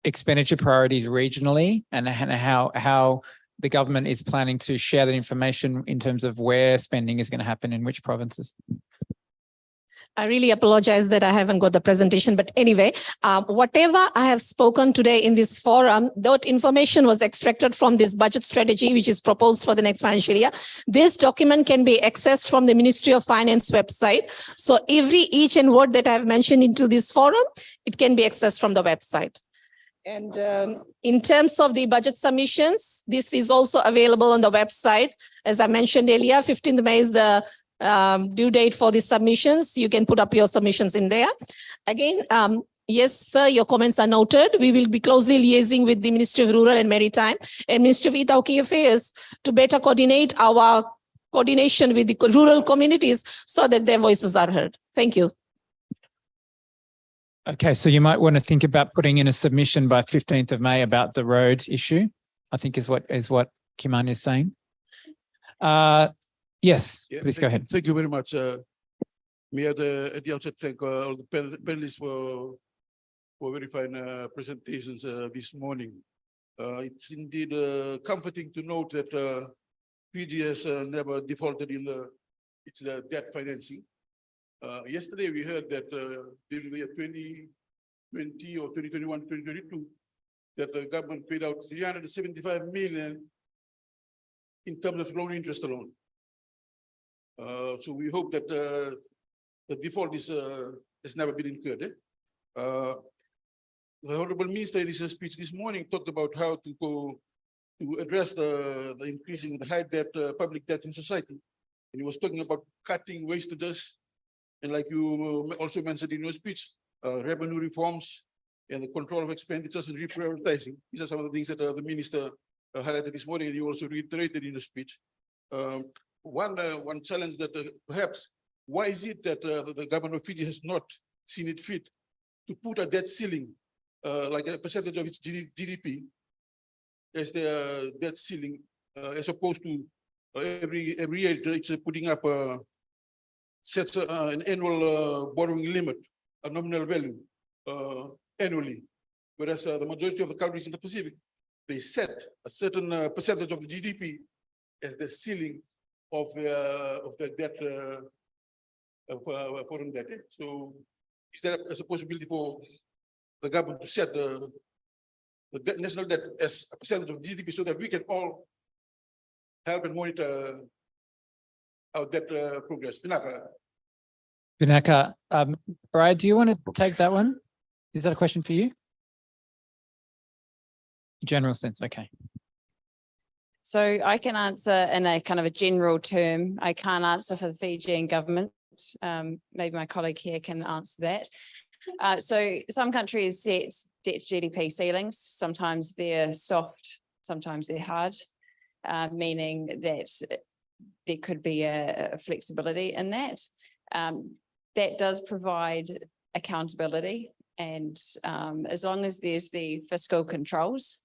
expenditure priorities regionally and how the government is planning to share that information in terms of where spending is going to happen in which provinces. I really apologize that I haven't got the presentation, but anyway, whatever I have spoken today in this forum, that information was extracted from this budget strategy, which is proposed for the next financial year. This document can be accessed from the Ministry of Finance website. So each and word that I have mentioned into this forum, it can be accessed from the website. And in terms of the budget submissions, this is also available on the website. As I mentioned earlier, 15th May is the due date for the submissions. You can put up your submissions in there. Again, yes, sir, your comments are noted. We will be closely liaising with the Ministry of Rural and Maritime and Ministry of Itaukei Affairs to better coordinate our coordination with the rural communities so that their voices are heard. Thank you. Okay, so you might want to think about putting in a submission by 15th of May about the road issue, I think is what Kimani is saying. Yes, please go ahead. Thank you very much. May at the outset thank all the panelists for very fine presentations this morning. It's indeed comforting to note that Fiji has never defaulted in its debt financing. Yesterday we heard that during the year 2020 or 2021, 2022, that the government paid out 375 million in terms of loan interest alone. So we hope that the default is has never been incurred. The Honorable Minister in his speech this morning talked about how to address the increasing the high debt, public debt in society. And he was talking about cutting wastages. And like you also mentioned in your speech, revenue reforms and the control of expenditures and reprioritizing. These are some of the things that the minister highlighted this morning, and you also reiterated in the speech. One challenge that perhaps, why is it that the government of Fiji has not seen it fit to put a debt ceiling, like a percentage of its GDP, as the debt ceiling, as opposed to every year it's putting up sets an annual borrowing limit, a nominal value annually, whereas the majority of the countries in the Pacific, they set a certain percentage of the GDP as the ceiling of the debt, foreign debt. So is there a possibility for the government to set the national debt as a percentage of GDP so that we can all help and monitor our debt progress? Vinaka, Brad, do you want to take that one? Is that a question for you? General sense, okay. So I can answer in a kind of a general term. I can't answer for the Fijian government. Maybe my colleague here can answer that. So some countries set debt to GDP ceilings. Sometimes they're soft, sometimes they're hard, meaning that there could be a flexibility in that. That does provide accountability, and as long as there's the fiscal controls.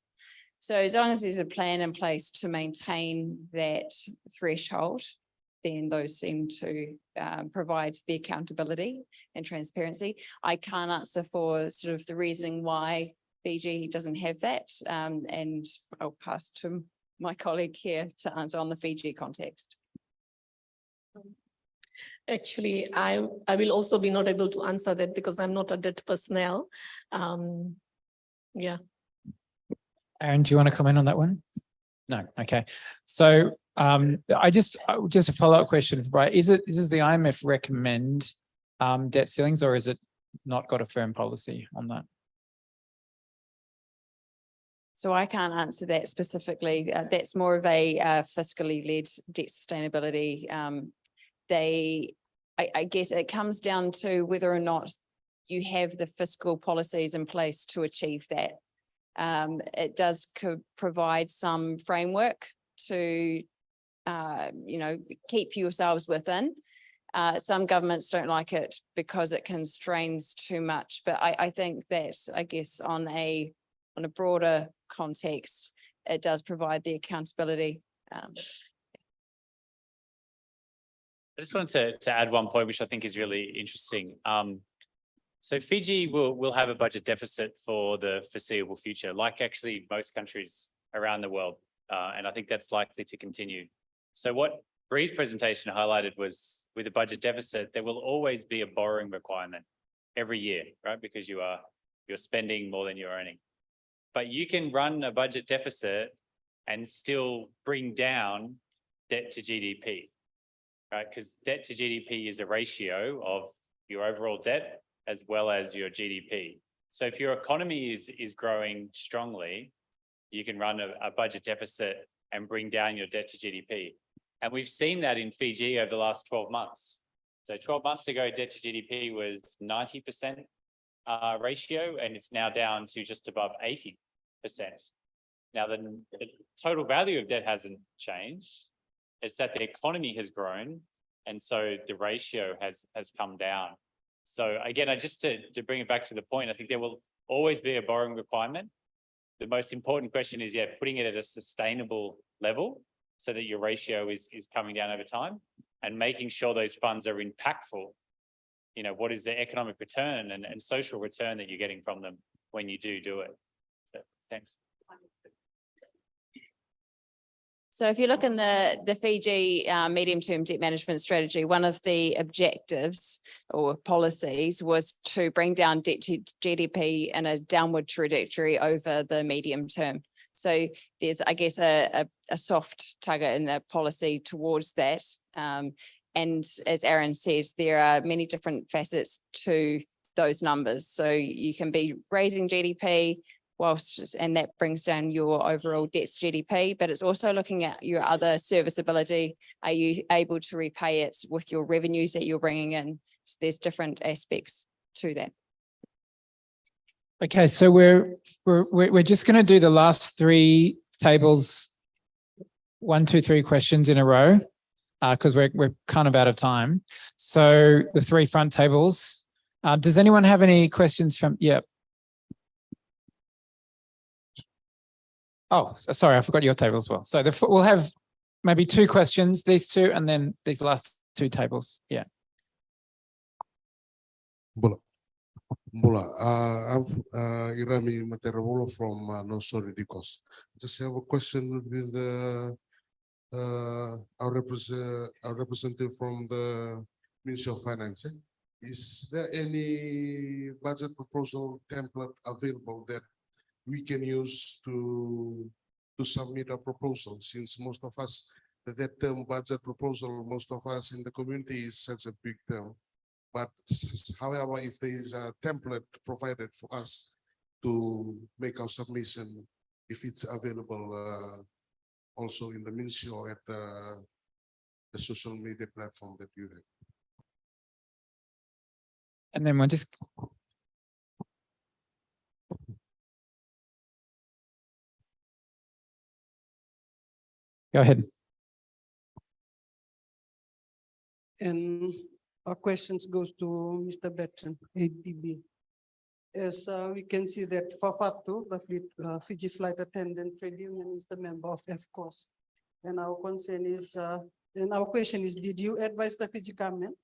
So as long as there's a plan in place to maintain that threshold, then those seem to provide the accountability and transparency. I can't answer for sort of the reasoning why Fiji doesn't have that, and I'll pass to my colleague here to answer on the Fiji context. Actually, I will also be not able to answer that because I'm not a debt personnel. Yeah. Aaron, do you want to comment on that one? No, okay. So just a follow-up question, right? Does the IMF recommend debt ceilings, or is it not got a firm policy on that? So I can't answer that specifically. That's more of a fiscally led debt sustainability. I guess it comes down to whether or not you have the fiscal policies in place to achieve that. It does provide some framework to, keep yourselves within. Some governments don't like it because it constrains too much, but I think that, I guess, on a broader context, it does provide the accountability. I just wanted to add one point, which I think is really interesting. So Fiji will have a budget deficit for the foreseeable future, like actually most countries around the world. And I think that's likely to continue. So what Bree's presentation highlighted was, with a budget deficit, there will always be a borrowing requirement every year, right? Because you're spending more than you're earning. But you can run a budget deficit and still bring down debt to GDP, right? Because debt to GDP is a ratio of your overall debt as well as your GDP. So if your economy is growing strongly, you can run a budget deficit and bring down your debt to GDP. And we've seen that in Fiji over the last 12 months. So 12 months ago, debt to GDP was 90% ratio, and it's now down to just above 80%. Now, the total value of debt hasn't changed. It's that the economy has grown, and so the ratio has come down. So again, just to bring it back to the point, I think there will always be a borrowing requirement. The most important question is, putting it at a sustainable level so that your ratio is coming down over time, and making sure those funds are impactful. What is the economic return and social return that you're getting from them when you do it? So, thanks. So if you look in the Fiji medium-term debt management strategy, one of the objectives or policies was to bring down debt to GDP in a downward trajectory over the medium term. So there's, I guess, a soft target in the policy towards that. And as Aaron says, there are many different facets to those numbers. So you can be raising GDP, and that brings down your overall debt to GDP, but it's also looking at your other serviceability. Are you able to repay it with your revenues that you're bringing in? So there's different aspects to that. Okay, so we're just going to do the last three tables, 1, 2, 3 questions in a row, because we're kind of out of time. So the 3 front tables. Does anyone have any questions from? Yeah. Oh, sorry, I forgot your table as well. So we'll have maybe 2 questions, these 2, and then these last 2 tables. Yeah. Bola, I'm Irami Materawolo from Nosori Dikos. Just have a question with our representative from the Ministry of Finance. Is there any budget proposal template available that we can use to submit a proposal, since most of us, that term budget proposal, most of us in the community is such a big term. But however, if there is a template provided for us to make our submission, if it's available also in the ministry or at the social media platform that you have. And then we'll just. Go ahead. And our questions goes to Mr. Betton, ADB. As we can see that Fafatu, the Fiji Flight Attendant Trade Union, is the member of FCOS. And our concern is, and our question is, did you advise the Fiji government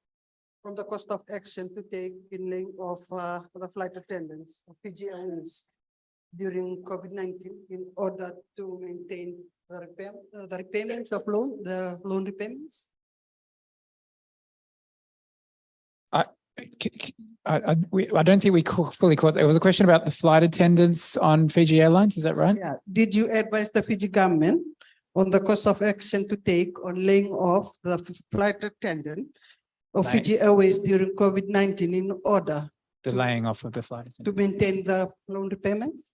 on the cost of action to take in laying off the flight attendants of Fiji Airways during COVID-19 in order to maintain the repayments of the loan repayments? I don't think we fully caught that. It was a question about the flight attendants on Fiji Airlines. Is that right? Yeah. Did you advise the Fiji government on the course of action to take on laying off the flight attendant of Fiji Airways during COVID-19 in order the laying off of the flight attendant to maintain the loan repayments?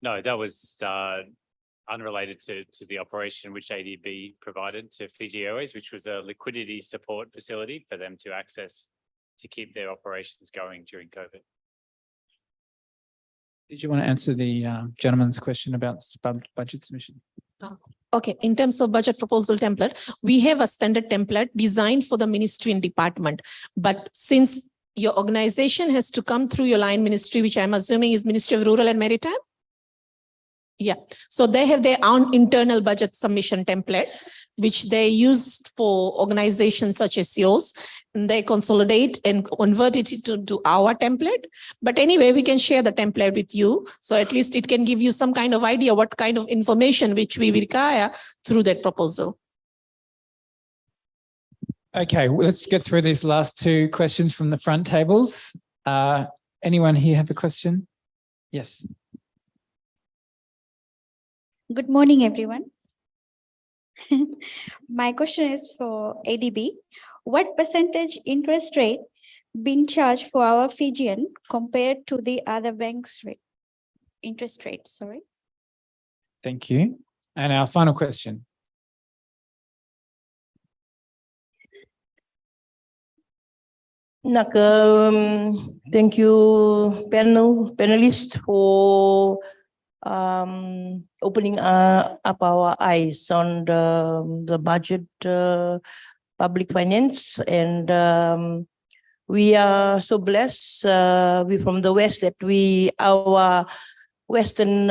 No, that was unrelated to the operation which ADB provided to Fiji Airways, which was a liquidity support facility for them to access to keep their operations going during COVID. Did you want to answer the gentleman's question about budget submission? Okay, in terms of budget proposal template, we have a standard template designed for the ministry and department. But since your organization has to come through your line ministry, which I'm assuming is Ministry of Rural and Maritime? Yeah, so they have their own internal budget submission template, which they use for organizations such as yours, and they consolidate and convert it to our template. But anyway, we can share the template with you. So at least it can give you some kind of idea what kind of information which we require through that proposal. Okay, well, let's get through these last 2 questions from the front tables. Anyone here have a question? Yes. Good morning, everyone. My question is for ADB. What percentage interest rate being charged for our Fijian compared to the other banks' rate? Interest rate, sorry. Thank you. And our final question. Thank you, panelists, for opening up our eyes on the budget public finance. And we are so blessed, we from the West, that our Western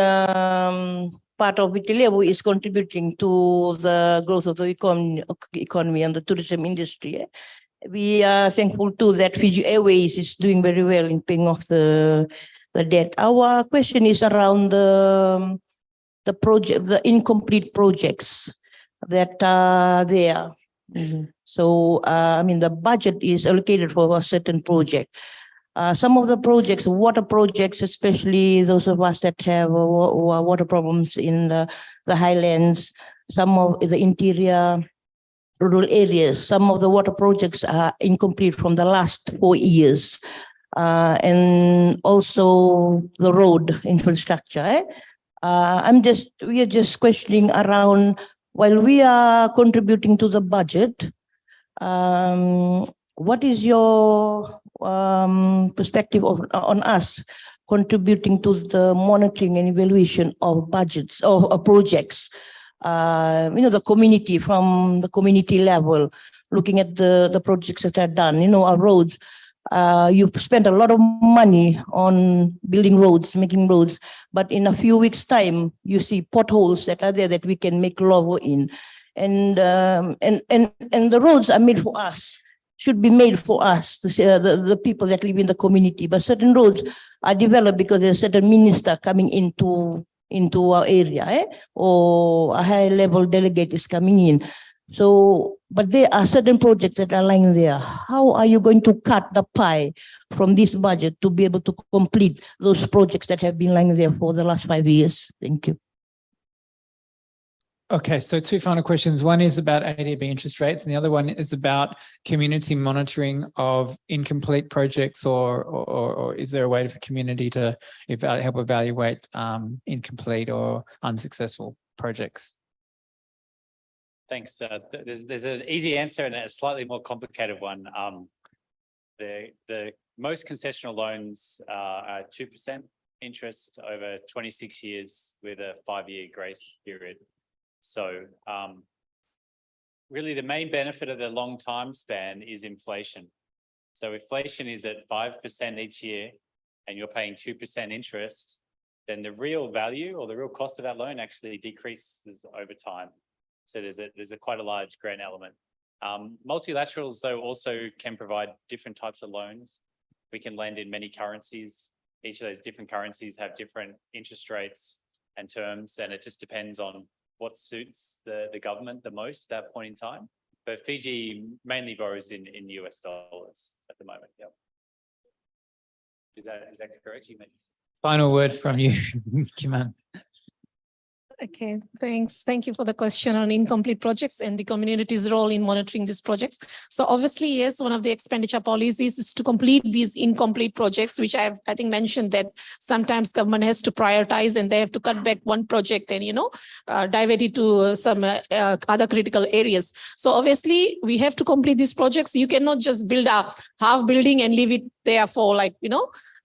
part of Vitilevu is contributing to the growth of the economy and the tourism industry. We are thankful too that Fiji Airways is doing very well in paying off the debt. Our question is around the project, the incomplete projects that are there. So, I mean, the budget is allocated for a certain project. Some of the projects, water projects, especially those of us that have water problems in the highlands, some of the interior rural areas, some of the water projects are incomplete from the last 4 years. And also the road infrastructure. We are just questioning around, while we are contributing to the budget, what is your perspective on us contributing to the monitoring and evaluation of budgets of projects? The community, from the community level, looking at the projects that are done, our roads. You spend a lot of money on building roads, making roads, but in a few weeks' time, you see potholes that are there that we can make logo in. And the roads are made for us, should be made for us, the people that live in the community. But certain roads are developed because there's a certain minister coming into our area, or a high-level delegate is coming in. So, but there are certain projects that are lying there. How are you going to cut the pie from this budget to be able to complete those projects that have been lying there for the last 5 years? Thank you. Okay, so 2 final questions. One is about ADB interest rates, and the other one is about community monitoring of incomplete projects, or is there a way for community to help evaluate incomplete or unsuccessful projects? Thanks. There's an easy answer and a slightly more complicated one. The most concessional loans are 2% interest over 26 years with a 5-year grace period. So really the main benefit of the long time span is inflation. So inflation is at 5% each year and you're paying 2% interest, then the real value or the real cost of that loan actually decreases over time. So there's a quite a large grant element. Multilaterals though also can provide different types of loans. We can lend in many currencies. Each of those different currencies have different interest rates and terms, and it just depends on what suits the government the most at that point in time. But Fiji mainly borrows in US dollars at the moment. Yeah. Is that correct? You mentioned. Final word from you, Kiman. Okay, thanks. Thank you for the question on incomplete projects and the community's role in monitoring these projects. So obviously, yes, one of the expenditure policies is to complete these incomplete projects, which I think mentioned that sometimes government has to prioritize and they have to cut back one project and, divert it to some other critical areas. So obviously, we have to complete these projects. You cannot just build a half building and leave it there for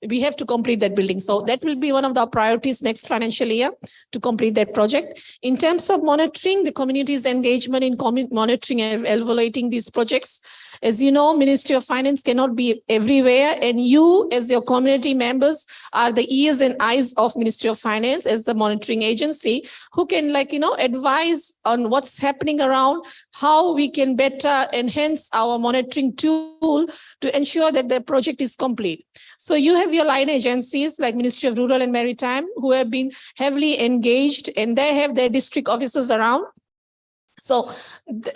we have to complete that building. So that will be one of the priorities next financial year to complete that project. In terms of monitoring, the community's engagement in monitoring and evaluating these projects. As you know, Ministry of Finance cannot be everywhere, and you as your community members are the ears and eyes of Ministry of Finance as the monitoring agency who can advise on what's happening around, how we can better enhance our monitoring tool to ensure that the project is complete. So you have your line agencies like Ministry of Rural and Maritime who have been heavily engaged, and they have their district officers around. So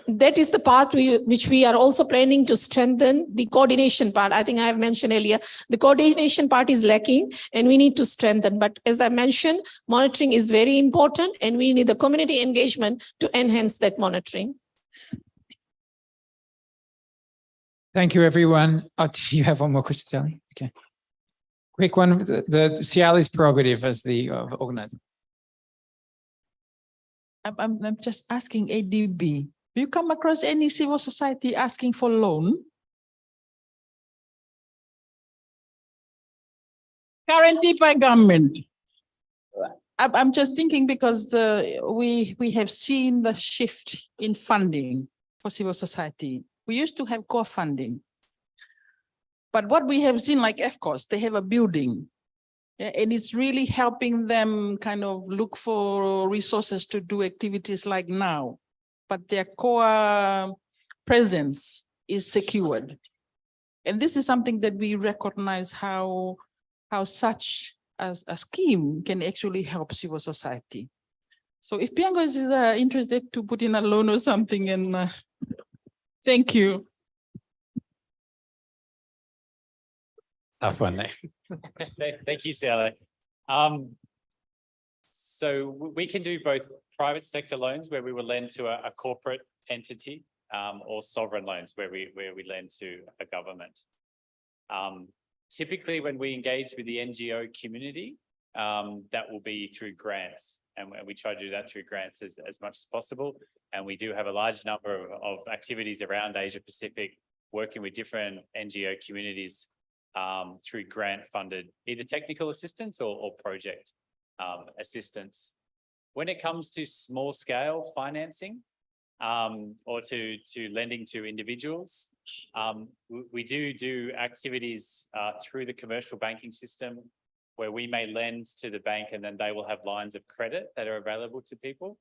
that is the part which we are also planning to strengthen the coordination part. I think I have mentioned earlier, the coordination part is lacking and we need to strengthen. But as I mentioned, monitoring is very important and we need the community engagement to enhance that monitoring. Thank you, everyone. Oh, do you have one more question, Sally? Okay. Quick one, the Cialis prerogative as the organizer. I'm just asking ADB, do you come across any civil society asking for loan? Guaranteed by government. I'm just thinking because we have seen the shift in funding for civil society. We used to have core funding. But what we have seen, like FCOS, they have a building. And it's really helping them kind of look for resources to do activities like now. But their core presence is secured. And this is something that we recognize how such a scheme can actually help civil society. So if Piango is interested to put in a loan or something, and thank you. Tough one there. Thank you, Sally. So we can do both private sector loans where we will lend to a corporate entity, or sovereign loans where we lend to a government. Typically, when we engage with the NGO community, that will be through grants, and we try to do that through grants as much as possible. And we do have a large number of activities around Asia Pacific, working with different NGO communities through grant-funded either technical assistance or project assistance. When it comes to small-scale financing or to lending to individuals, we do activities through the commercial banking system where we may lend to the bank and then they will have lines of credit that are available to people.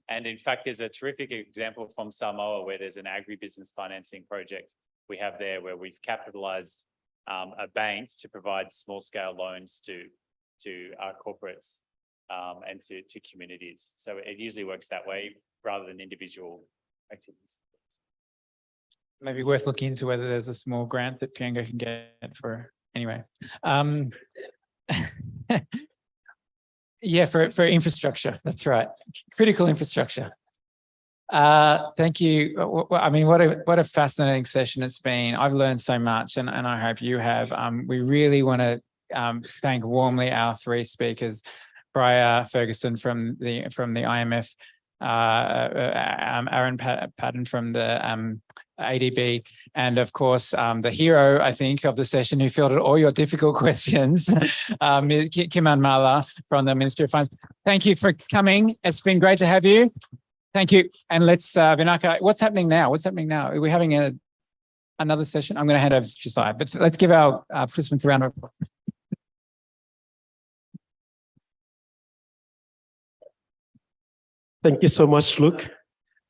And in fact, there's a terrific example from Samoa where there's an agribusiness financing project we have there where we've capitalized a bank to provide small-scale loans to our corporates and to communities. So it usually works that way rather than individual activities. Maybe worth looking into whether there's a small grant that Piango can get for, anyway. Yeah, for infrastructure, that's right. Critical infrastructure. Thank you. I mean, what a fascinating session it's been. I've learned so much and I hope you have. We really want to thank warmly our three speakers, Briar Ferguson from the IMF, Aaron Patton from the ADB, and of course, the hero, I think, of the session who fielded all your difficult questions, Kiman Mala from the Ministry of Finance. Thank you for coming. It's been great to have you. Thank you. And let's, Vinaka, what's happening now? What's happening now? Are we having another session? I'm going to hand over to Josiah, but let's give our participants a round of applause. Thank you so much, Luke.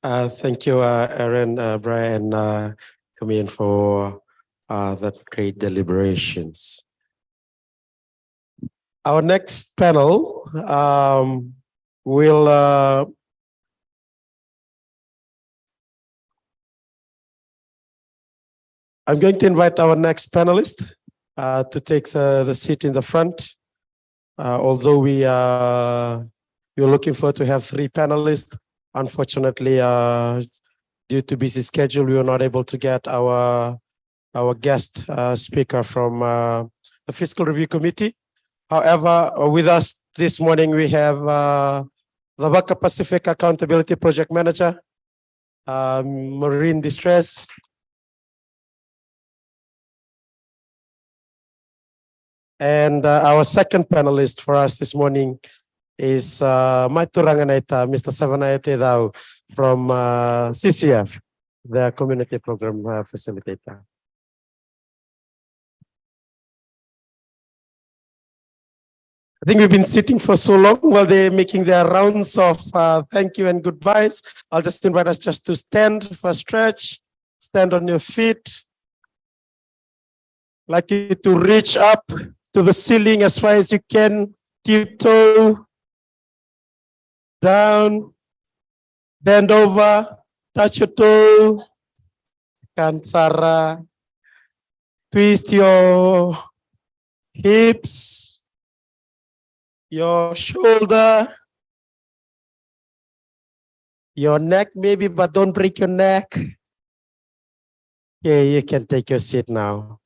Thank you, Aaron, Brian, and Camille for that great deliberations. Our next panel will I'm going to invite our next panelist to take the seat in the front. Although we're looking forward to have three panelists, unfortunately, due to busy schedule, we were not able to get our guest speaker from the Fiscal Review Committee. However, with us this morning, we have the Waka Pacific Accountability Project Manager, Marine Distress. And our second panelist for us this morning is Maituranganeta, Mr. Savanayate Dao from CCF, the Community Program Facilitator. I think we've been sitting for so long while they're making their rounds of thank you and goodbyes. I'll just invite us just to stand for a stretch, stand on your feet. I'd like you to reach up to the ceiling as far as you can, tiptoe, down, bend over, touch your toe, Kansara, twist your hips, your shoulder, your neck maybe, but don't break your neck. Yeah, you can take your seat now.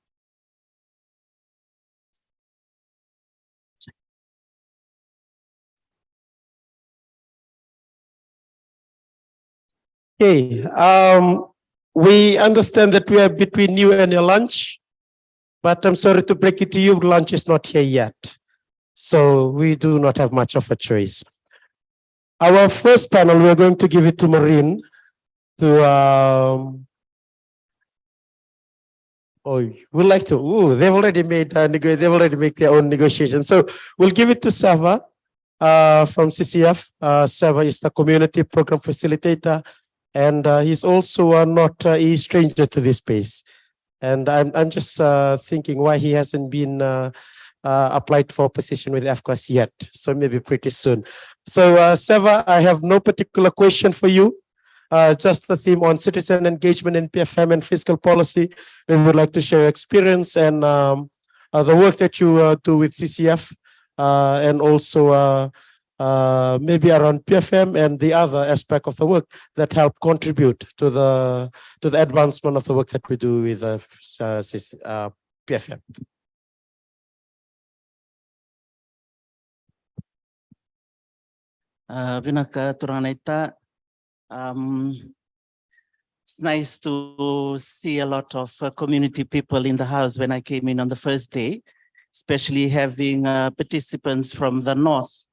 Okay, we understand that we are between you and your lunch, but I'm sorry to break it to you, lunch is not here yet. So we do not have much of a choice. Our first panel, we're going to give it to Marine to, we'd like to, they've already made their own negotiation. So we'll give it to Seva from CCF. Seva is the Community Program Facilitator. And he's also not a stranger to this space. And I'm just thinking why he hasn't been applied for a position with AFCOS yet. So maybe pretty soon. So Seva, I have no particular question for you. Just the theme on citizen engagement in PFM and fiscal policy. We would like to share your experience and the work that you do with CCF, and also maybe around PFM and the other aspect of the work that help contribute to the advancement of the work that we do with PFM. Vinaka Turanaita, it's nice to see a lot of community people in the house when I came in on the first day, especially having participants from the north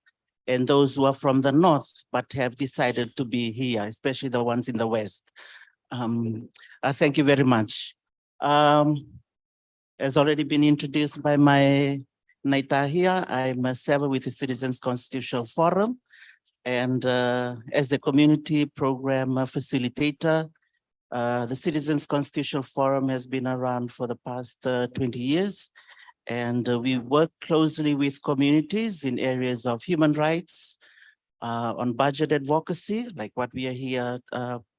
and those who are from the north but have decided to be here, especially the ones in the west. Thank you very much. As already been introduced by my Naita here, I'm a server with the Citizens Constitutional Forum. And as the community program facilitator, the Citizens Constitutional Forum has been around for the past 20 years. And we work closely with communities in areas of human rights, on budget advocacy, like what we are here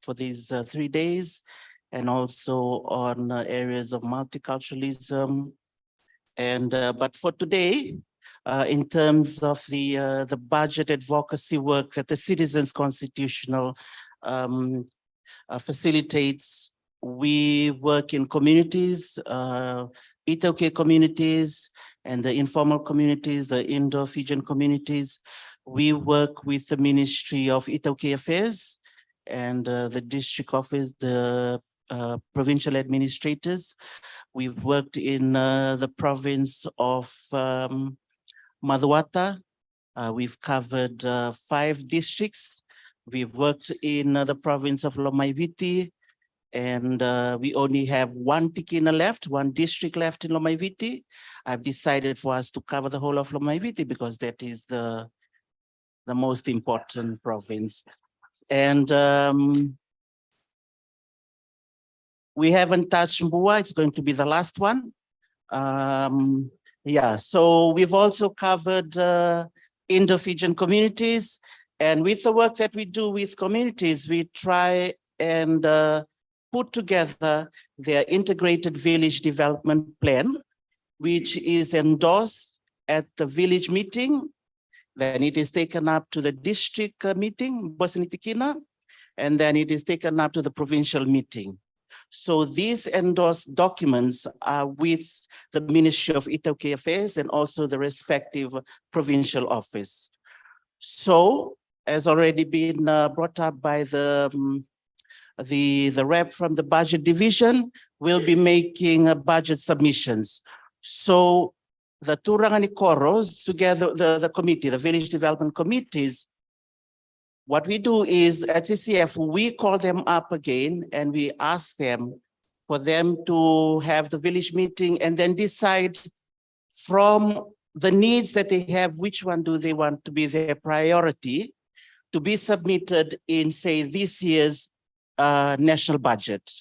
for these 3 days, and also on areas of multiculturalism. And but for today, in terms of the budget advocacy work that the Citizens Constitutional facilitates, we work in communities, Itaukei communities, and the informal communities, the Indo-Fijian communities. We work with the Ministry of Itaukei Affairs and the district office, the provincial administrators. We've worked in the province of Maduata. We've covered 5 districts. We've worked in the province of Lomaiviti, and we only have 1 tikina left, 1 district left in Lomaiviti. I've decided for us to cover the whole of Lomaiviti because that is the most important province. And we haven't touched Mbua. It's going to be the last one. Yeah, so we've also covered Indo-Fijian communities. And with the work that we do with communities, we try and put together their integrated village development plan, which is endorsed at the village meeting. Then it is taken up to the district meeting, Bosnitikina, and then it is taken up to the provincial meeting. So these endorsed documents are with the Ministry of Itaukei Affairs and also the respective provincial office. So, as already been brought up by the rep from the budget division, we'll be making budget submissions. So the Turangani Koros, together the committee, the village development committees, what we do is at CCF, we call them up again and we ask them for them to have the village meeting and then decide from the needs that they have, which one do they want to be their priority to be submitted in, say, this year's national budget.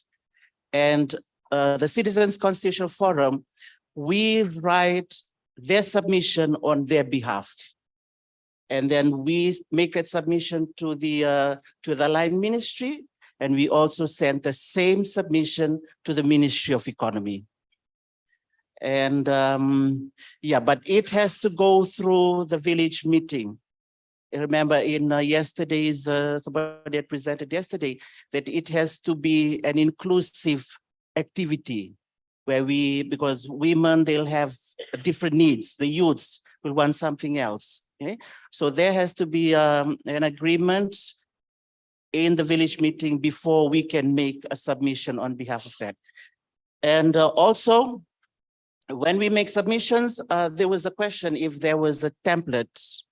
And the Citizens Constitutional Forum, we write their submission on their behalf. And then we make that submission to the line ministry, and we also send the same submission to the Ministry of Economy. And yeah, but it has to go through the village meeting. Remember in yesterday's, somebody had presented yesterday, that it has to be an inclusive activity where because women, they'll have different needs. The youths will want something else. Okay? So there has to be an agreement in the village meeting before we can make a submission on behalf of that. And also, when we make submissions, there was a question if there was a template.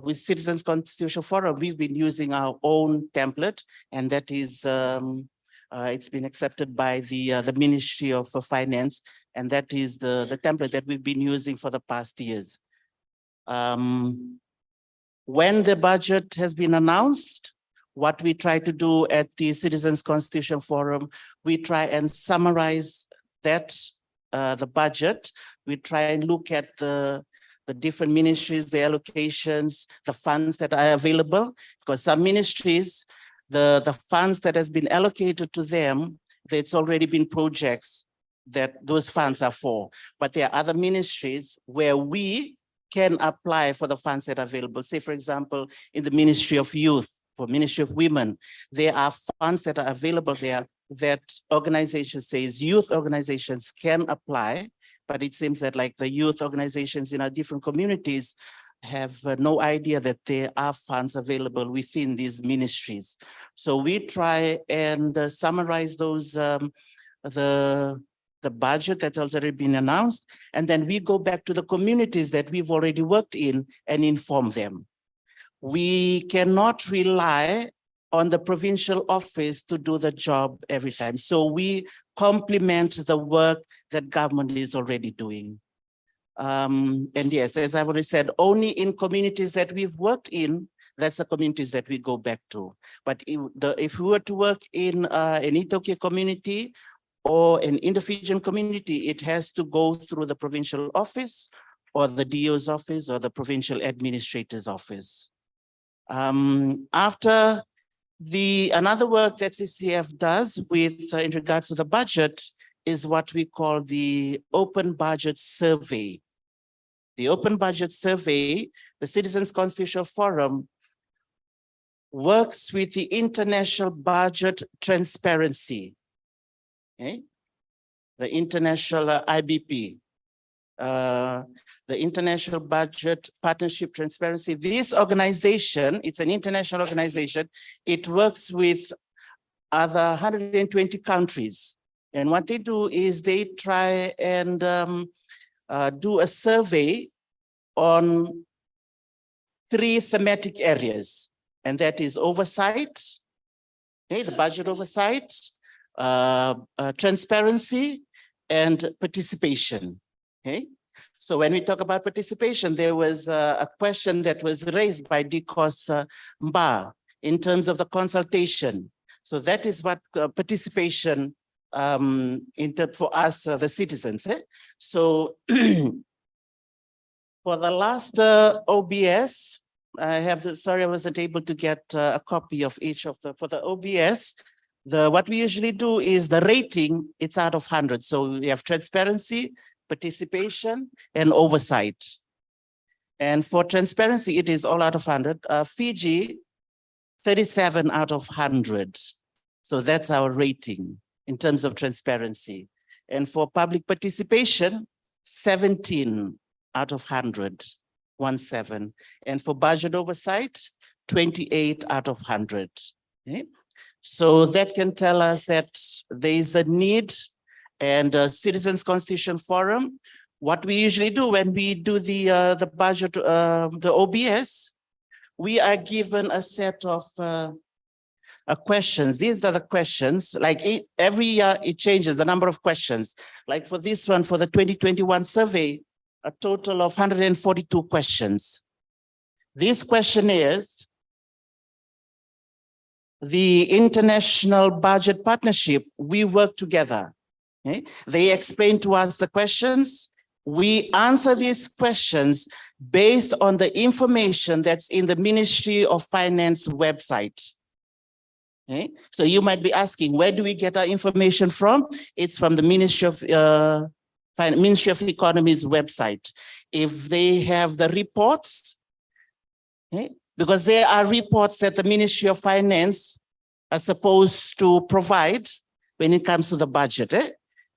With Citizens Constitutional Forum, we've been using our own template, and that is, it's been accepted by the Ministry of Finance, and that is the template that we've been using for the past years. When the budget has been announced, what we try to do at the Citizens Constitutional Forum, we try and summarize that the budget, we try and look at the different ministries, the allocations, the funds that are available, because some ministries, the funds that has been allocated to them, it's already been projects that those funds are for. But there are other ministries where we can apply for the funds that are available. Say, for example, in the Ministry of Youth, for Ministry of Women, there are funds that are available there that organization says youth organizations can apply, but it seems that like the youth organizations in our different communities have no idea that there are funds available within these ministries. So we try and summarize those, the budget that's already been announced, and then we go back to the communities that we've already worked in and inform them. We cannot rely on the provincial office to do the job every time. So we complement the work that government is already doing. And yes, as I've already said, only in communities that we've worked in, that's the communities that we go back to. But if we were to work in an Itoke community or an Indo-Fijian community, it has to go through the provincial office or the DO's office or the provincial administrator's office. After another work that CCF does with in regards to the budget is what we call the Open Budget Survey. The Open Budget Survey, the Citizens Constitutional Forum works with the International Budget Transparency, okay? The International IBP, the International Budget Partnership Transparency. This organization, it's an international organization. It works with other 120 countries. And what they do is they try and do a survey on 3 thematic areas. And that is oversight, okay, the budget oversight, transparency, and participation, okay? So when we talk about participation, there was a question that was raised by Dikos Mba in terms of the consultation. So that is what participation for us, the citizens. So for the last OBS, sorry, I wasn't able to get a copy of each of for the OBS. What we usually do is the rating, it's out of 100. So we have transparency, participation, and oversight. And for transparency, it is all out of 100. Fiji, 37 out of 100. So that's our rating in terms of transparency. And for public participation, 17 out of 100, 17. And for budget oversight, 28 out of 100. Okay? So that can tell us that there is a need. And Citizens Constitution Forum, what we usually do when we do the budget, the OBS, we are given a set of questions. These are the questions, like every year it changes the number of questions. Like for this one, for the 2021 survey, a total of 142 questions. These questionnaires, the International Budget Partnership, we work together. Okay? They explain to us the questions. We answer these questions based on the information that's in the Ministry of Finance website. Okay? So you might be asking, where do we get our information from? It's from the Ministry of Economy's website. If they have the reports, okay? Because there are reports that the Ministry of Finance are supposed to provide when it comes to the budget.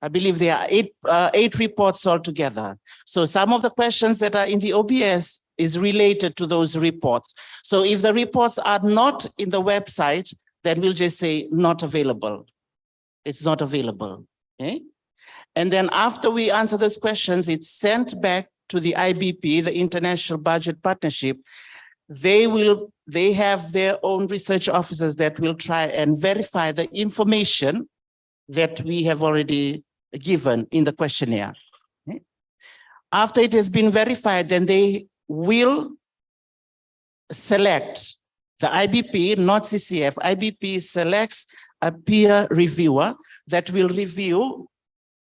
I believe there are eight reports altogether. So some of the questions that are in the OBS is related to those reports. So if the reports are not in the website, then we'll just say not available. It's not available, okay? And then after we answer those questions, it's sent back to the IBP, the International Budget Partnership. They have their own research officers that will try and verify the information that we have already given in the questionnaire. Okay? After it has been verified, then they will select the IBP, not CCF. IBP selects a peer reviewer that will review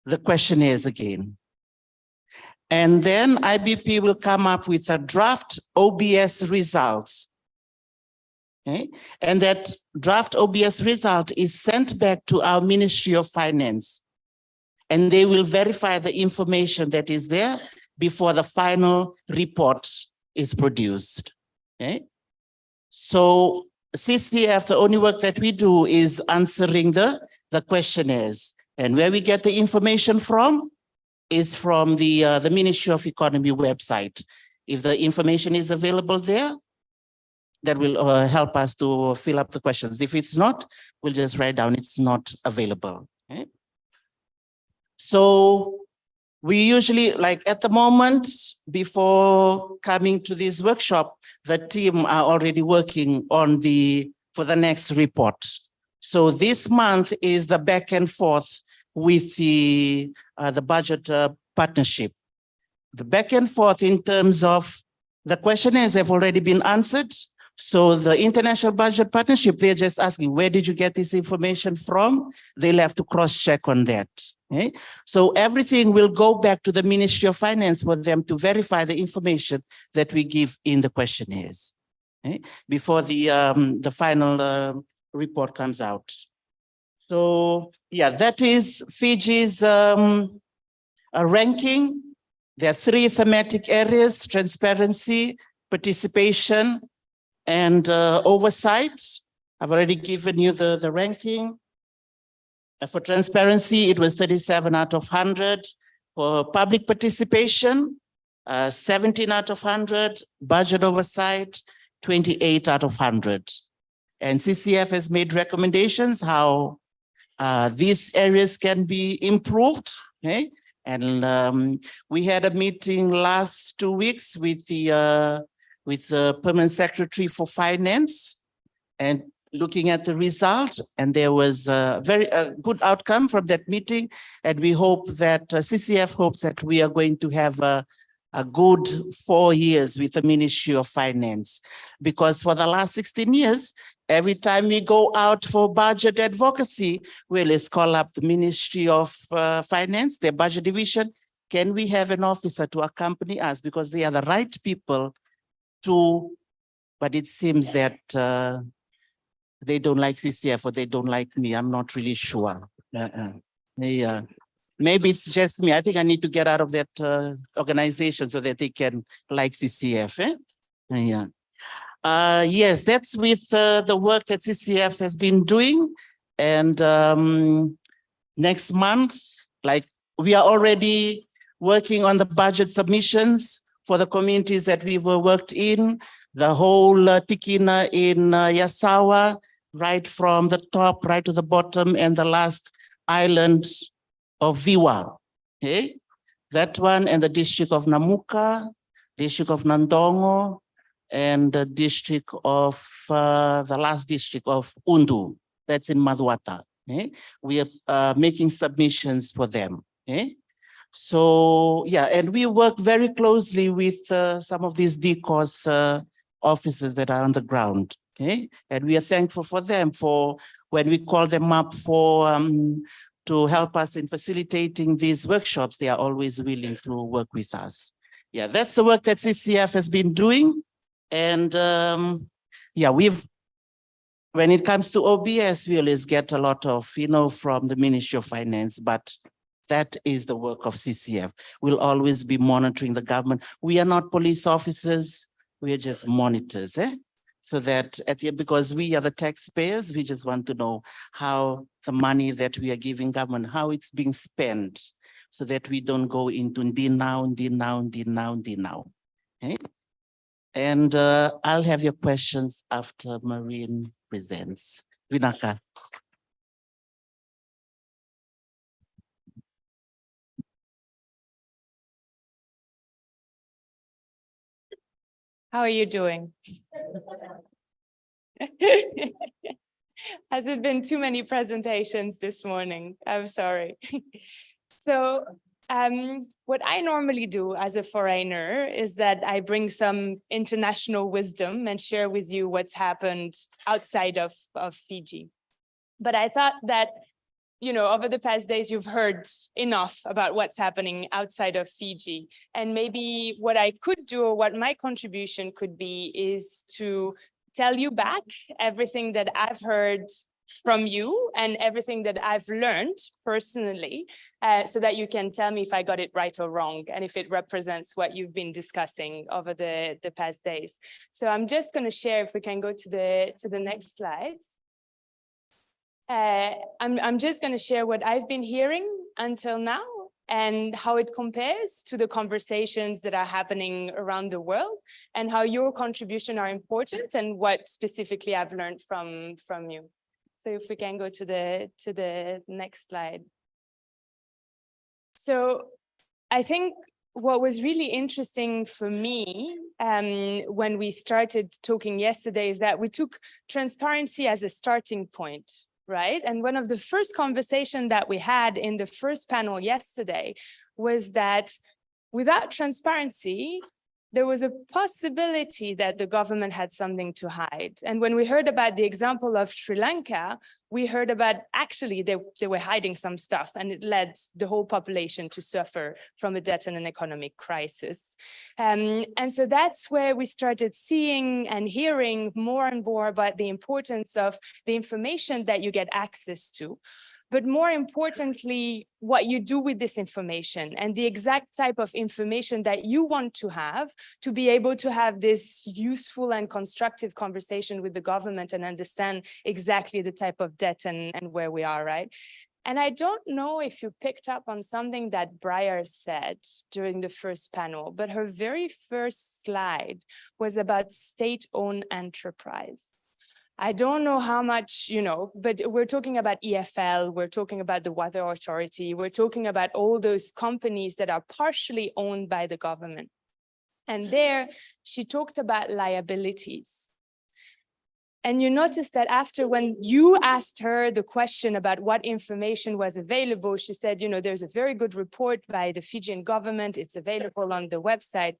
the questionnaires again. And then IBP will come up with a draft OBS results. Okay, and that draft OBS result is sent back to our Ministry of Finance, and they will verify the information that is there before the final report is produced. Okay, so CCF, the only work that we do is answering the questionnaires, and where we get the information from is from the Ministry of Economy website. If the information is available there, that will help us to fill up the questions. If it's not, we'll just write down it's not available. Okay? So we usually, like at the moment, before coming to this workshop, the team are already working on for the next report. So this month is the back and forth with the budget partnership. The back and forth in terms of the questionnaires have already been answered. So the International Budget Partnership, they're just asking, where did you get this information from? They'll have to cross-check on that. Okay? So everything will go back to the Ministry of Finance for them to verify the information that we give in the questionnaires, okay? Before the final report comes out. So yeah, that is Fiji's ranking. There are 3 thematic areas: transparency, participation, and oversight. I've already given you the ranking. For transparency, it was 37 out of 100. For public participation, 17 out of 100. Budget oversight, 28 out of 100. And CCF has made recommendations how these areas can be improved. Okay? And we had a meeting last 2 weeks with the Permanent Secretary for Finance and looking at the result, and there was a very good outcome from that meeting. And we hope that CCF hopes that we are going to have a good 4 years with the Ministry of Finance, because for the last 16 years, every time we go out for budget advocacy, well, let's call up the Ministry of Finance, their budget division. Can we have an officer to accompany us, because they are the right people to, but it seems that they don't like CCF or they don't like me. I'm not really sure. Yeah. Maybe it's just me. I think I need to get out of that organization so that they can like CCF. Yeah. Yes, that's with the work that CCF has been doing. And next month, like we are already working on the budget submissions for the communities that we've worked in, the whole Tikina in Yasawa, right from the top, right to the bottom, and the last island of Viwa. Okay? That one, and the district of Namuka, district of Nandongo, and the district of, the last district of Undu, that's in Madhuata. Okay? We are making submissions for them. Okay? So yeah, and we work very closely with some of these DCOS officers that are on the ground. Okay, and we are thankful for them for when we call them up for to help us in facilitating these workshops. They are always willing to work with us. Yeah, that's the work that CCF has been doing, and yeah, when it comes to OBS, we always get a lot of from the Ministry of Finance, but that is the work of CCF. We'll always be monitoring the government. We are not police officers. We are just monitors, so that because we are the taxpayers, we just want to know how the money that we are giving government, how it's being spent, so that we don't go into now. Okay? And I'll have your questions after Marine presents. Vinaka. How are you doing? Has it been too many presentations this morning? I'm sorry. So what I normally do as a foreigner is that I bring some international wisdom and share with you what's happened outside of Fiji. But I thought that over the past days, you've heard enough about what's happening outside of Fiji. And maybe what I could do, or what my contribution could be, is to tell you back everything that I've heard from you and everything that I've learned personally, so that you can tell me if I got it right or wrong, and if it represents what you've been discussing over the past days. So I'm just going to share, if we can go to the next slides. I'm just going to share what I've been hearing until now and how it compares to the conversations that are happening around the world, and how your contribution are important and what specifically I've learned from you. So if we can go to the next slide. So I think what was really interesting for me when we started talking yesterday is that we took transparency as a starting point. Right. And one of the first conversations that we had in the first panel yesterday was that without transparency, there was a possibility that the government had something to hide. And when we heard about the example of Sri Lanka, we heard about actually they were hiding some stuff, and it led the whole population to suffer from a debt and an economic crisis. And so that's where we started seeing and hearing more and more about the importance of the information that you get access to. But more importantly, what you do with this information and the exact type of information that you want to have to be able to have this useful and constructive conversation with the government and understand exactly the type of debt and where we are, right? And I don't know if you picked up on something that Briar said during the first panel, but her very first slide was about state-owned enterprise. I don't know how much, but we're talking about EFL, we're talking about the Water Authority, we're talking about all those companies that are partially owned by the government. And there, she talked about liabilities. And you notice that after, when you asked her the question about what information was available, she said, there's a very good report by the Fijian government, it's available on the website.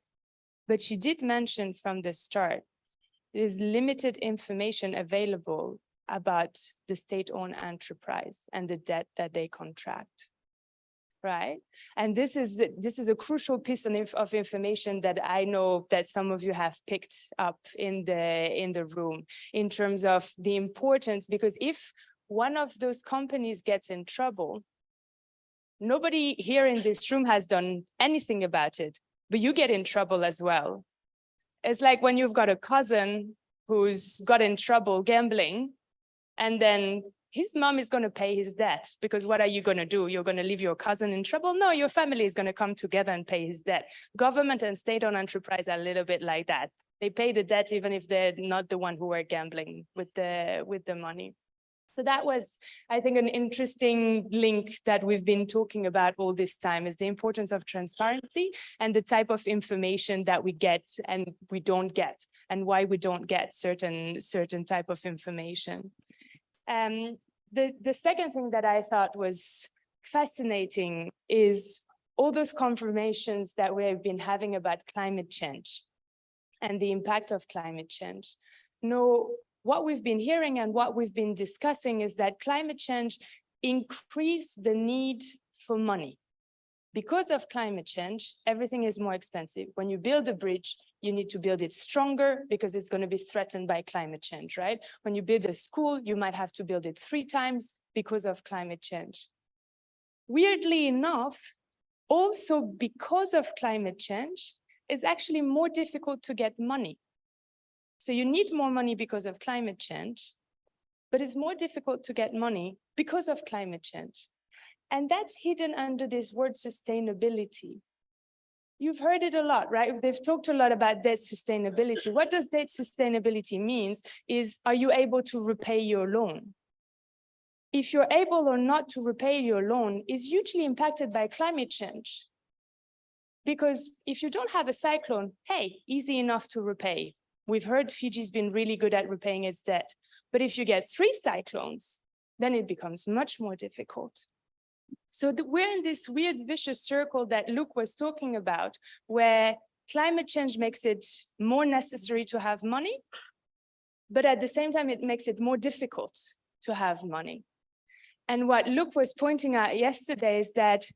But she did mention from the start, there's limited information available about the state-owned enterprise and the debt that they contract, right? And this is a crucial piece of information that I know that some of you have picked up in the room in terms of the importance, because if one of those companies gets in trouble, nobody here in this room has done anything about it, but you get in trouble as well. It's like when you've got a cousin who's got in trouble gambling, and then his mom is going to pay his debt, because what are you going to do? You're going to leave your cousin in trouble? No, your family is going to come together and pay his debt. Government and state-owned enterprise are a little bit like that. They pay the debt even if they're not the one who are gambling with the money. So that was, I think, an interesting link that we've been talking about all this time, is the importance of transparency and the type of information that we get and we don't get, and why we don't get certain type of information. The second thing that I thought was fascinating is all those confirmations that we've been having about climate change and the impact of climate change. No, what we've been hearing and what we've been discussing is that climate change increased the need for money. Because of climate change, everything is more expensive. When you build a bridge, you need to build it stronger because it's going to be threatened by climate change, right? When you build a school, you might have to build it 3 times because of climate change. Weirdly enough, also because of climate change, it's actually more difficult to get money. So you need more money because of climate change, but it's more difficult to get money because of climate change. And that's hidden under this word sustainability. You've heard it a lot, right? They've talked a lot about debt sustainability. What does debt sustainability mean is, are you able to repay your loan? If you're able or not to repay your loan is hugely impacted by climate change. Because if you don't have a cyclone, hey, easy enough to repay. We've heard Fiji's been really good at repaying its debt. But if you get 3 cyclones, then it becomes much more difficult. So we're in this weird vicious circle that Luke was talking about, where climate change makes it more necessary to have money, but at the same time, it makes it more difficult to have money. And what Luke was pointing out yesterday is that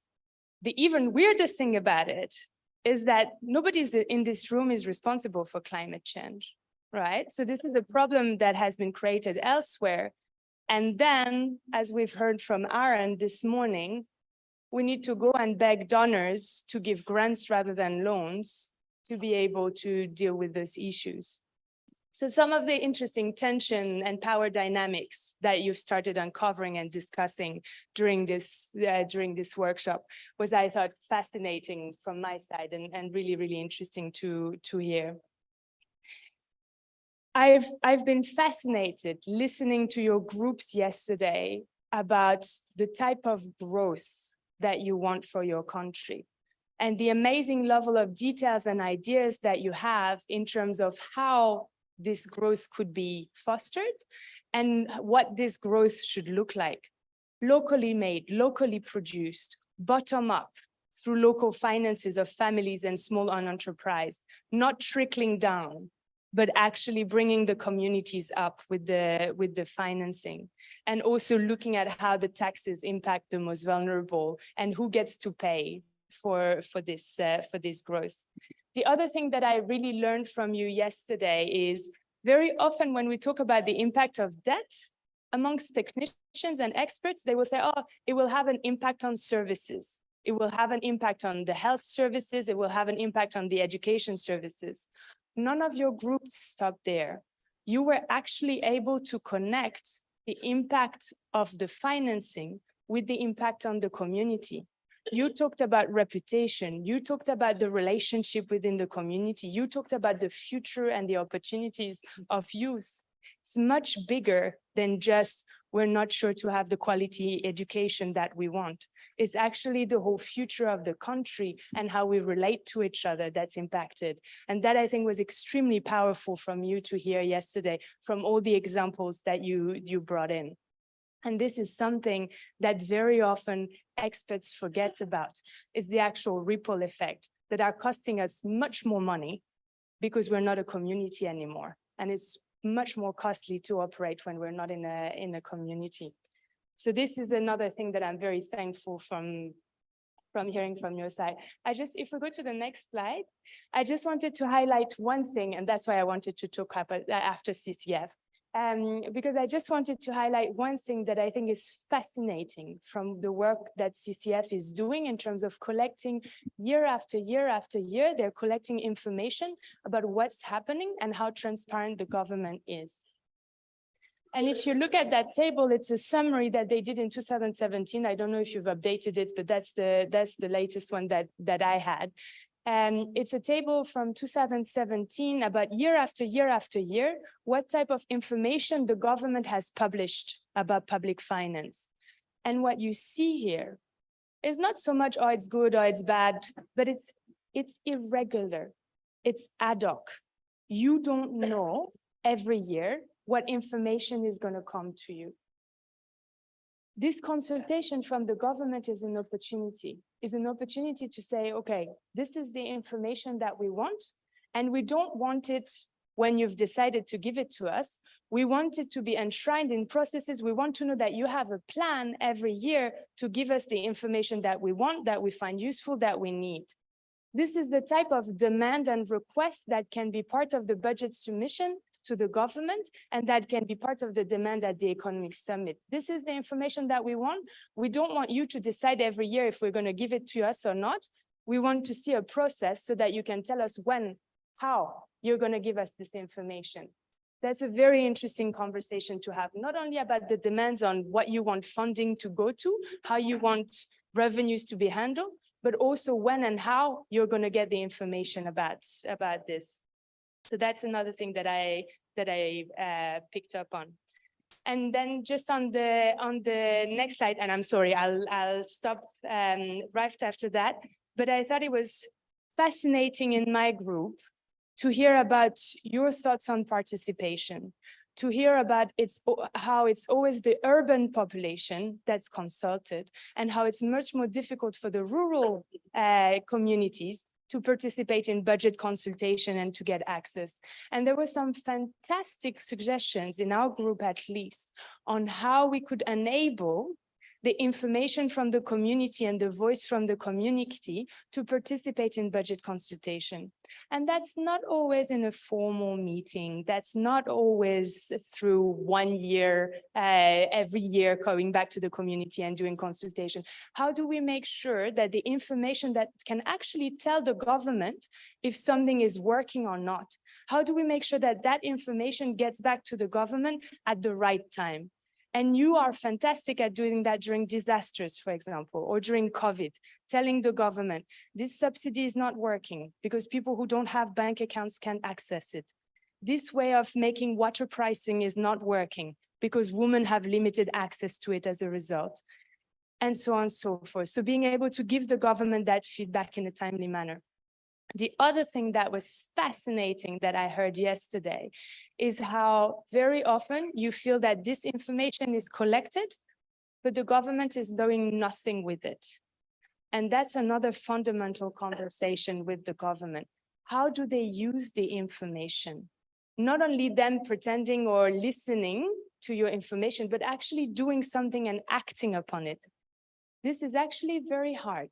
the even weirder thing about it is that nobody in this room is responsible for climate change, right? So this is a problem that has been created elsewhere. And then, as we've heard from Aaron this morning, we need to go and beg donors to give grants rather than loans to be able to deal with those issues. So some of the interesting tension and power dynamics that you've started uncovering and discussing during this workshop was, I thought, fascinating from my side and really, really interesting to hear. I've been fascinated listening to your groups yesterday about the type of growth that you want for your country and the amazing level of details and ideas that you have in terms of how this growth could be fostered and what this growth should look like. Locally made, locally produced, bottom up, through local finances of families and small enterprise, not trickling down, but actually bringing the communities up with the financing, and also looking at how the taxes impact the most vulnerable and who gets to pay for this growth. The other thing that I really learned from you yesterday is very often when we talk about the impact of debt amongst technicians and experts, they will say, oh, it will have an impact on services. It will have an impact on the health services. It will have an impact on the education services. None of your groups stopped there. You were actually able to connect the impact of the financing with the impact on the community. You talked about reputation. You talked about the relationship within the community. You talked about the future and the opportunities of youth. It's much bigger than just, we're not sure to have the quality education that we want. It's actually the whole future of the country and how we relate to each other that's impacted. And that, I think, was extremely powerful from you to hear yesterday from all the examples that you brought in. And this is something that very often experts forget about, is the actual ripple effect that are costing us much more money because we're not a community anymore. And it's much more costly to operate when we're not in a community. So this is another thing that I'm very thankful from hearing from your side. If we go to the next slide, I just wanted to highlight one thing, and that's why I wanted to talk about after CCF. Because I just wanted to highlight one thing that I think is fascinating from the work that CCF is doing in terms of collecting year after year after year. They're collecting information about what's happening and how transparent the government is. And if you look at that table, it's a summary that they did in 2017. I don't know if you've updated it, but that's the latest one that I had. It's a table from 2017 about year after year after year, what type of information the government has published about public finance. And what you see here is not so much, oh, it's good or it's bad, but it's irregular, it's ad hoc. You don't know every year what information is going to come to you. This consultation from the government is an opportunity to say, okay, this is the information that we want, and we don't want it when you've decided to give it to us. We want it to be enshrined in processes. We want to know that you have a plan every year to give us the information that we want, that we find useful, that we need. This is the type of demand and request that can be part of the budget submission to the government, and that can be part of the demand at the Economic Summit. This is the information that we want. We don't want you to decide every year if we're going to give it to us or not. We want to see a process so that you can tell us when, how you're going to give us this information. That's a very interesting conversation to have, not only about the demands on what you want funding to go to, how you want revenues to be handled, but also when and how you're going to get the information about this. So that's another thing that I picked up on. And then just on the next slide, and I'm sorry, I'll stop right after that, but I thought it was fascinating in my group to hear about your thoughts on participation, to hear about how it's always the urban population that's consulted, and how it's much more difficult for the rural communities to participate in budget consultation and to get access. And there were some fantastic suggestions in our group, at least, on how we could enable the information from the community and the voice from the community to participate in budget consultation. And that's not always in a formal meeting. That's not always through 1 year, every year going back to the community and doing consultation. How do we make sure that the information that can actually tell the government if something is working or not? How do we make sure that that information gets back to the government at the right time? And you are fantastic at doing that during disasters, for example, or during COVID, telling the government, this subsidy is not working because people who don't have bank accounts can't access it. This way of making water pricing is not working because women have limited access to it as a result, and so on and so forth. So being able to give the government that feedback in a timely manner. The other thing that was fascinating that I heard yesterday is how very often you feel that this information is collected, but the government is doing nothing with it. And that's another fundamental conversation with the government. How do they use the information? Not only them pretending or listening to your information, but actually doing something and acting upon it. This is actually very hard.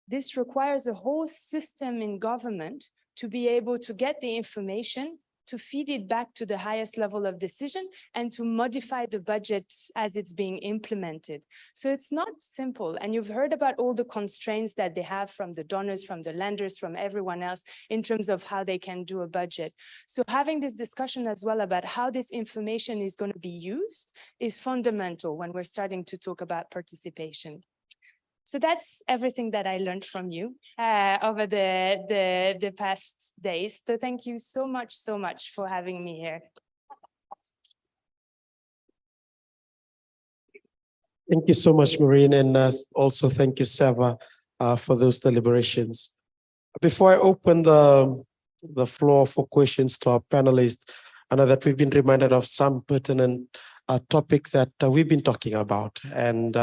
This requires a whole system in government to be able to get the information, to feed it back to the highest level of decision, and to modify the budget as it's being implemented. So it's not simple. And you've heard about all the constraints that they have from the donors, from the lenders, from everyone else in terms of how they can do a budget. So having this discussion as well about how this information is going to be used is fundamental when we're starting to talk about participation. So that's everything that I learned from you over the past days. So thank you so much for having me here. Thank you so much, Maureen, and also thank you, Seva, for those deliberations. Before I open the floor for questions to our panelists, I know that we've been reminded of some pertinent topic that we've been talking about, and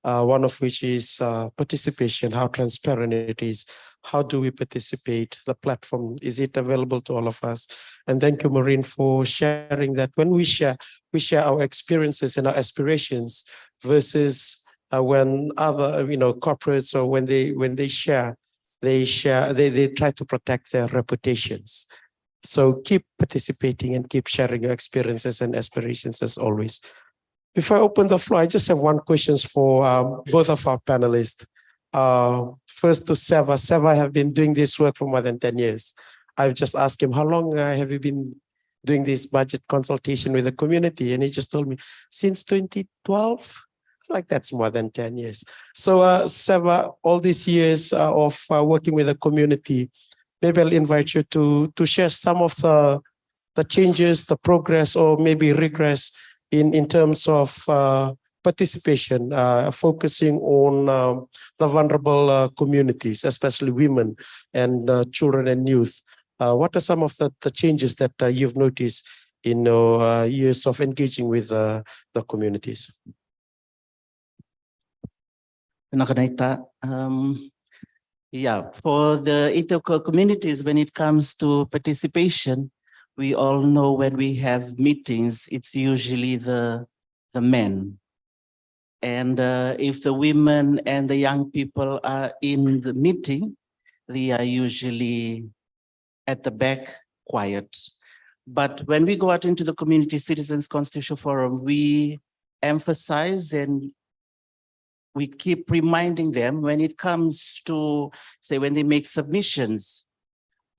one of which is participation, how transparent it is. How do we participate? The platform, is it available to all of us? And thank you, Maureen, for sharing that. When we share our experiences and our aspirations versus when other, corporates, or when they share, they try to protect their reputations. So keep participating and keep sharing your experiences and aspirations as always. Before I open the floor, I just have one question for both of our panelists. First to Seva. Seva have been doing this work for more than 10 years. I've just asked him, how long have you been doing this budget consultation with the community? And he just told me, since 2012. It's like, that's more than 10 years. So Seva, all these years of working with the community, maybe I'll invite you to share some of the changes, the progress, or maybe regress in terms of participation, focusing on the vulnerable communities, especially women and children and youth. What are some of the changes that you've noticed in years of engaging with the communities? Yeah, for the Itoko communities, when it comes to participation, we all know when we have meetings, it's usually the men. And if the women and the young people are in the meeting, they are usually at the back, quiet. But when we go out into the Community Citizens Constitutional Forum, we emphasize and we keep reminding them when it comes to, say, when they make submissions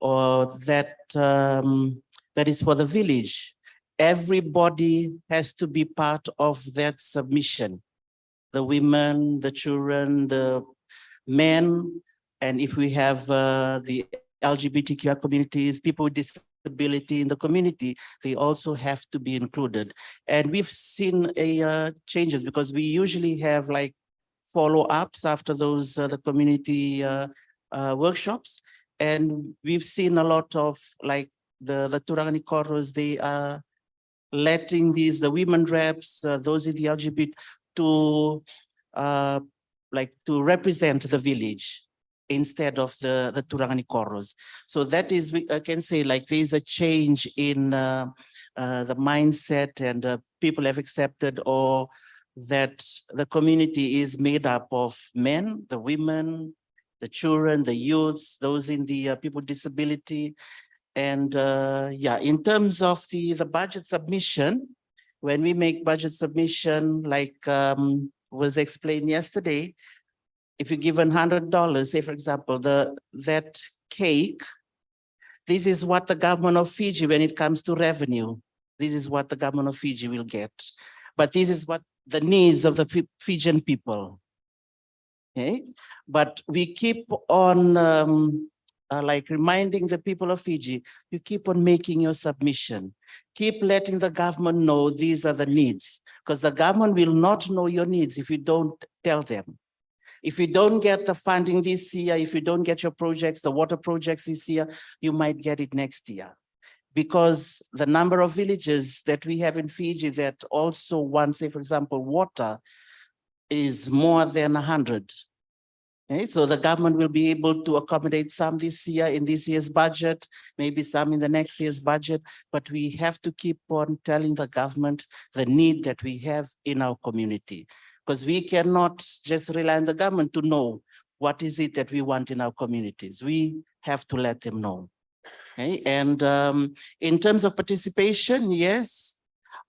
or that that is for the village, everybody has to be part of that submission. The women, the children, the men, and if we have the LGBTQI communities, people with disability in the community, they also have to be included. And we've seen changes because we usually have like follow-ups after those the community workshops, and we've seen a lot of like the Turangani Koros, they are letting the women reps, those in the LGBT, to represent the village instead of the Turangani Koros. So that is, I can say, like there's a change in the mindset, and people have accepted or that the community is made up of men, the women, the children, the youths, those in the people with disability. And yeah, in terms of the budget submission, when we make budget submission, like was explained yesterday, if you're given $100, say for example, that cake, this is what the government of Fiji, when it comes to revenue, this is what the government of Fiji will get. But this is what the needs of the Fijian people. Okay, but we keep on like reminding the people of Fiji, you keep on making your submission. Keep letting the government know these are the needs, because the government will not know your needs if you don't tell them. If you don't get the funding this year, if you don't get your projects, the water projects this year, you might get it next year. Because the number of villages that we have in Fiji that also want, say, for example, water is more than 100. Okay, so the government will be able to accommodate some this year in this year's budget, maybe some in the next year's budget, but we have to keep on telling the government the need that we have in our community, because we cannot just rely on the government to know what is it that we want in our communities. We have to let them know. Okay, and in terms of participation, yes,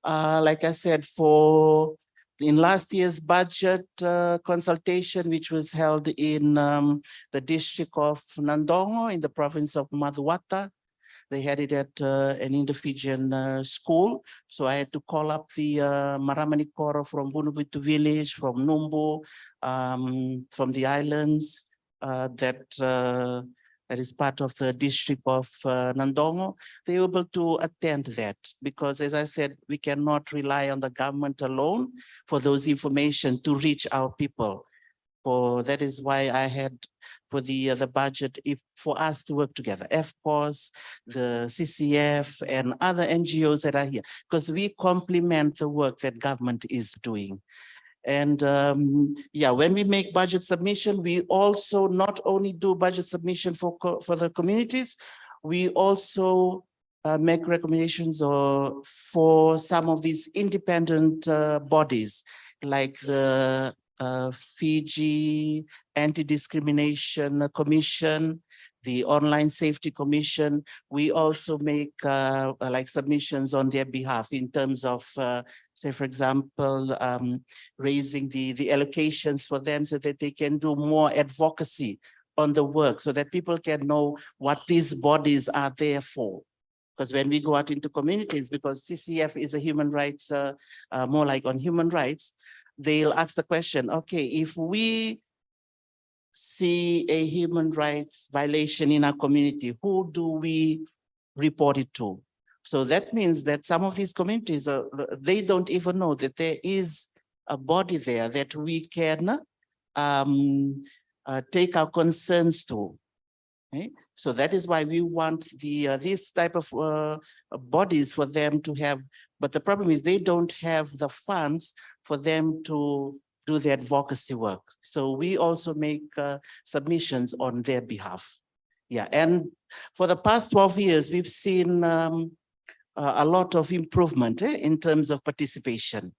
like I said, in last year's budget consultation, which was held in the district of Nandongo in the province of Maduwata, they had it at an Indo-Fijian school. So I had to call up the Maramani Koro from Bunubutu village, from Numbu, from the islands that is part of the district of Nandongo. They were able to attend that because, as I said, we cannot rely on the government alone for those information to reach our people. That is why I had for the budget, for us to work together, FPOS, the CCF, and other NGOs that are here, because we complement the work that government is doing. And yeah, when we make budget submission, we also not only do budget submission for the communities, we also make recommendations for some of these independent bodies, like the Fiji Anti-Discrimination Commission, the Online Safety Commission. We also make like submissions on their behalf in terms of, say, for example, raising the allocations for them so that they can do more advocacy on the work, so that people can know what these bodies are there for. Because when we go out into communities, because CCF is a human rights, more like on human rights, they'll ask the question, okay, if we see a human rights violation in our community, who do we report it to? So that means that some of these communities, they don't even know that there is a body there that we can take our concerns to. Okay? So that is why we want this type of bodies for them to have, but the problem is they don't have the funds for them to do the advocacy work. So we also make submissions on their behalf. Yeah, and for the past 12 years, we've seen a lot of improvement in terms of participation.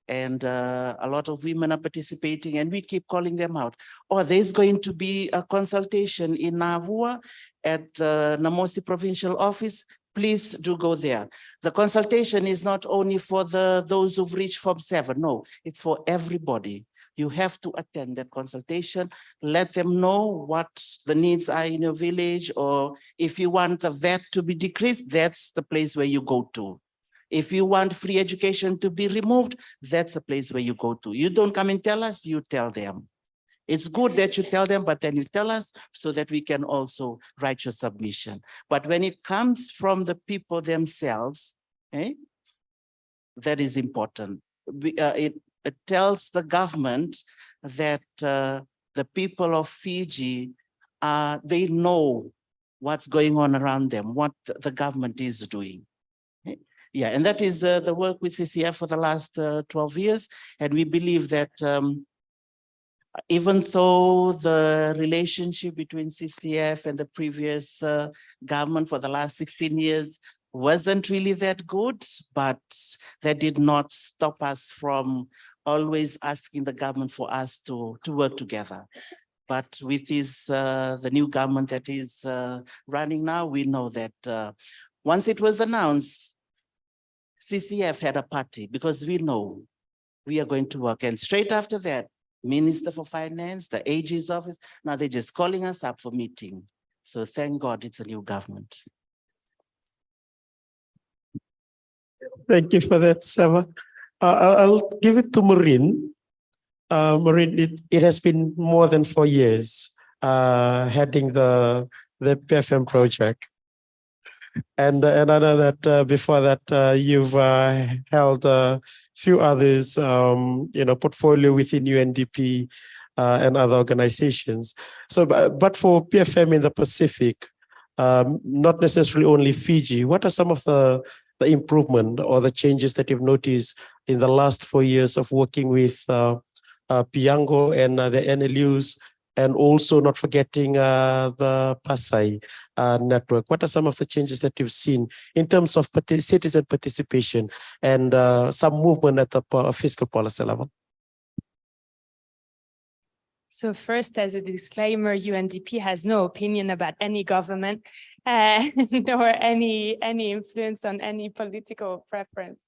And a lot of women are participating, and we keep calling them out. Or there's going to be a consultation in Navua at the Namosi Provincial Office. Please do go there. The consultation is not only for those who've reached Form 7. No, it's for everybody. You have to attend that consultation. Let them know what the needs are in your village, or if you want the VAT to be decreased, that's the place where you go to. If you want free education to be removed, that's the place where you go to. You don't come and tell us, you tell them. It's good that you tell them, but then you tell us so that we can also write your submission. But when it comes from the people themselves, that is important. It tells the government that the people of Fiji, they know what's going on around them, what the government is doing. Yeah, and that is the work with CCF for the last 12 years. And we believe that even though the relationship between CCF and the previous government for the last 16 years wasn't really that good, but that did not stop us from always asking the government for us to work together. But with the new government that is running now, we know that once it was announced, CCF had a party because we know we are going to work. And straight after that, Minister for Finance, the AG's office, now they're just calling us up for meeting. So thank God it's a new government. Thank you for that, Seva. I'll give it to Maureen. Maureen, it has been more than 4 years heading the PFM project. And I know that before that, you've held a few others, portfolio within UNDP and other organizations. So, but for PFM in the Pacific, not necessarily only Fiji, what are some of the improvement or the changes that you've noticed in the last 4 years of working with Piango and the NLUs, and also not forgetting the Pasai network? What are some of the changes that you've seen in terms of citizen participation and some movement at the fiscal policy level? So first, as a disclaimer, UNDP has no opinion about any government nor any influence on any political preference.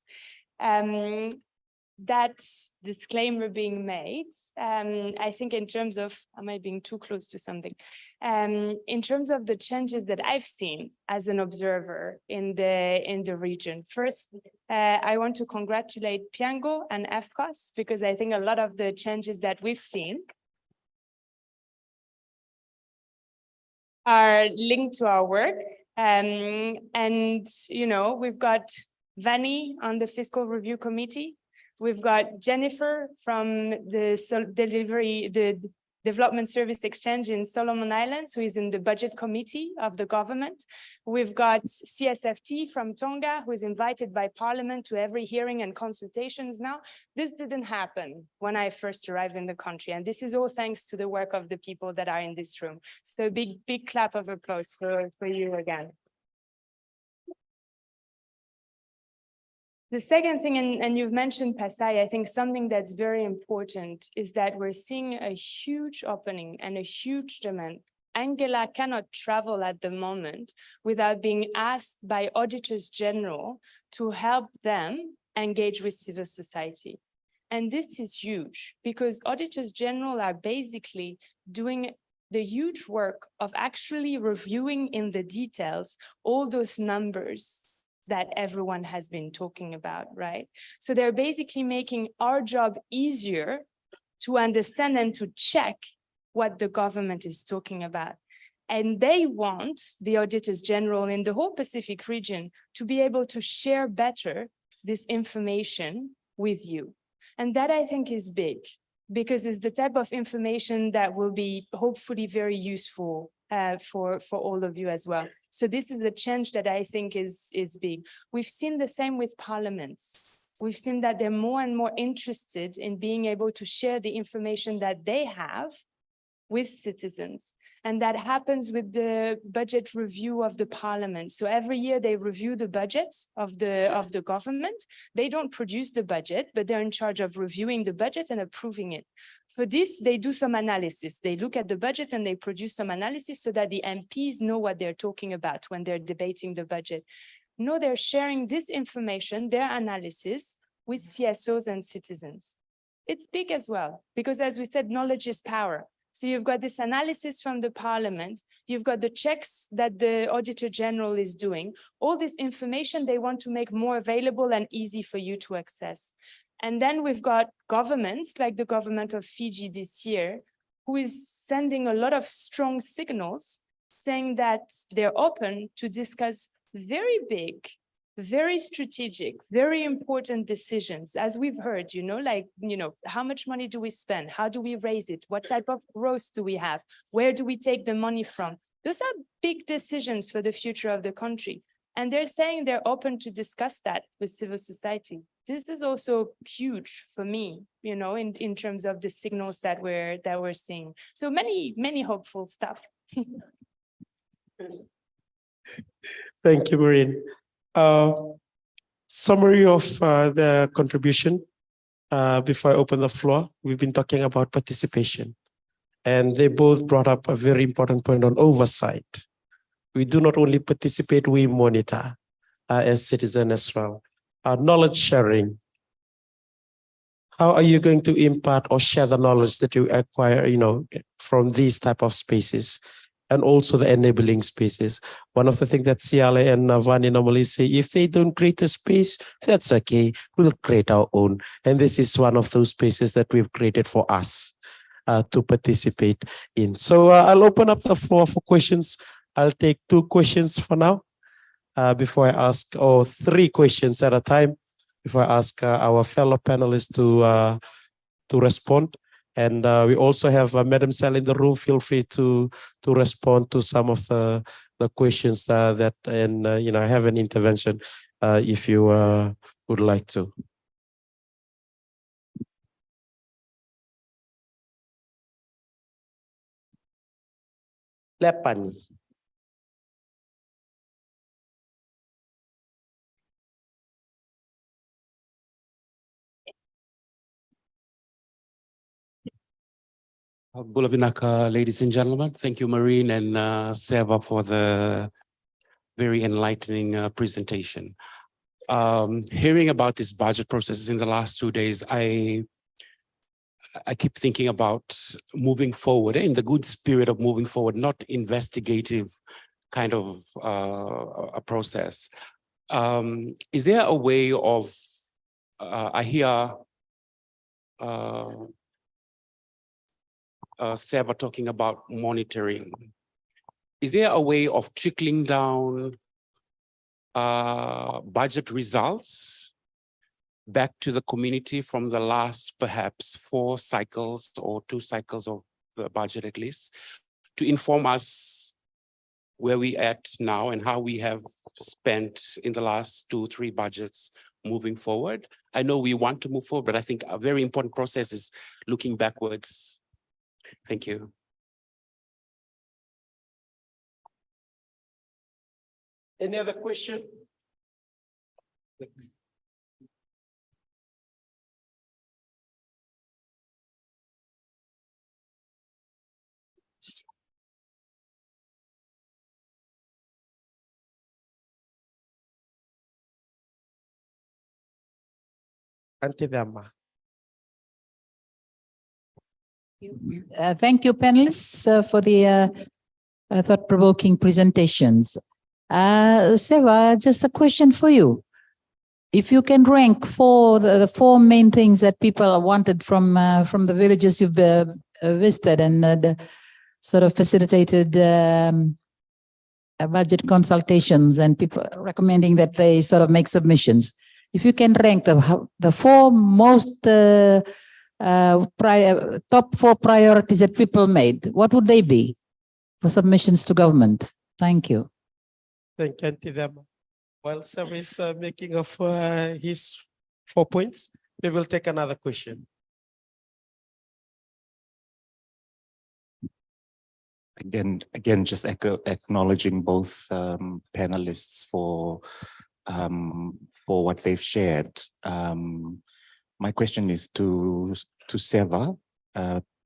That disclaimer being made, I think in terms of, am I being too close to something? In terms of the changes that I've seen as an observer in the region, first, I want to congratulate Piango and FCOS, because I think a lot of the changes that we've seen are linked to our work. And, we've got Vani on the Fiscal Review Committee. We've got Jennifer from the Development Service Exchange in Solomon Islands, who is in the budget committee of the government. We've got CSFT from Tonga, who is invited by Parliament to every hearing and consultations now. This didn't happen when I first arrived in the country, and this is all thanks to the work of the people that are in this room. So a big clap of applause for you again. The second thing, and you've mentioned Pasai, I think something that's very important is that we're seeing a huge opening and a huge demand. Angela cannot travel at the moment without being asked by auditors general to help them engage with civil society. And this is huge because auditors general are basically doing the huge work of actually reviewing in the details all those numbers that everyone has been talking about, right? So they're basically making our job easier to understand and to check what the government is talking about. And they want the auditors general in the whole Pacific region to be able to share better this information with you. And that I think is big, because it's the type of information that will be hopefully very useful for all of you as well. So this is a change that I think is big. We've seen the same with parliaments. We've seen that they're more and more interested in being able to share the information that they have with citizens. And that happens with the budget review of the parliament. So every year they review the budget of the government. They don't produce the budget, but they're in charge of reviewing the budget and approving it. For this, they do some analysis. They look at the budget and they produce some analysis so that the MPs know what they're talking about when they're debating the budget. No, they're sharing this information, their analysis, with CSOs and citizens. It's big as well, because as we said, knowledge is power. So you've got this analysis from the parliament, you've got the checks that the Auditor General is doing, all this information they want to make more available and easy for you to access. And then we've got governments like the government of Fiji this year, who is sending a lot of strong signals saying that they're open to discuss very big, very strategic, very important decisions, as we've heard, how much money do we spend? How do we raise it? What type of growth do we have? Where do we take the money from? Those are big decisions for the future of the country. And they're saying they're open to discuss that with civil society. This is also huge for me, in terms of the signals that we're seeing. So many hopeful stuff. Thank you, Maureen. Summary of the contribution. before I open the floor, we've been talking about participation. And they both brought up a very important point on oversight. We do not only participate, we monitor as citizens as well. Knowledge sharing. How are you going to impart or share the knowledge that you acquire, from these type of spaces, and also the enabling spaces? One of the things that Siale and Vani normally say, if they don't create a space, that's okay. We'll create our own. And this is one of those spaces that we've created for us to participate in. So I'll open up the floor for questions. I'll take 2 questions for now before I ask, or 3 questions at a time, before I ask our fellow panelists to respond. And we also have Madam Sal in the room. Feel free to respond to some of the questions that, and have an intervention if you would like to. Lepani. Bulabinaka, ladies and gentlemen, thank you, Maureen and Seva, for the very enlightening presentation. Hearing about this budget processes in the last 2 days, I keep thinking about moving forward, in the good spirit of moving forward, not investigative kind of a process. Is there a way of, I hear Seva talking about monitoring. Is there a way of trickling down budget results back to the community from the last perhaps 4 cycles or 2 cycles of the budget at least, to inform us where we at now and how we have spent in the last 2-3 budgets moving forward? I know we want to move forward, but I think a very important process is looking backwards. Thank you. Any other question? Auntie Dhamma. Thank you, panelists, for the thought-provoking presentations. Seva, just a question for you. If you can rank the 4 main things that people wanted from the villages you've visited and sort of facilitated budget consultations and people recommending that they sort of make submissions. If you can rank the 4 most top 4 priorities that people made, what would they be for submissions to government? Thank you. Thank you, Auntie Dhamma. While Sam is making of his 4 points, we will take another question. Again, just acknowledging both panelists for what they've shared. My question is to Seva,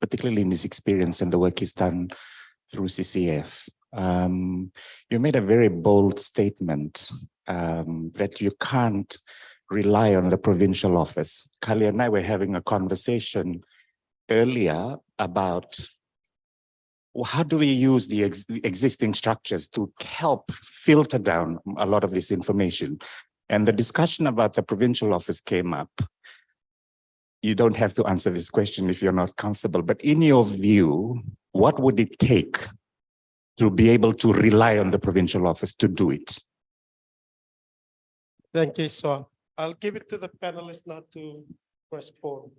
particularly in his experience and the work he's done through CCF. You made a very bold statement that you can't rely on the provincial office. Kali and I were having a conversation earlier about how do we use the existing structures to help filter down a lot of this information. And the discussion about the provincial office came up. You don't have to answer this question if you're not comfortable, but in your view, what would it take to be able to rely on the provincial office to do it? Thank you, sir. I'll give it to the panelists now to respond.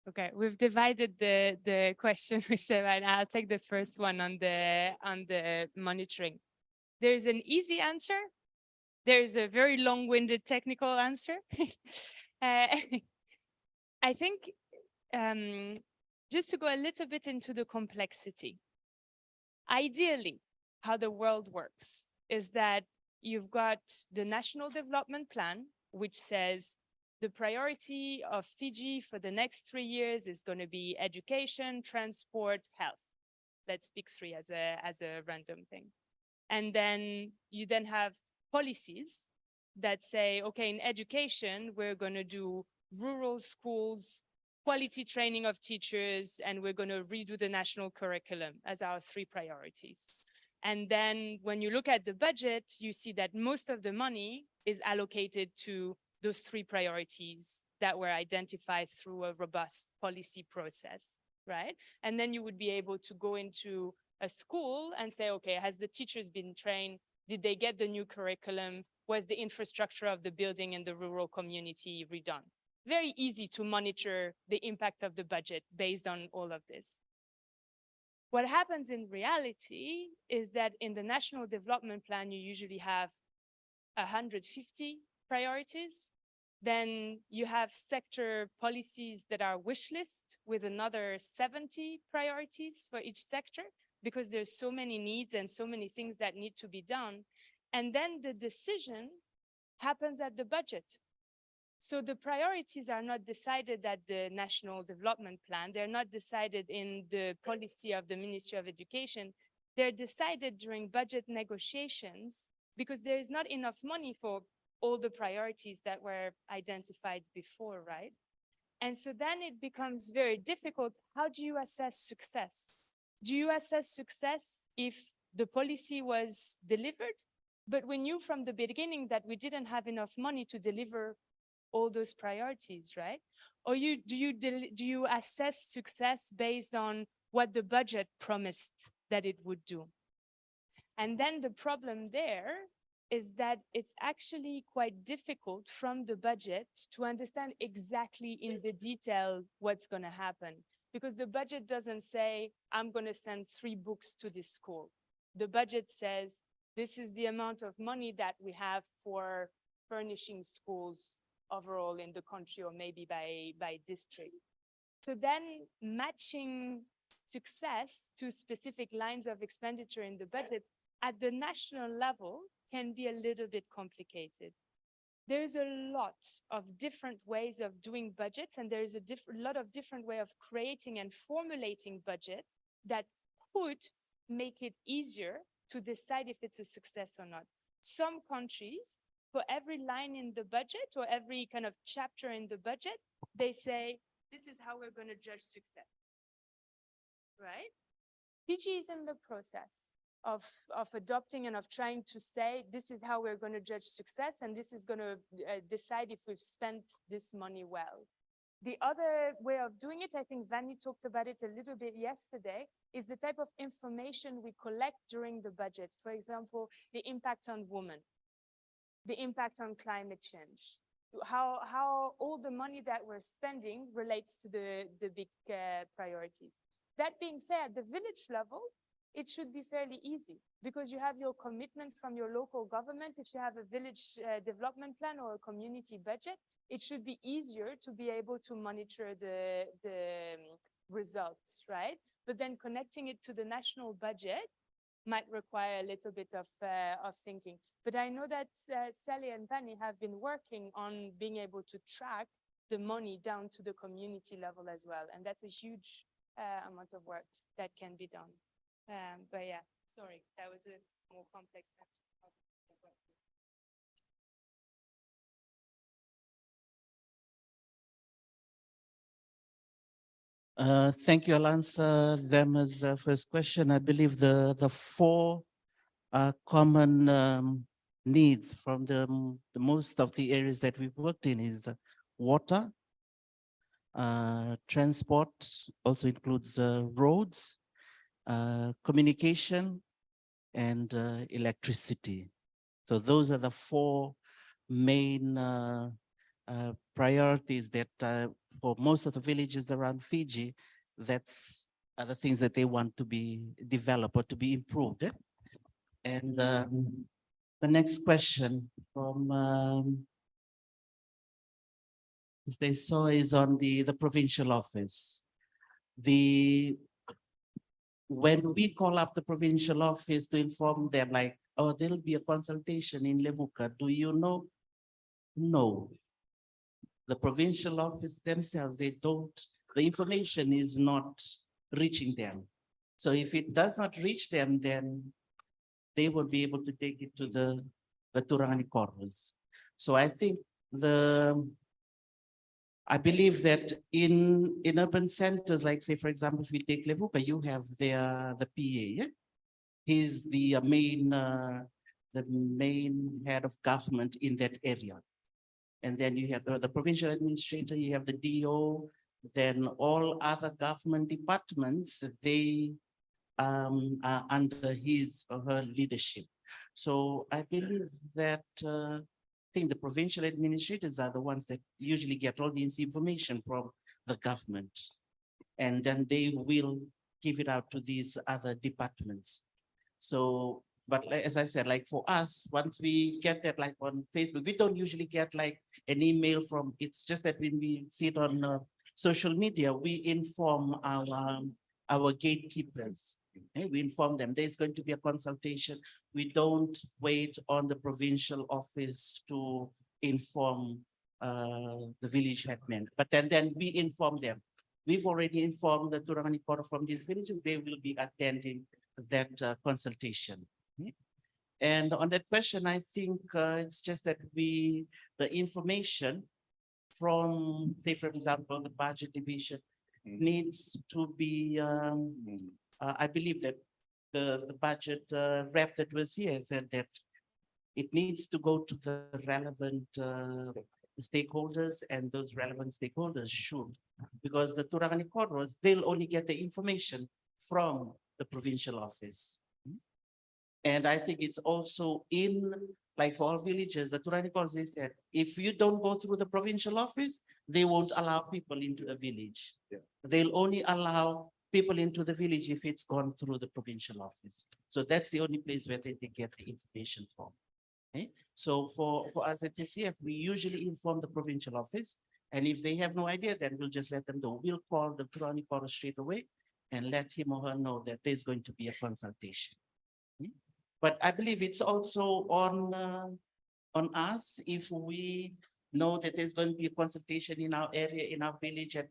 Okay, we've divided the question, and I'll take the first one on the monitoring. There's an easy answer. There's a very long-winded technical answer. I think just to go a little bit into the complexity, ideally, how the world works is that you've got the National Development Plan, which says the priority of Fiji for the next 3 years is going to be education, transport, health. Let's pick 3 as a random thing. And then you then have policies that say, okay, in education, we're going to do rural schools, quality training of teachers, and we're going to redo the national curriculum as our 3 priorities. And then when you look at the budget, you see that most of the money is allocated to those 3 priorities that were identified through a robust policy process, right? And then you would be able to go into a school and say, okay, has the teachers been trained? Did they get the new curriculum? Was the infrastructure of the building in the rural community redone? Very easy to monitor the impact of the budget based on all of this. What happens in reality is that in the National Development Plan, you usually have 150 priorities. Then you have sector policies that are wish list with another 70 priorities for each sector, because there's so many needs and so many things that need to be done. And then the decision happens at the budget. So the priorities are not decided at the National Development Plan. They're not decided in the policy of the Ministry of Education. They're decided during budget negotiations because there is not enough money for all the priorities that were identified before, right? And so then it becomes very difficult. How do you assess success? Do you assess success if the policy was delivered, but we knew from the beginning that we didn't have enough money to deliver all those priorities, right? Or do you assess success based on what the budget promised that it would do? And then the problem there is that it's actually quite difficult from the budget to understand exactly in the detail what's going to happen, because the budget doesn't say, I'm going to send 3 books to this school. The budget says, this is the amount of money that we have for furnishing schools overall in the country, or maybe by district. So then matching success to specific lines of expenditure in the budget at the national level can be a little bit complicated. There's a lot of different ways of doing budgets, and there's a lot of different way of creating and formulating budget that could make it easier to decide if it's a success or not. Some countries, for every line in the budget or every kind of chapter in the budget, they say, this is how we're going to judge success, right? Fiji is in the process of adopting and of trying to say, this is how we're going to judge success, and this is going to decide if we've spent this money well. The other way of doing it, I think Vanni talked about it a little bit yesterday, is the type of information we collect during the budget. For example, the impact on women, the impact on climate change, how all the money that we're spending relates to the big priorities. That being said, at the village level, it should be fairly easy because you have your commitment from your local government. If you have a village development plan or a community budget, it should be easier to be able to monitor the results, right? But then connecting it to the national budget might require a little bit of thinking. But I know that Sally and Vanni have been working on being able to track the money down to the community level as well. And that's a huge amount of work that can be done. But yeah, sorry, that was a more complex answer. Thank you. I'll answer them as first question. I believe the 4 common needs from the most of the areas that we've worked in is water, transport, also includes roads, communication, and electricity. So those are the 4 main priorities that for most of the villages around Fiji, that's are the things that they want to be developed or to be improved. And the next question from Mr. Iso is on the provincial office. When we call up the provincial office to inform them, like or there'll be a consultation in Levuka. Do you know? No. The provincial office themselves, they don't, the information is not reaching them. So if it does not reach them, then they will be able to take it to the Turani Corvus. So I think I believe that in urban centers, like say, for example, if we take Levuka, you have the PA, yeah? He's the main head of government in that area. And then you have the provincial administrator, you have the DO, then all other government departments, they are under his or her leadership. So I believe that I think the provincial administrators are the ones that usually get all this information from the government. And then they will give it out to these other departments. So, but as I said, like for us, once we get that like on Facebook, we don't usually get like an email from, it's just that when we see it on social media, we inform our gatekeepers. Okay? We inform them there's going to be a consultation. We don't wait on the provincial office to inform the village headmen, but then we inform them. We've already informed the Turani Koro from these villages, they will be attending that consultation. And on that question, I think it's just that the information from, say, for example, the budget division needs to be, I believe that the budget rep that was here said that it needs to go to the relevant stakeholders, and those relevant stakeholders should, because the Turani Koros, they'll only get the information from the provincial office. And I think it's also in, like for all villages, the Turani Koros, they said, if you don't go through the provincial office, they won't allow people into the village. Yeah. They'll only allow people into the village if it's gone through the provincial office. So that's the only place where they get the information from. Okay? So for us at TCF, we usually inform the provincial office. And if they have no idea, then we'll just let them know. We'll call the Turani Koros straight away and let him or her know that there's going to be a consultation. But I believe it's also on us if we know that there's going to be a consultation in our area, in our village, and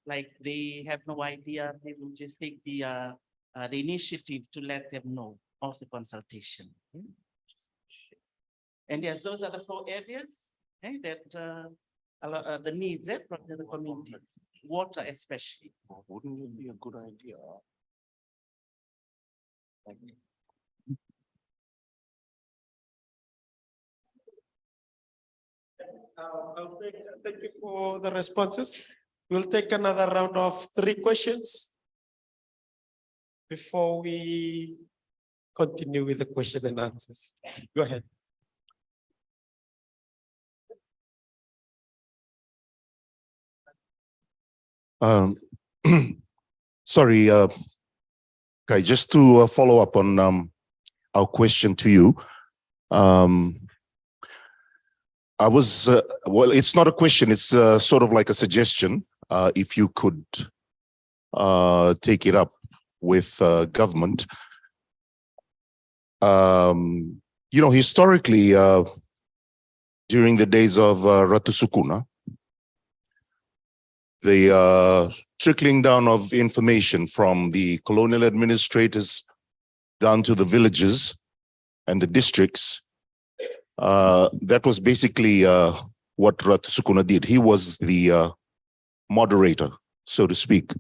like they have no idea, they will just take the initiative to let them know of the consultation. And yes, those are the 4 areas that the needs from the community, water especially. Wouldn't it be a good idea? Thank you for the responses. We'll take another round of 3 questions before we continue with the question and answers. Go ahead. Sorry, okay, just to follow up on our question to you. I was, well, it's not a question, it's sort of like a suggestion. If you could take it up with government. You know, historically, during the days of Ratu Sukuna, the trickling down of information from the colonial administrators down to the villages and the districts, that was basically what Ratu Sukuna did. He was the moderator, so to speak,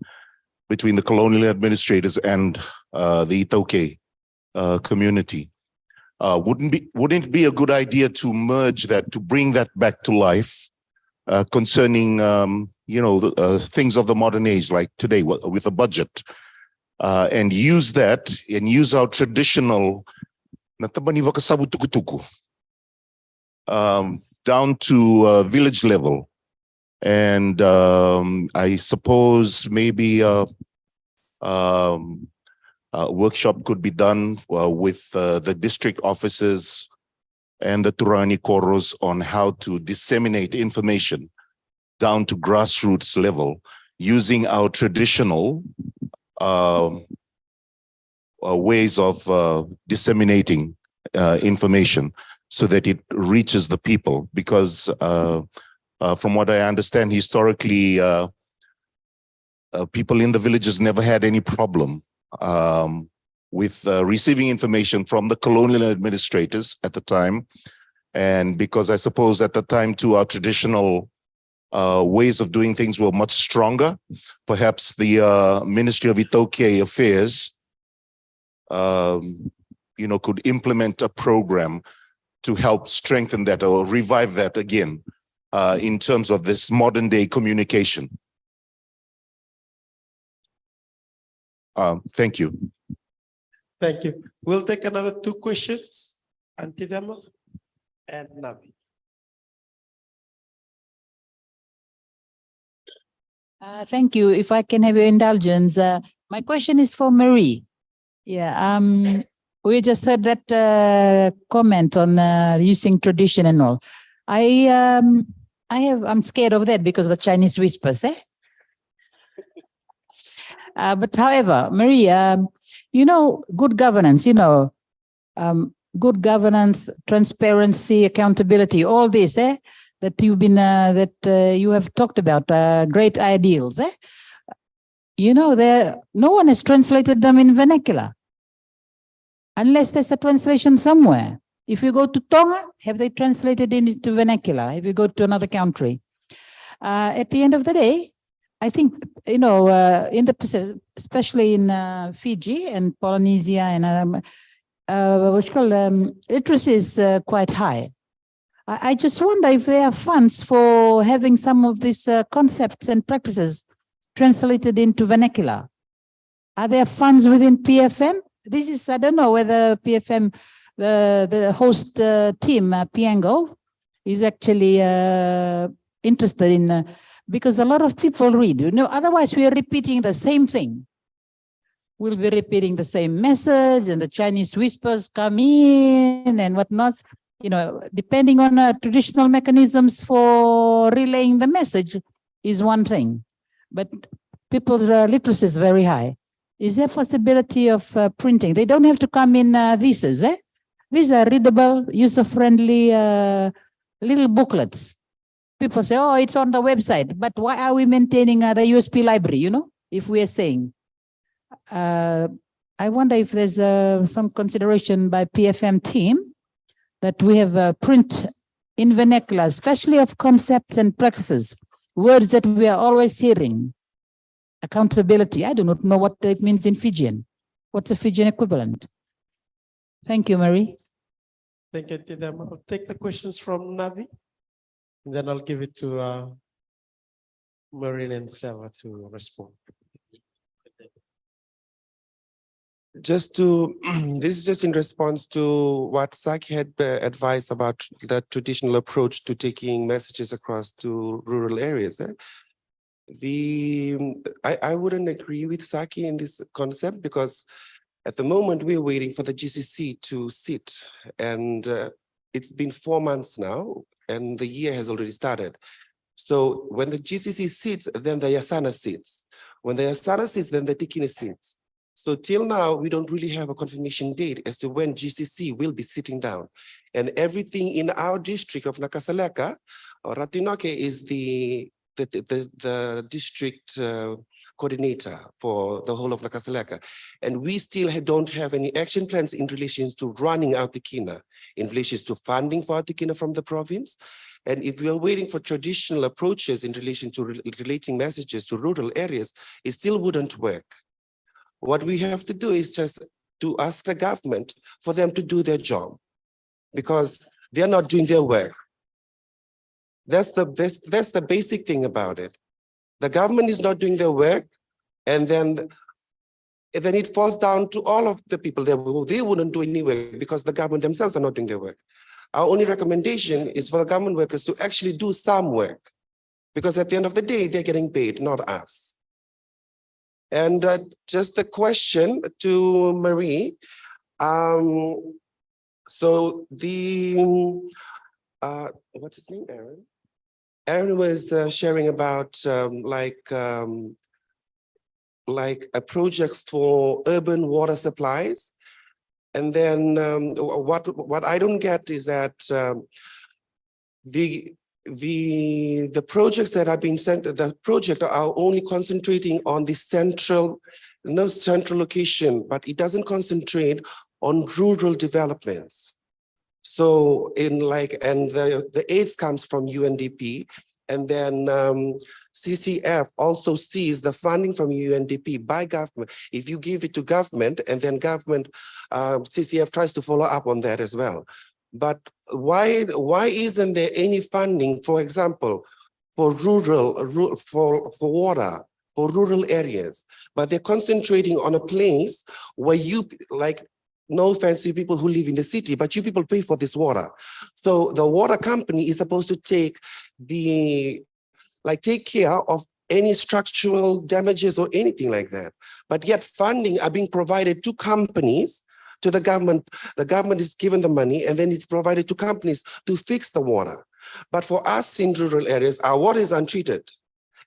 between the colonial administrators and the Itaukei community. Wouldn't it be a good idea to merge that, to bring that back to life concerning, you know, the things of the modern age, like today with a budget, and use that and use our traditional down to village level. And I suppose maybe a workshop could be done with the district officers and the Turani Koros on how to disseminate information down to grassroots level using our traditional ways of disseminating information so that it reaches the people. Because from what I understand, historically, people in the villages never had any problem with receiving information from the colonial administrators at the time. And because I suppose at the time too, our traditional ways of doing things were much stronger, perhaps the Ministry of Itoke Affairs could implement a program to help strengthen that or revive that again in terms of this modern day communication. Thank you. Thank you. We'll take another 2 questions. Antidema and Navi. Thank you. If I can have your indulgence, my question is for Marie. Yeah, we just heard that comment on using tradition and all. I'm scared of that because of the Chinese whispers, eh? But however, Marie, good governance, good governance, transparency, accountability, all this, that you've been, you have talked about, great ideals, no one has translated them in vernacular, unless there's a translation somewhere. If you go to Tonga, have they translated it into vernacular? If you go to another country, at the end of the day, I think, in the Pacific, especially in Fiji and Polynesia and literacy is quite high. I just wonder if there are funds for having some of these concepts and practices translated into vernacular. Are there funds within PFM? This is, I don't know whether PFM, the host team, Piango, is actually interested in, because a lot of people read, otherwise we are repeating the same thing. We'll be repeating the same message and the Chinese whispers come in and whatnot, depending on traditional mechanisms for relaying the message is one thing, but people's literacy is very high. Is there possibility of printing? They don't have to come in visas, eh? These are readable, user-friendly little booklets. People say, oh, it's on the website, but why are we maintaining the USB library, if we are saying? I wonder if there's some consideration by PFM team that we have print in vernacular, especially of concepts and practices, words that we are always hearing. Accountability, I do not know what it means in Fijian. What's the Fijian equivalent? Thank you, Marie. Thank you, Tidema. I'll take the questions from Navi, and then I'll give it to Maureen and Seva to respond. This is just in response to what Saki had advised about the traditional approach to taking messages across to rural areas. I wouldn't agree with Saki in this concept, because at the moment we're waiting for the GCC to sit, and it's been 4 months now and the year has already started. So when the GCC sits, then the Yasana sits. When the Yasana sits, then the Tikini sits. So till now, we don't really have a confirmation date as to when GCC will be sitting down. And everything in our district of Nakasaleka, or Ratinoke is the district coordinator for the whole of Nakasaleka. And we still don't have any action plans in relation to running out the Kina, in relation to funding for Atikina from the province. And if we are waiting for traditional approaches in relation to relating messages to rural areas, it still wouldn't work. What we have to do is just to ask the government for them to do their job, because they're not doing their work. That's the basic thing about it. The government is not doing their work, and then it falls down to all of the people there who they wouldn't do any work because the government themselves are not doing their work. Our only recommendation is for the government workers to actually do some work, because at the end of the day, they're getting paid, not us. And just a question to Marie. So what's his name, Aaron? Aaron was sharing about like a project for urban water supplies. And then what I don't get is that the projects that have been sent, the project are only concentrating on the central location, but it doesn't concentrate on rural developments. So and the aids comes from UNDP, and then CCF also sees the funding from UNDP by government. If you give it to government, and then government, CCF tries to follow up on that as well. But why isn't there any funding, for example, for for water, for rural areas? But they're concentrating on a place where no offense to people who live in the city, but you people pay for this water. So the water company is supposed to take care of any structural damages or anything like that. But yet funding are being provided to companies, to the government. The government is given the money, and then it's provided to companies to fix the water. But for us in rural areas, our water is untreated.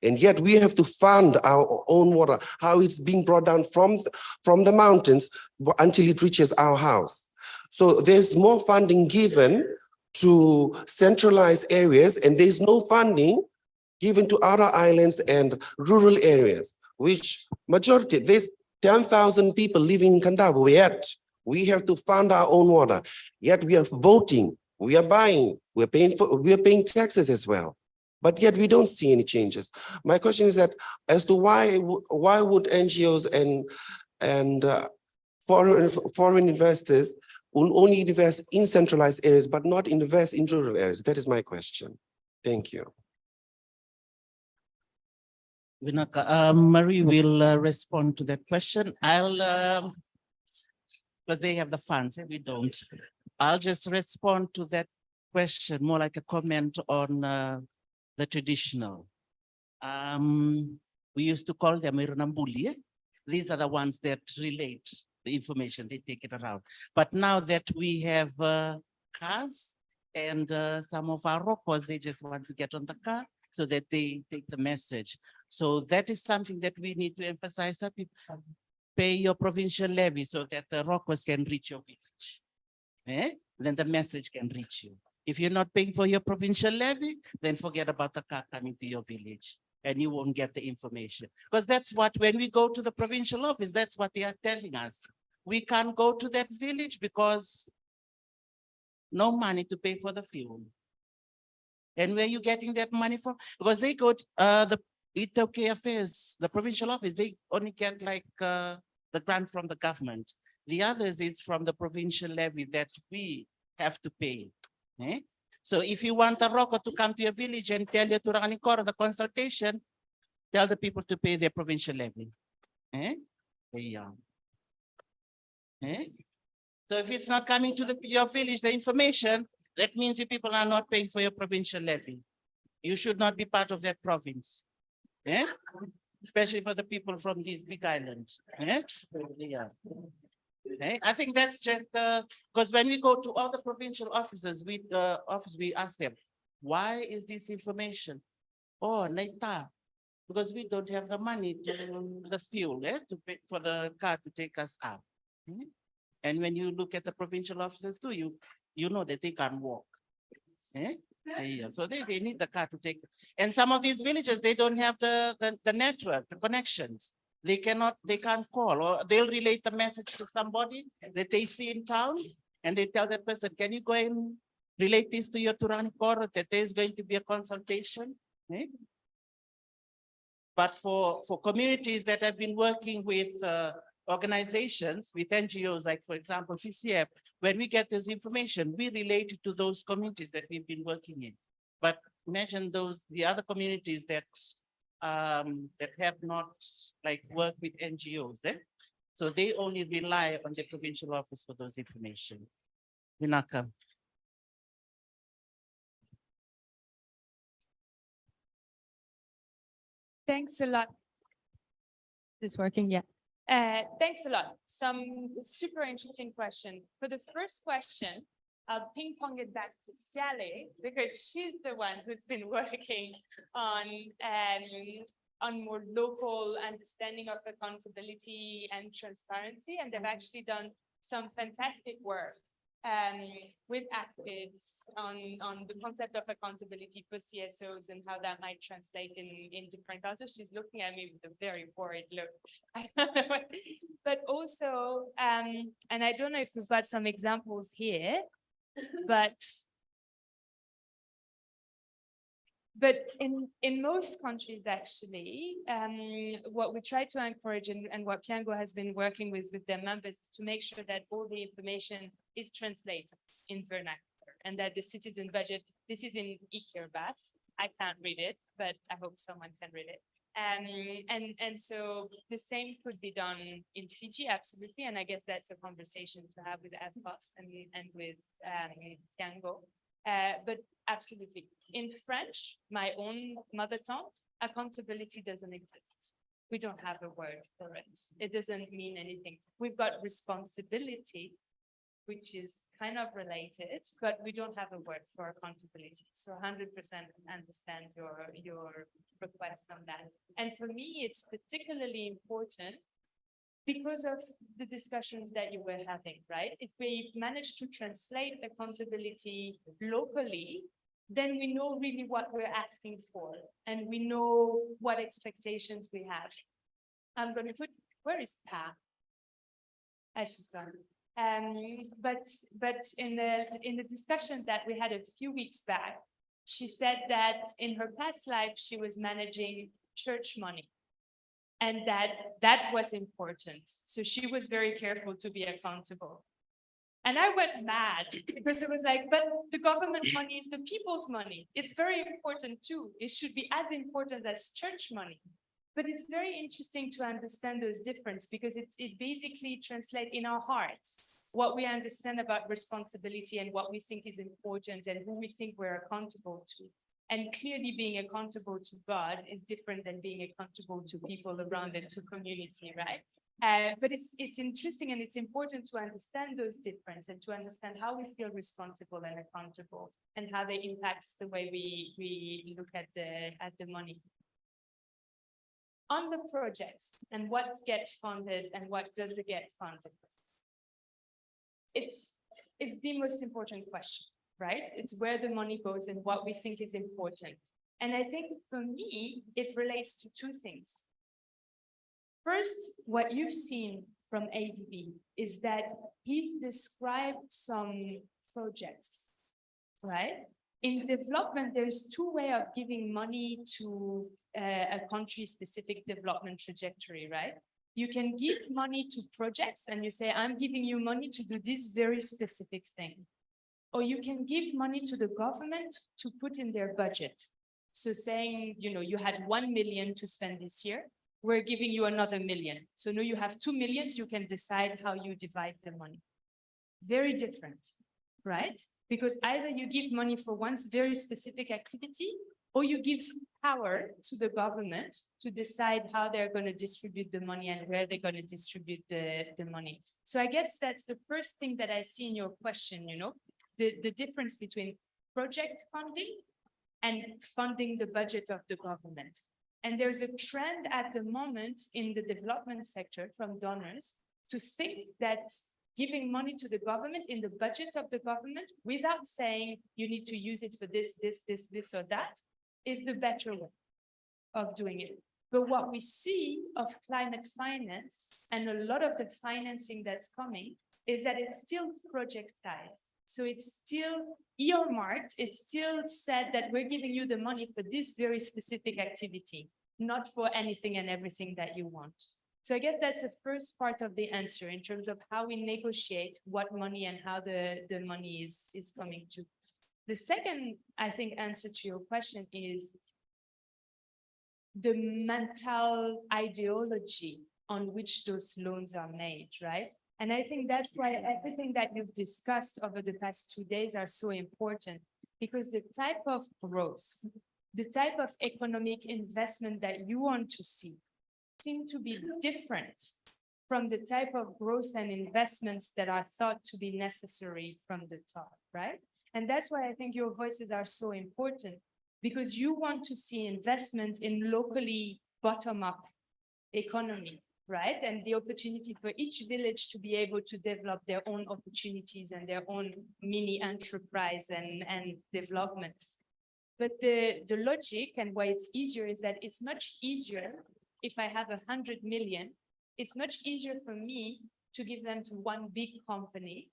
And yet we have to fund our own water, how it's being brought down from the mountains until it reaches our house. So there's more funding given to centralized areas, and there's no funding given to outer islands and rural areas, which majority, there's 10,000 people living in Kandavo, yet we have to fund our own water. Yet we are voting, we are buying, we are paying taxes as well. But yet we don't see any changes. My question is that as to why would NGOs and foreign investors will only invest in centralized areas, but not invest in rural areas? That is my question. Thank you. Vinaka, Marie will respond to that question. I'll, because they have the funds, we don't. I'll just respond to that question, more like a comment on the traditional. We used to call them Irunambuli. These are the ones that relate the information, they take it around. But now that we have cars and some of our rockers, they just want to get on the car so that they take the message. So that is something that we need to emphasize. That people pay your provincial levy so that the rockers can reach your village. Then the message can reach you. If you're not paying for your provincial levy, then forget about the car coming to your village and you won't get the information. Because that's what, when we go to the provincial office, that's what they are telling us. We can't go to that village because no money to pay for the fuel. And where are you getting that money from? Because they go to the Itoke Affairs, the provincial office, they only get like the grant from the government. The others is from the provincial levy that we have to pay. So if you want a rocker to come to your village and tell you to Ranganikoro the consultation, tell the people to pay their provincial levy. So if it's not coming to your village, the information, that means you people are not paying for your provincial levy. You should not be part of that province. Especially for the people from these big islands. I think that's just because when we go to all the provincial offices, we ask them, why is this information? Oh, Naita, because we don't have the money to the fuel to pay for the car to take us out. And when you look at the provincial offices too, you know that they can't walk. So they need the car to take. And some of these villages, they don't have the network, the connections. They can't call, or they'll relate the message to somebody that they see in town, and they tell that person, can you go and relate this to your Ranganikoro that there's going to be a consultation? But for communities that have been working with organizations, with NGOs, like for example, CCF, when we get this information, we relate it to those communities that we've been working in. But imagine the other communities that have not worked with NGOs. So they only rely on the provincial office for those information. Vinaka. Thanks a lot. Is this working? Yeah. Thanks a lot. Some super interesting question. For the first question, I'll ping pong it back to Siale because she's the one who's been working on more local understanding of accountability and transparency, and they've actually done some fantastic work with ACFID on the concept of accountability for CSOs and how that might translate in different cultures. She's looking at me with a very worried look. I don't know what, but also, and I don't know if we've got some examples here, but in most countries, actually, what we try to encourage and what Piango has been working with their members is to make sure that all the information is translated in vernacular and that the citizen budget, this is in Ikirbat. I can't read it, but I hope someone can read it. And so the same could be done in Fiji, absolutely. And I guess that's a conversation to have with AFCOS and with Piango. But absolutely. In French, my own mother tongue, accountability doesn't exist. We don't have a word for it. It doesn't mean anything. We've got responsibility, which is kind of related, but we don't have a word for accountability. So 100% understand your request on that. And for me, it's particularly important because of the discussions that you were having, right? If we manage to translate accountability locally, then we know really what we're asking for, and we know what expectations we have. I'm going to put, where is Pa? She's gone. But in the discussion that we had a few weeks back, she said that in her past life, she was managing church money. And that was important. So she was very careful to be accountable. And I went mad because it was like, but the government money is the people's money. It's very important too. It should be as important as church money. But it's very interesting to understand those differences because it basically translates in our hearts what we understand about responsibility and what we think is important and who we think we're accountable to. And clearly being accountable to God is different than being accountable to people around and to community, right? But it's interesting and it's important to understand those differences and to understand how we feel responsible and accountable and how they impact the way we look at the money. On the projects and what gets funded and what doesn't get funded, it's the most important question. Right? It's where the money goes and what we think is important. And I think for me, it relates to two things. First, what you've seen from ADB is that he's described some projects, right? In development, there's two ways of giving money to a country-specific development trajectory, right? You can give money to projects and you say, I'm giving you money to do this very specific thing. Or you can give money to the government to put in their budget. So saying, you had 1 million to spend this year, we're giving you another 1 million. So now you have 2 millions, you can decide how you divide the money. Very different, right? Because either you give money for one very specific activity, or you give power to the government to decide how they're going to distribute the money and where they're going to distribute the money. So I guess that's the first thing that I see in your question, the difference between project funding and funding the budget of the government. And there's a trend at the moment in the development sector from donors to think that giving money to the government in the budget of the government without saying you need to use it for this or that is the better way of doing it. But what we see of climate finance and a lot of the financing that's coming is that it's still projectized. So it's still earmarked, it's still said that we're giving you the money for this very specific activity, not for anything and everything that you want. So I guess that's the first part of the answer in terms of how we negotiate what money and how the money is coming to. The second, I think, answer to your question is the mental ideology on which those loans are made, right? And I think that's why everything that you've discussed over the past 2 days are so important, because the type of growth, the type of economic investment that you want to see seem to be different from the type of growth and investments that are thought to be necessary from the top, right? And that's why I think your voices are so important, because you want to see investment in locally bottom-up economy, right? And the opportunity for each village to be able to develop their own opportunities and their own mini enterprise and developments. But the logic and why it's easier is that it's much easier if I have 100 million, it's much easier for me to give them to one big company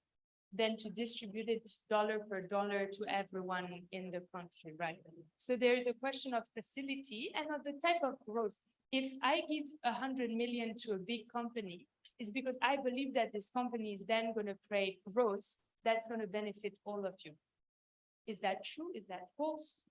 than to distribute it dollar per dollar to everyone in the country, right? So there is a question of facility and of the type of growth. If I give 100 million to a big company, it's because I believe that this company is then going to create growth that's going to benefit all of you. Is that true? Is that false?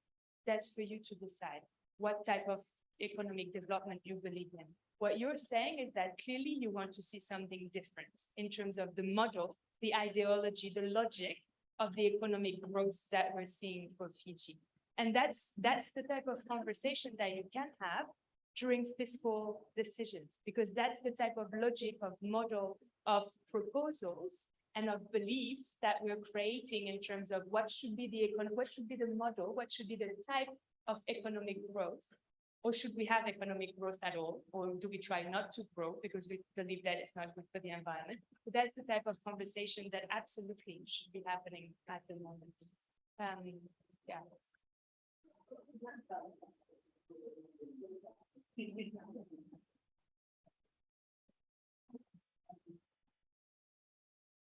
That's for you to decide what type of economic development you believe in. What you're saying is that clearly you want to see something different in terms of the model, the ideology, the logic of the economic growth that we're seeing for Fiji. And that's the type of conversation that you can have during fiscal decisions, because that's the type of logic of model of proposals and of beliefs that we're creating in terms of what should be the what should be the model, what should be the type of economic growth. Or should we have economic growth at all? Or do we try not to grow because we believe that it's not good for the environment? But that's the type of conversation that absolutely should be happening at the moment. Yeah.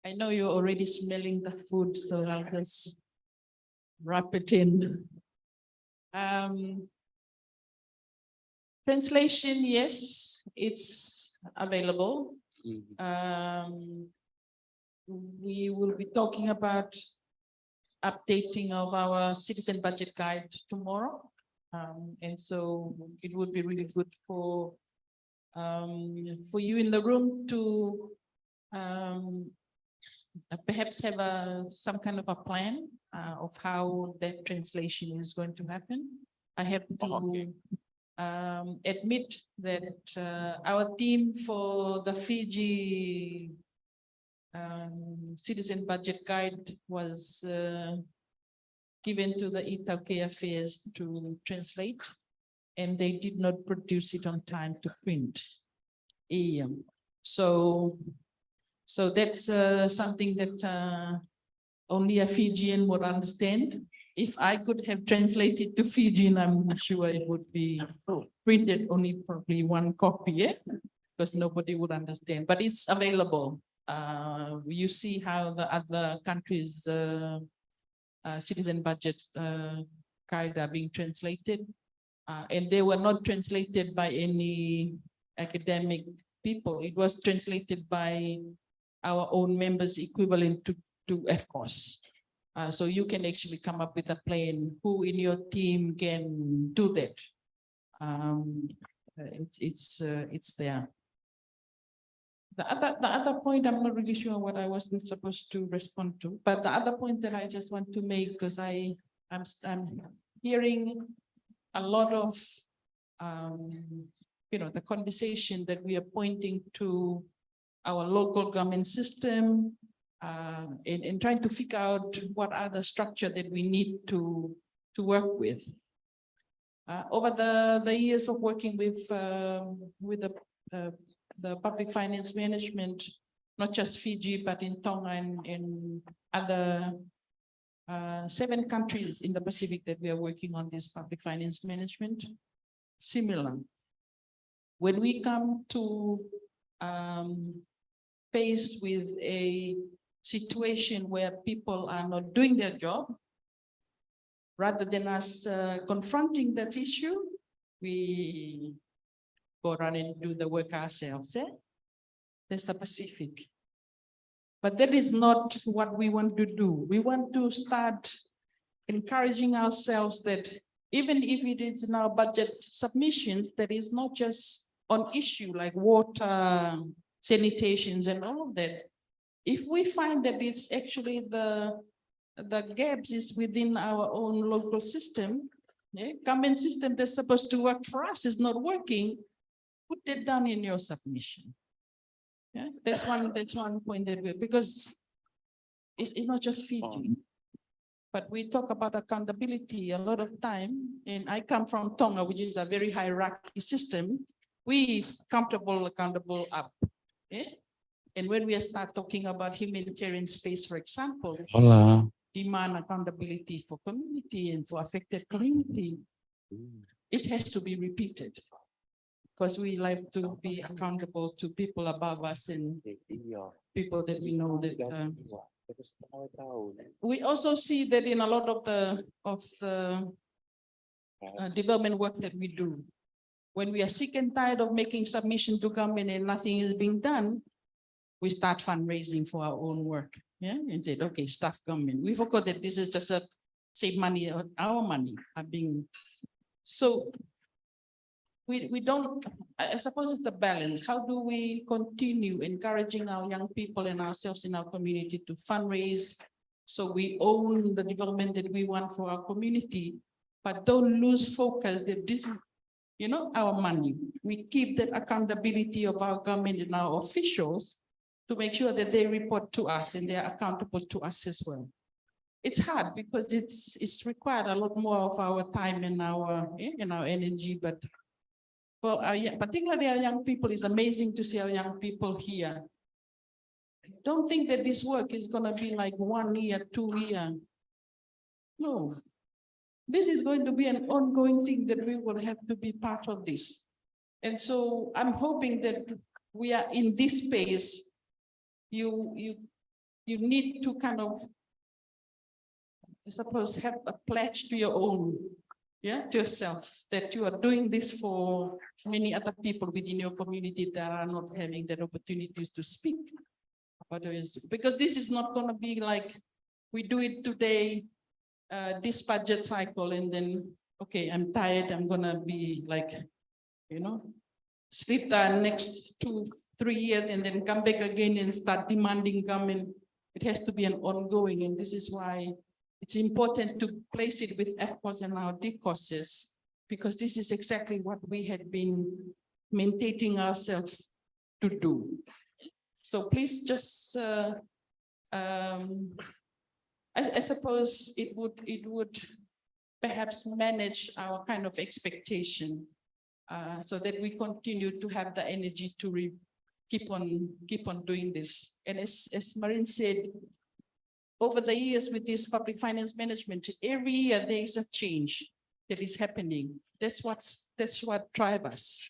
I know you're already smelling the food, so I'll just wrap it in. Translation, yes, it's available. We will be talking about updating of our citizen budget guide tomorrow. And so it would be really good for you in the room to perhaps have some kind of a plan of how that translation is going to happen. I have to admit that our theme for the Fiji citizen budget guide was given to the Itauke Affairs to translate, and they did not produce it on time to print. So that's something that only a Fijian would understand. If I could have translated to Fijian, I'm sure it would be printed only probably one copy, yeah? Because nobody would understand, but it's available. You see how the other countries' citizen budget guide are being translated. And they were not translated by any academic people. It was translated by our own members equivalent to FCOS. So you can actually come up with a plan who in your team can do that. It's there. The other point, I'm not really sure what I wasn't supposed to respond to, but the other point that I just want to make, because I'm hearing a lot of the conversation that we are pointing to our local government system, and trying to figure out what are the structure that we need to work with. Over the years of working with the public finance management, not just Fiji, but in Tonga and other 7 countries in the Pacific that we are working on this public finance management, similar. When we come to faced with a situation where people are not doing their job, rather than us confronting that issue, we go around and do the work ourselves. That's the Pacific. But that is not what we want to do. We want to start encouraging ourselves that even if it is in our budget submissions, that is not just on issue like water, sanitations and all of that. If we find that it's actually the gaps is within our own local system, government system that's supposed to work for us is not working, put that down in your submission. Yeah, that's one point that we, because it's not just Fiji, but we talk about accountability a lot of time. And I come from Tonga, which is a very hierarchy system. we accountable up. Yeah? And when we start talking about humanitarian space, for example, demand accountability for community and for affected community, it has to be repeated because we like to be accountable to people above us and people that we know that. We also see that in a lot of the development work that we do, when we are sick and tired of making submission to government and nothing is being done, we start fundraising for our own work. Yeah, and said, okay, staff government. We forgot that this is just a save money, our money are being. So we don't, I suppose it's the balance. How do we continue encouraging our young people and ourselves in our community to fundraise so we own the development that we want for our community, but don't lose focus that this is, you know, our money. We keep that accountability of our government and our officials to make sure that they report to us and they are accountable to us as well. It's hard because it's required a lot more of our time and our energy, but for our, particularly our young people, it's amazing to see our young people here. Don't think that this work is going to be like 1 year, 2 years. No, this is going to be an ongoing thing that we will have to be part of this. And so I'm hoping that we are in this space. You need to kind of, I suppose, have a pledge to your own, to yourself, that you are doing this for many other people within your community that are not having that opportunities to speak about this. Because this is not going to be like we do it today, this budget cycle, and then, okay, I'm tired, I'm going to be like, sleep the next 2-3 years and then come back again and start demanding government. It has to be an ongoing, and this is why it's important to place it with FCOS and our DCOSs, because this is exactly what we had been mandating ourselves to do. So please just, I suppose it would perhaps manage our kind of expectation so that we continue to have the energy to keep on doing this. And as Maureen said, over the years with this public finance management, every year there is a change that is happening. That's what drives us.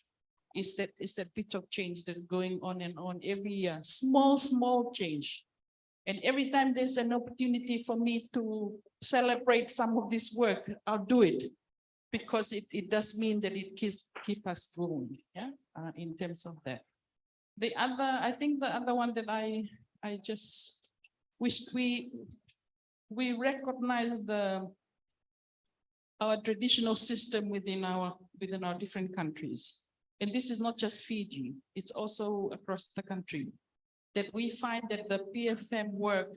Is that bit of change that is going on and on every year, small change. And every time there's an opportunity for me to celebrate some of this work, I'll do it, because it does mean that it keep us going, in terms of that. I think the other one that I just wish we recognize our traditional system within our different countries. And this is not just Fiji, it's also across the country, that we find that the PFM work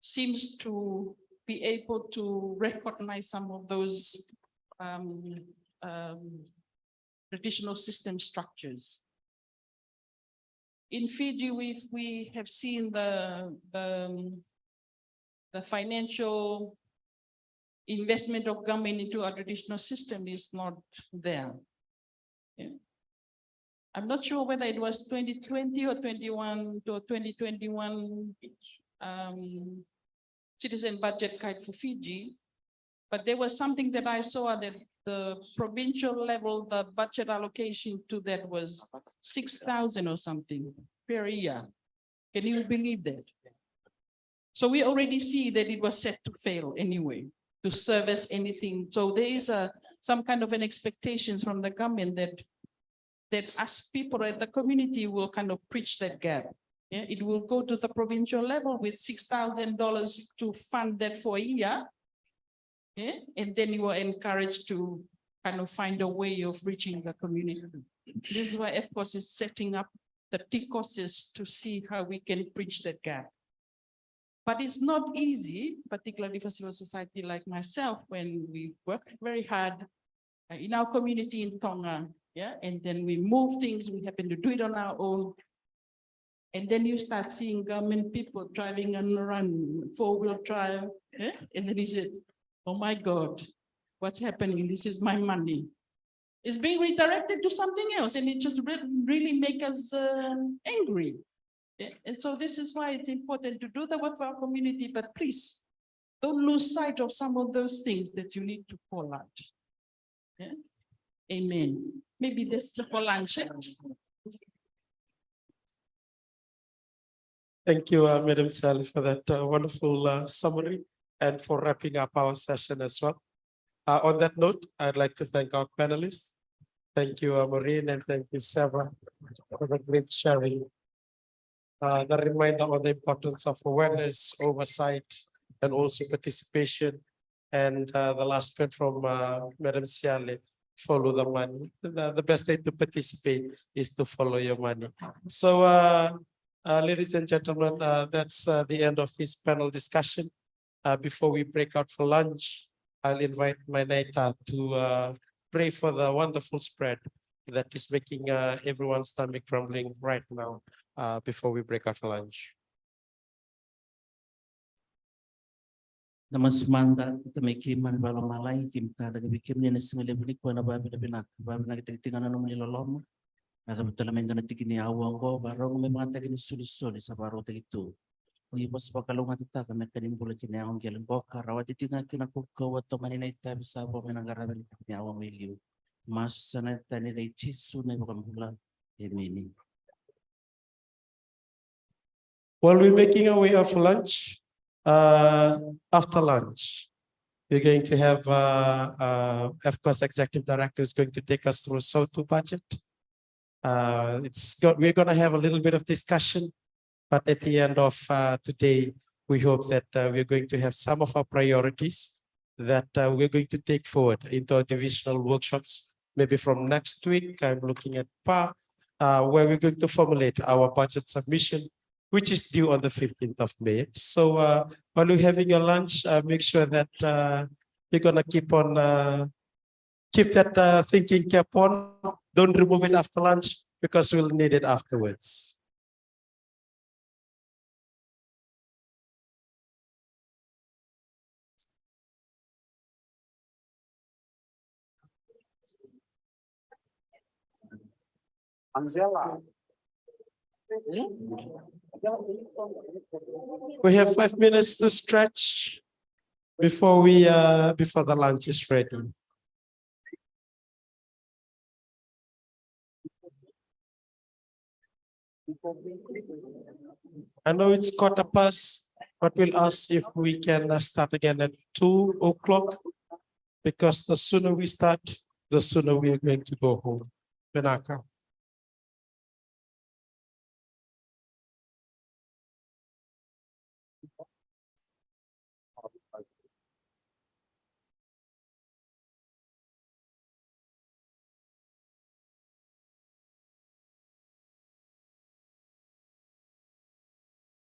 seems to be able to recognize some of those traditional system structures. In Fiji, we have seen the financial investment of government into our traditional system is not there. I'm not sure whether it was 2020 or 2021 citizen budget guide for Fiji, but there was something that I saw that the provincial level, the budget allocation to that was 6,000 or something per year. Can you believe that? So we already see that it was set to fail anyway, to service anything. So there is some kind of an expectations from the government that us people at the community will kind of bridge that gap. It will go to the provincial level with $6,000 to fund that for a year. And then you are encouraged to kind of find a way of reaching the community. This is why FCOS is setting up the TCOSs to see how we can bridge that gap. But it's not easy, particularly for civil society like myself, when we work very hard in our community in Tonga, and then we move things, we happen to do it on our own. And then you start seeing government people driving and run, 4-wheel drive, and then he said, oh my God, what's happening? This is my money. It's being redirected to something else, and it just really make us angry. Yeah, and so this is why it's important to do the work for our community, but please don't lose sight of some of those things that you need to call out. Yeah. Amen. Maybe that's for lunch. Thank you, Madam Sally, for that wonderful summary and for wrapping up our session as well. On that note, I'd like to thank our panelists. Thank you, Maureen, and thank you, Sarah, for the great sharing. The reminder on the importance of awareness, oversight, and also participation. And the last point from Madam Siale, follow the money. The best way to participate is to follow your money. So, ladies and gentlemen, that's the end of this panel discussion. Before we break out for lunch, I'll invite my Naita to pray for the wonderful spread that is making everyone's stomach rumbling right now before we break out for lunch. Namas manda tamiki man balong malay kim ta daga bikim ni nasimile bili ko na babi na binak babi na kitingan na nilolom na betul men na tikini awang ko barong may mga tagini sulis sa baro tagito uli pos pakalungan kita kami kanin bulan kini awang gelang boka rawat titingan kinakukaw at maninay tabi sa po menangaraban ni awang miliw mas sana tani day chisu na bukang bulan emini. While we're making our way out for lunch, after lunch, we're going to have FCOS Executive Director is going to take us through SOTU budget. We're going to have a little bit of discussion, but at the end of today, we hope that we're going to have some of our priorities that we're going to take forward into our divisional workshops. Maybe from next week, I'm looking at PA, where we're going to formulate our budget submission, which is due on the 15th of May. So while you're having your lunch, make sure that you're gonna keep that thinking cap on. Don't remove it after lunch because we'll need it afterwards. Angela. We have 5 minutes to stretch before before the lunch is ready. I know it's 1:15, but we'll ask if we can start again at 2 o'clock, because the sooner we start, the sooner we are going to go home. Benaka.